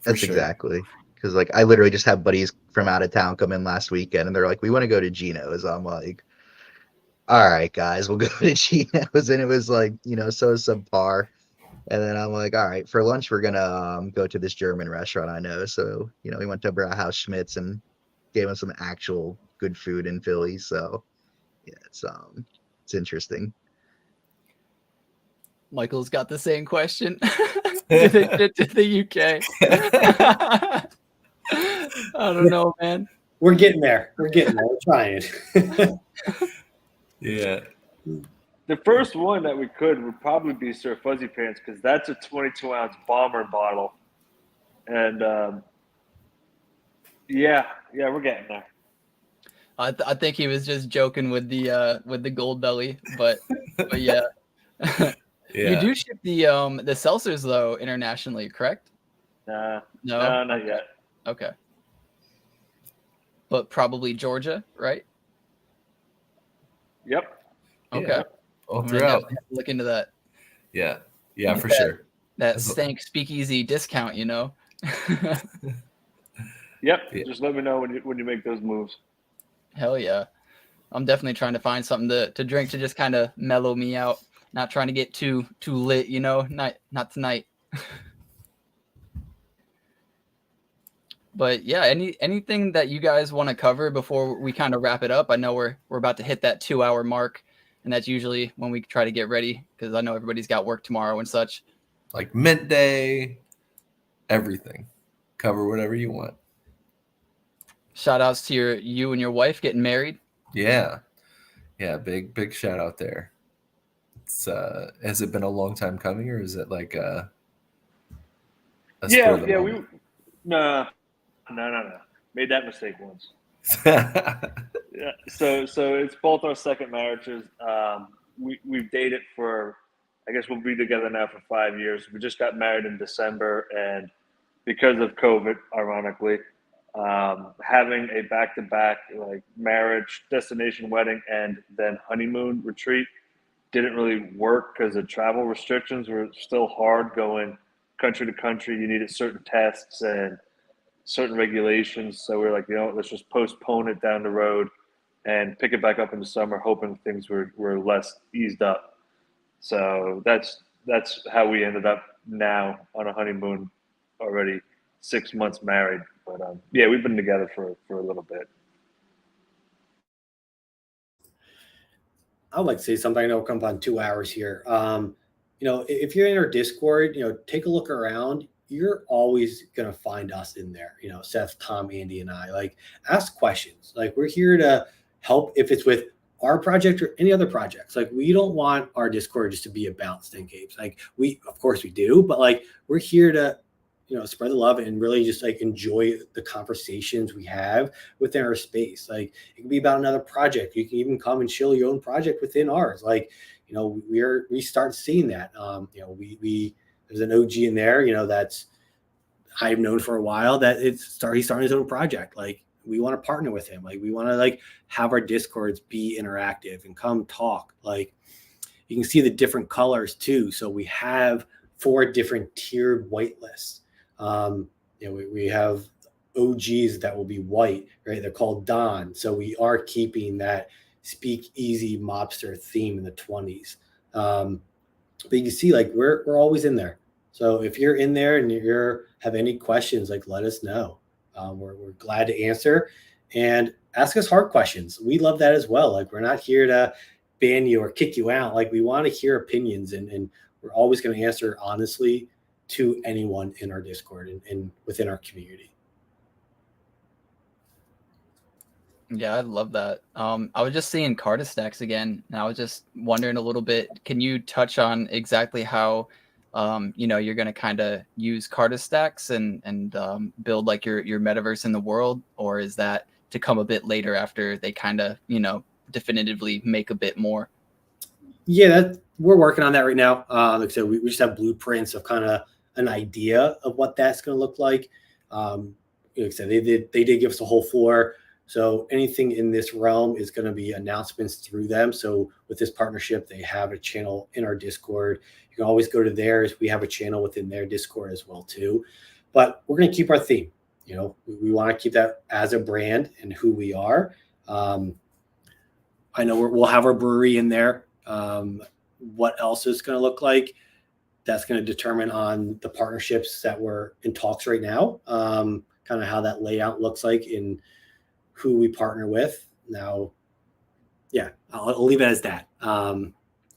That's exactly. Because like I literally just have buddies from out of town come in last weekend and they're like, we want to go to Geno's. I'm like, all right, guys, we'll go to Geno's. And it was like, so subpar. And then I'm like, all right, for lunch, we're going to go to this German restaurant I know. So, we went to Brauhaus Schmitz and gave him some actual good food in Philly. So yeah, it's interesting. Michael's got the same question. To the UK. I don't know, man. We're getting there. We're trying. Yeah. The first one that we could would probably be Sir Fuzzy Pants because that's a 22-ounce bomber bottle. And, we're getting there. I think he was just joking with the gold belly, but yeah. You do ship the seltzers though internationally, correct? No, not yet. Okay. But probably Georgia, right? Yep. Okay. Yeah. All throughout. Look into that. Yeah. Yeah, for sure. That Stank Speakeasy discount, Yep. Yeah. Just let me know when you make those moves. Hell yeah. I'm definitely trying to find something to drink to just kind of mellow me out. Not trying to get too lit, not tonight. But yeah, anything that you guys want to cover before we kind of wrap it up? I know we're about to hit that 2-hour mark, and that's usually when we try to get ready because I know everybody's got work tomorrow and such. Like mint day, everything. Cover whatever you want. Shout outs to you and your wife getting married. Yeah. Yeah, big shout out there. It's has it been a long time coming or is it like a No. Made that mistake once. Yeah. So it's both our second marriages. We've dated for, I guess we'll be together now for 5 years. We just got married in December, and because of COVID, ironically, having a back-to-back like marriage, destination wedding, and then honeymoon retreat didn't really work because the travel restrictions were still hard going country to country. You needed certain tests and certain regulations. So we were like, let's just postpone it down the road and pick it back up in the summer, hoping things were less eased up. So that's how we ended up now on a honeymoon, already 6 months married. But we've been together for a little bit. I would like to say something. I know we'll come up on 2 hours here. If you're in our Discord, take a look around. you're always going to find us in there. You know, Seth, Tom, Andy, and I. Like, ask questions. Like, we're here to help if it's with our project or any other projects. Like, we don't want our Discord just to be about Stank Apes. Like, of course we do, but like, we're here to, you know, spread the love and really just like enjoy the conversations we have within our space. Like, it can be about another project. You can even come and show your own project within ours. Like, you know, we start seeing that. You know, there's an OG in there, you know, that's I've known for a while that he's starting his own project. Like, we want to partner with him. Like, we want to like have our Discords be interactive and come talk. Like, you can see the different colors too. So we have 4 different tiered whitelists. You know, we have OGs that will be white, right? They're called Don. So we are keeping that speakeasy mobster theme in the 20s. But you can see, like, we're always in there. So if you're in there and you have any questions, like, let us know. We're glad to answer, and ask us hard questions. We love that as well. Like, we're not here to ban you or kick you out. Like, we want to hear opinions, and we're always going to answer honestly to anyone in our Discord and within our community. Yeah, I love that. I was just seeing Carta stacks again, and I was just wondering a little bit, can you touch on exactly how you know, you're going to kind of use Carta stacks and build like your metaverse in the world, or is that to come a bit later after they kind of, you know, definitively make a bit more? Yeah, we're working on that right now. Like I said, we just have blueprints of kind of an idea of what that's going to look like. Like I said, they did give us a whole floor. So anything in this realm is going to be announcements through them. So with this partnership, they have a channel in our Discord. You can always go to theirs. We have a channel within their Discord as well too. But we're going to keep our theme. You know, we want to keep that as a brand and who we are. I know we'll have our brewery in there. What else is going to look like? That's going to determine on the partnerships that we're in talks right now. Kind of how that layout looks like in who we partner with. Now, yeah, I'll leave it as that. I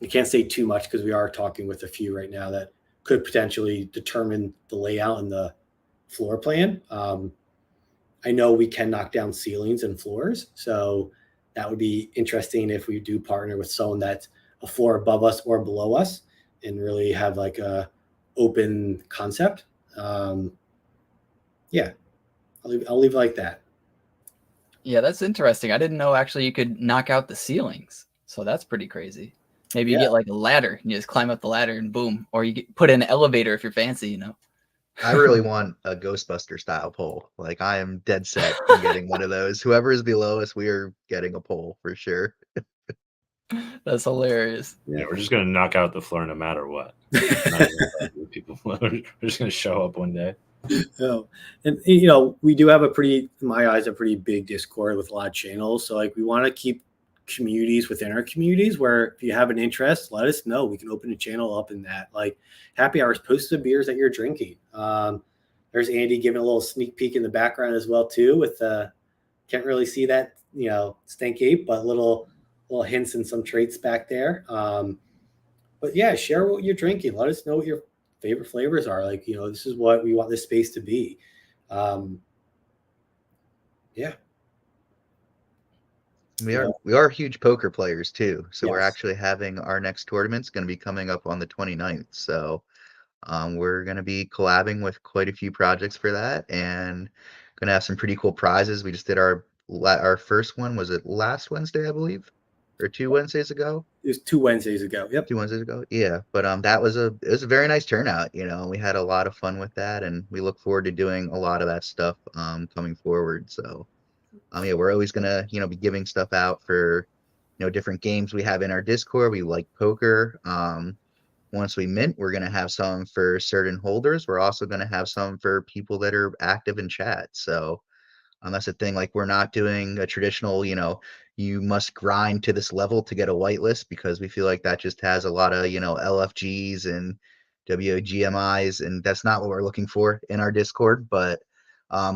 can't say too much because we are talking with a few right now that could potentially determine the layout and the floor plan. I know we can knock down ceilings and floors, so that would be interesting if we do partner with someone that's a floor above us or below us and really have like a open concept. Yeah, I'll leave it like that. Yeah, that's interesting. I didn't know actually you could knock out the ceilings. So that's pretty crazy. Maybe you get like a ladder and you just climb up the ladder and boom. Or you put in an elevator if you're fancy, you know. I really want a Ghostbuster style pole. Like, I am dead set on getting one of those. Whoever is below us, we are getting a pole for sure. That's hilarious. Yeah, we're just gonna knock out the floor no matter what. People, we're just gonna show up one day. Oh, and you know, we do have in my eyes, a pretty big Discord with a lot of channels. So like, we want to keep communities within our communities where if you have an interest, let us know. We can open a channel up in that. Like, happy hours, post the beers that you're drinking. There's Andy giving a little sneak peek in the background as well too. With can't really see that, you know, Stank Ape, but little hints and some traits back there. But yeah, share what you're drinking. Let us know what your favorite flavors are. Like, you know, this is what we want this space to be. Yeah. We are huge poker players too. So we're Yes. actually having our next tournament's going to be coming up on the 29th. So we're going to be collabing with quite a few projects for that and going to have some pretty cool prizes. We just did our first one. Was it last Wednesday, I believe, or 2 Wednesdays ago? It was 2 Wednesdays ago. Yep. 2 Wednesdays ago. Yeah. But it was a very nice turnout. You know, we had a lot of fun with that, and we look forward to doing a lot of that stuff coming forward. So yeah, we're always gonna, you know, be giving stuff out for, you know, different games we have in our Discord. We like poker. Once we mint, we're gonna have some for certain holders. We're also gonna have some for people that are active in chat. So that's the thing. Like, we're not doing a traditional, you know, you must grind to this level to get a whitelist, because we feel like that just has a lot of, you know, LFGs and WGMIs, and that's not what we're looking for in our Discord. But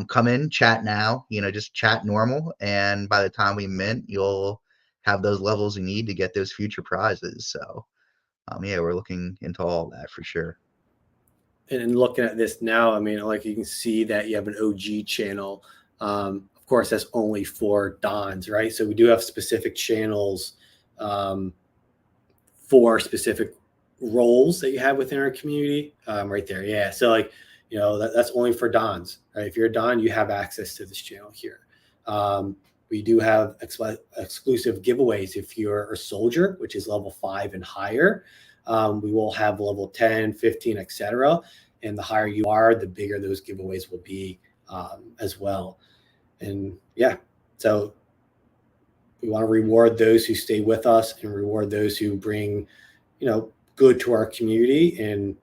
come in, chat now, you know, just chat normal, and by the time we mint, you'll have those levels you need to get those future prizes. So yeah, we're looking into all that for sure. and looking at this now, I mean, like you can see that you have an OG channel. Of course, that's only for Dons, right? So we do have specific channels for specific roles that you have within our community. Right there, yeah. So like, you know, that's only for Dons, right? If you're a Don, you have access to this channel here. We do have exclusive giveaways if you're a soldier, which is level 5 and higher. We will have level 10, 15, etc. And the higher you are, the bigger those giveaways will be as well. And yeah, so we want to reward those who stay with us and reward those who bring, you know, good to our community. And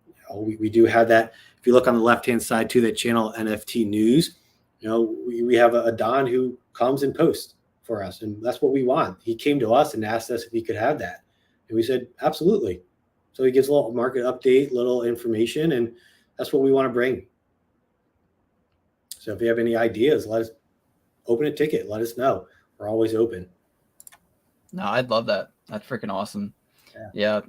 you know, we do have that. If you look on the left-hand side to that channel, NFT News, you know, we have a Don who comes and posts for us, and that's what we want. He came to us and asked us if he could have that, and we said absolutely. So he gives a little market update, little information, and that's what we want to bring. So if you have any ideas, let us open a ticket. Let us know. We're always open. No, I'd love that. That's freaking awesome. Yeah.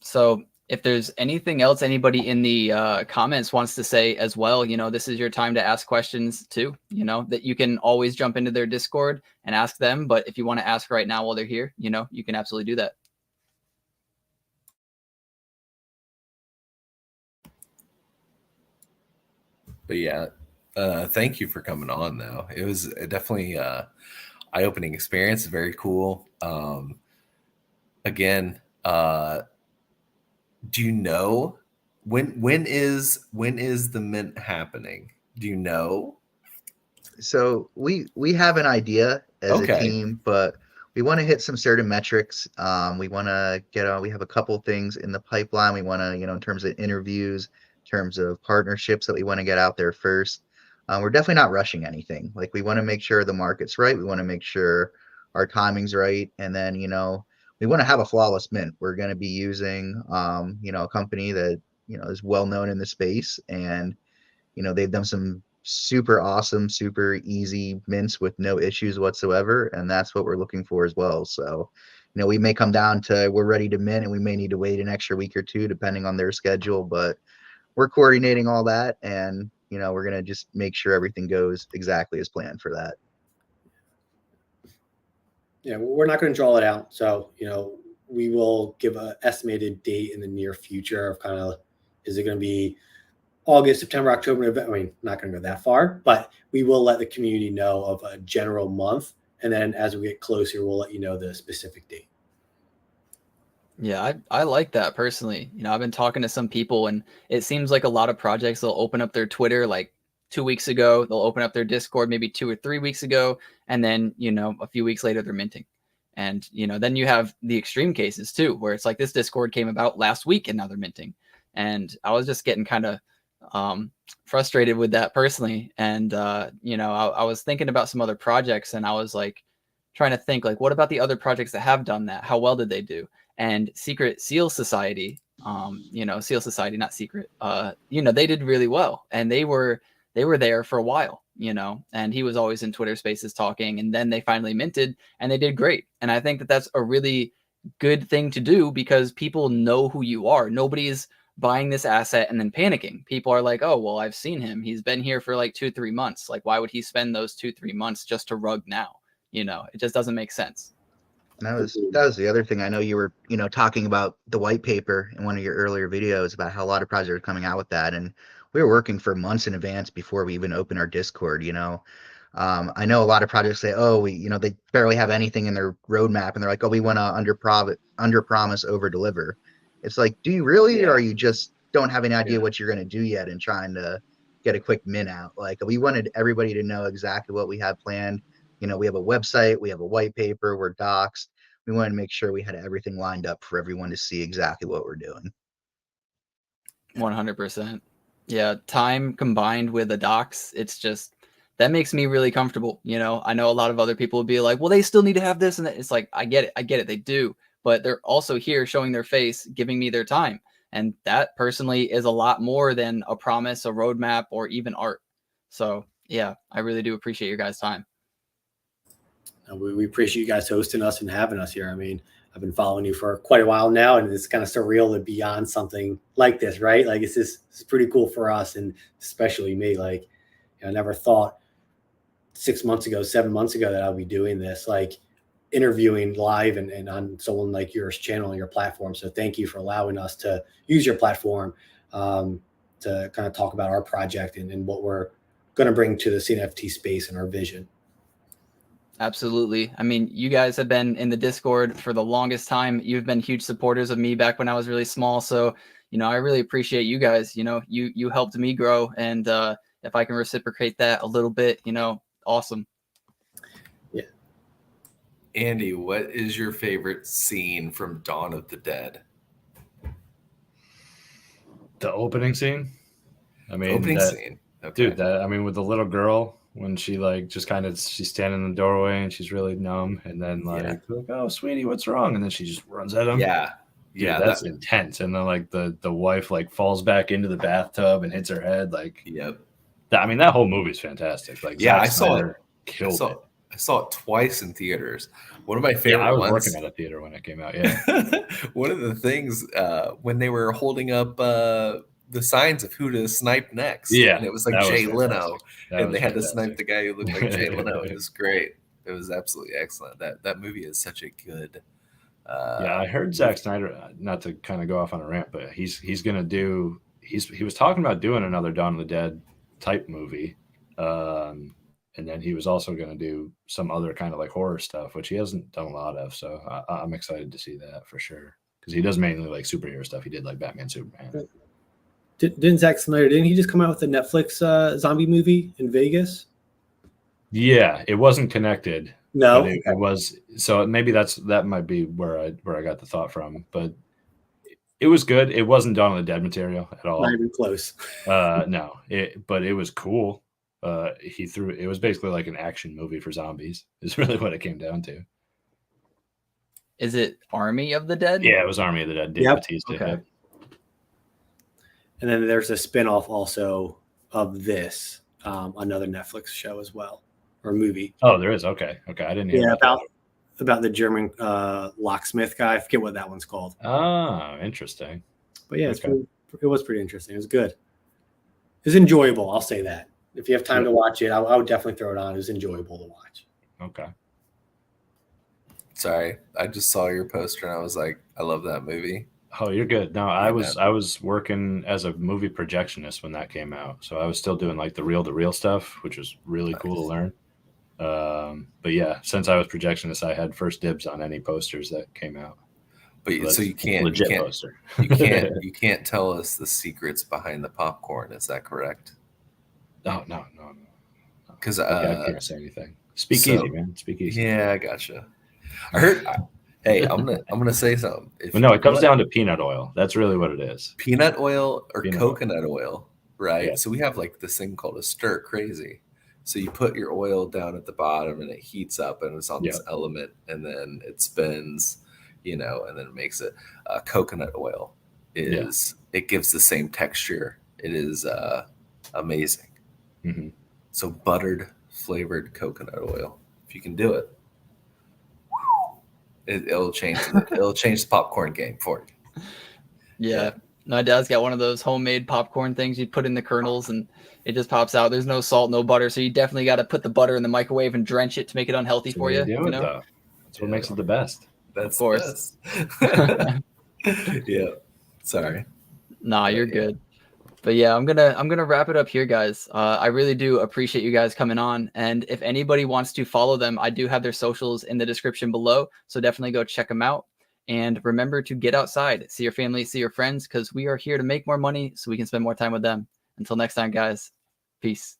So if there's anything else anybody in the comments wants to say as well, you know, this is your time to ask questions too, you know, that you can always jump into their Discord and ask them. But if you want to ask right now while they're here, you know, you can absolutely do that. But yeah, thank you for coming on though. It was definitely eye-opening experience. Very cool. Again, do you know when is the mint happening? Do you know? So we have an idea as a team, but we want to hit some certain metrics. We want to we have a couple things in the pipeline. We want to, you know, in terms of interviews, in terms of partnerships that we want to get out there first. We're definitely not rushing anything. Like we want to make sure the market's right. We want to make sure our timing's right. And then, you know, we want to have a flawless mint. We're going to be using, you know, a company that, you know, is well known in the space, and, you know, they've done some super awesome, super easy mints with no issues whatsoever. And that's what we're looking for as well. So, you know, we may come down to we're ready to mint and we may need to wait an extra week or two depending on their schedule, but we're coordinating all that, and, you know, we're going to just make sure everything goes exactly as planned for that. Yeah, we're not going to draw it out. So, you know, we will give an estimated date in the near future of kind of, is it going to be August, September, October, November? I mean, not going to go that far, but we will let the community know of a general month. And then as we get closer, we'll let you know the specific date. Yeah, I like that personally. You know, I've been talking to some people, and it seems like a lot of projects, they'll open up their Twitter like 2 weeks ago, they'll open up their Discord maybe 2 or 3 weeks ago, and then, you know, a few weeks later they're minting. And, you know, then you have the extreme cases too, where it's like this Discord came about last week and now they're minting. And I was just getting kind of frustrated with that personally. And, you know, I was thinking about some other projects, and I was like trying to think like, what about the other projects that have done that? How well did they do? And Secret Seal Society, you know, Seal Society, not Secret, you know, they did really well, and they were there for a while, you know, and he was always in Twitter Spaces talking, and then they finally minted and they did great. And I think that that's a really good thing to do, because people know who you are. Nobody's buying this asset and then panicking. People are like, oh, well, I've seen him. He's been here for like 2-3 months. Like, why would he spend those 2-3 months just to rug now? You know, it just doesn't make sense. That was the other thing. I know you were, you know, talking about the white paper in one of your earlier videos about how a lot of projects are coming out with that. And we were working for months in advance before we even opened our Discord, you know. I know a lot of projects say, oh, we, you know, they barely have anything in their roadmap, and they're like, oh, we want to under promise, over deliver. It's like, do you really, or you just don't have any idea what you're going to do yet and trying to get a quick mint out? Like, we wanted everybody to know exactly what we have planned. You know, we have a website, we have a white paper, we're doxed. We wanted to make sure we had everything lined up for everyone to see exactly what we're doing. 100%. Yeah, time combined with a docs, it's just, that makes me really comfortable. You know, I know a lot of other people would be like, well, they still need to have this and that. It's like, I get it, they do, but they're also here showing their face, giving me their time. And that personally is a lot more than a promise, a roadmap, or even art. So yeah, I really do appreciate your guys' time. We appreciate you guys hosting us and having us here. I mean, I've been following you for quite a while now, and it's kind of surreal to be on something like this, right? Like it's pretty cool for us, and especially me. Like, I never thought 6 months ago, 7 months ago that I'll be doing this, like interviewing live and on someone like yours channel and your platform. So thank you for allowing us to use your platform to kind of talk about our project and what we're going to bring to the CNFT space and our vision. Absolutely. I mean, you guys have been in the Discord for the longest time. You've been huge supporters of me back when I was really small. So, I really appreciate you guys. You helped me grow. And if I can reciprocate that a little bit, awesome. Yeah. Andy, what is your favorite scene from Dawn of the Dead? The opening scene. I mean, scene. Okay. Dude, with the little girl, when she she's standing in the doorway and she's really numb, and then like, oh, sweetie, what's wrong? And then she just runs at him. Yeah. Dude, that's intense. And then like the wife like falls back into the bathtub and hits her head. Like, yep. That whole movie's fantastic. Like, yeah, I saw it. I saw it twice in theaters. One of my favorite I was ones, working at a theater when it came out. Yeah. One of the things when they were holding up the signs of who to snipe next. Yeah. And it was like Jay Leno. And they had to snipe the guy who looked like Jay Leno. It was great. It was absolutely excellent. That movie is such a good I heard Zack Snyder, not to kind of go off on a rant, but he was talking about doing another Dawn of the Dead type movie. And then he was also going to do some other kind of like horror stuff, which he hasn't done a lot of. So I'm excited to see that for sure. Because he does mainly like superhero stuff. He did like Batman, Superman. Didn't Zack Snyder, didn't he just come out with a Netflix zombie movie in Vegas? Yeah, it wasn't connected. No, it was. So maybe that might be where I got the thought from. But it was good. It wasn't Dawn of the Dead material at all. Not even close. No, but it was cool. It was basically like an action movie for zombies. Is really what it came down to. Is it Army of the Dead? Yeah, it was Army of the Dead. Dave Bautista. Okay. Yep. And then there's a spinoff also of this, another Netflix show as well, or movie. Oh, there is. Okay. I didn't hear about the German locksmith guy. I forget what that one's called. Oh, interesting. But yeah, it was pretty interesting. It was good. It was enjoyable. I'll say that. If you have time to watch it, I would definitely throw it on. It was enjoyable to watch. Okay. Sorry, I just saw your poster and I was like, I love that movie. Oh, you're good. No, I was working as a movie projectionist when that came out, so I was still doing like the reel-to-reel stuff, which was really cool to learn. But yeah, since I was projectionist, I had first dibs on any posters that came out. But so you can't poster. you can't tell us the secrets behind the popcorn. Is that correct? No. Because I can't say anything. Speak easy, man. Speak easy. Yeah, I gotcha. I heard. Hey, I'm gonna say something. No, it comes down to peanut oil. That's really what it is. Peanut oil or coconut oil, right? Yeah. So we have like this thing called a stir crazy. So you put your oil down at the bottom and it heats up and it's on this element and then it spins, and then it makes it coconut oil. It gives the same texture. It is amazing. Mm-hmm. So buttered flavored coconut oil. If you can do it, it'll change the popcorn game for you. Yeah. My dad's got one of those homemade popcorn things you put in the kernels and it just pops out. There's no salt, no butter. So you definitely got to put the butter in the microwave and drench it to make it unhealthy for you. That's what makes it the best. That's of course. Yeah. Sorry. Nah, you're good. But yeah, I'm gonna wrap it up here, guys. I really do appreciate you guys coming on. And if anybody wants to follow them, I do have their socials in the description below. So definitely go check them out. And remember to get outside, see your family, see your friends, because we are here to make more money so we can spend more time with them. Until next time, guys. Peace.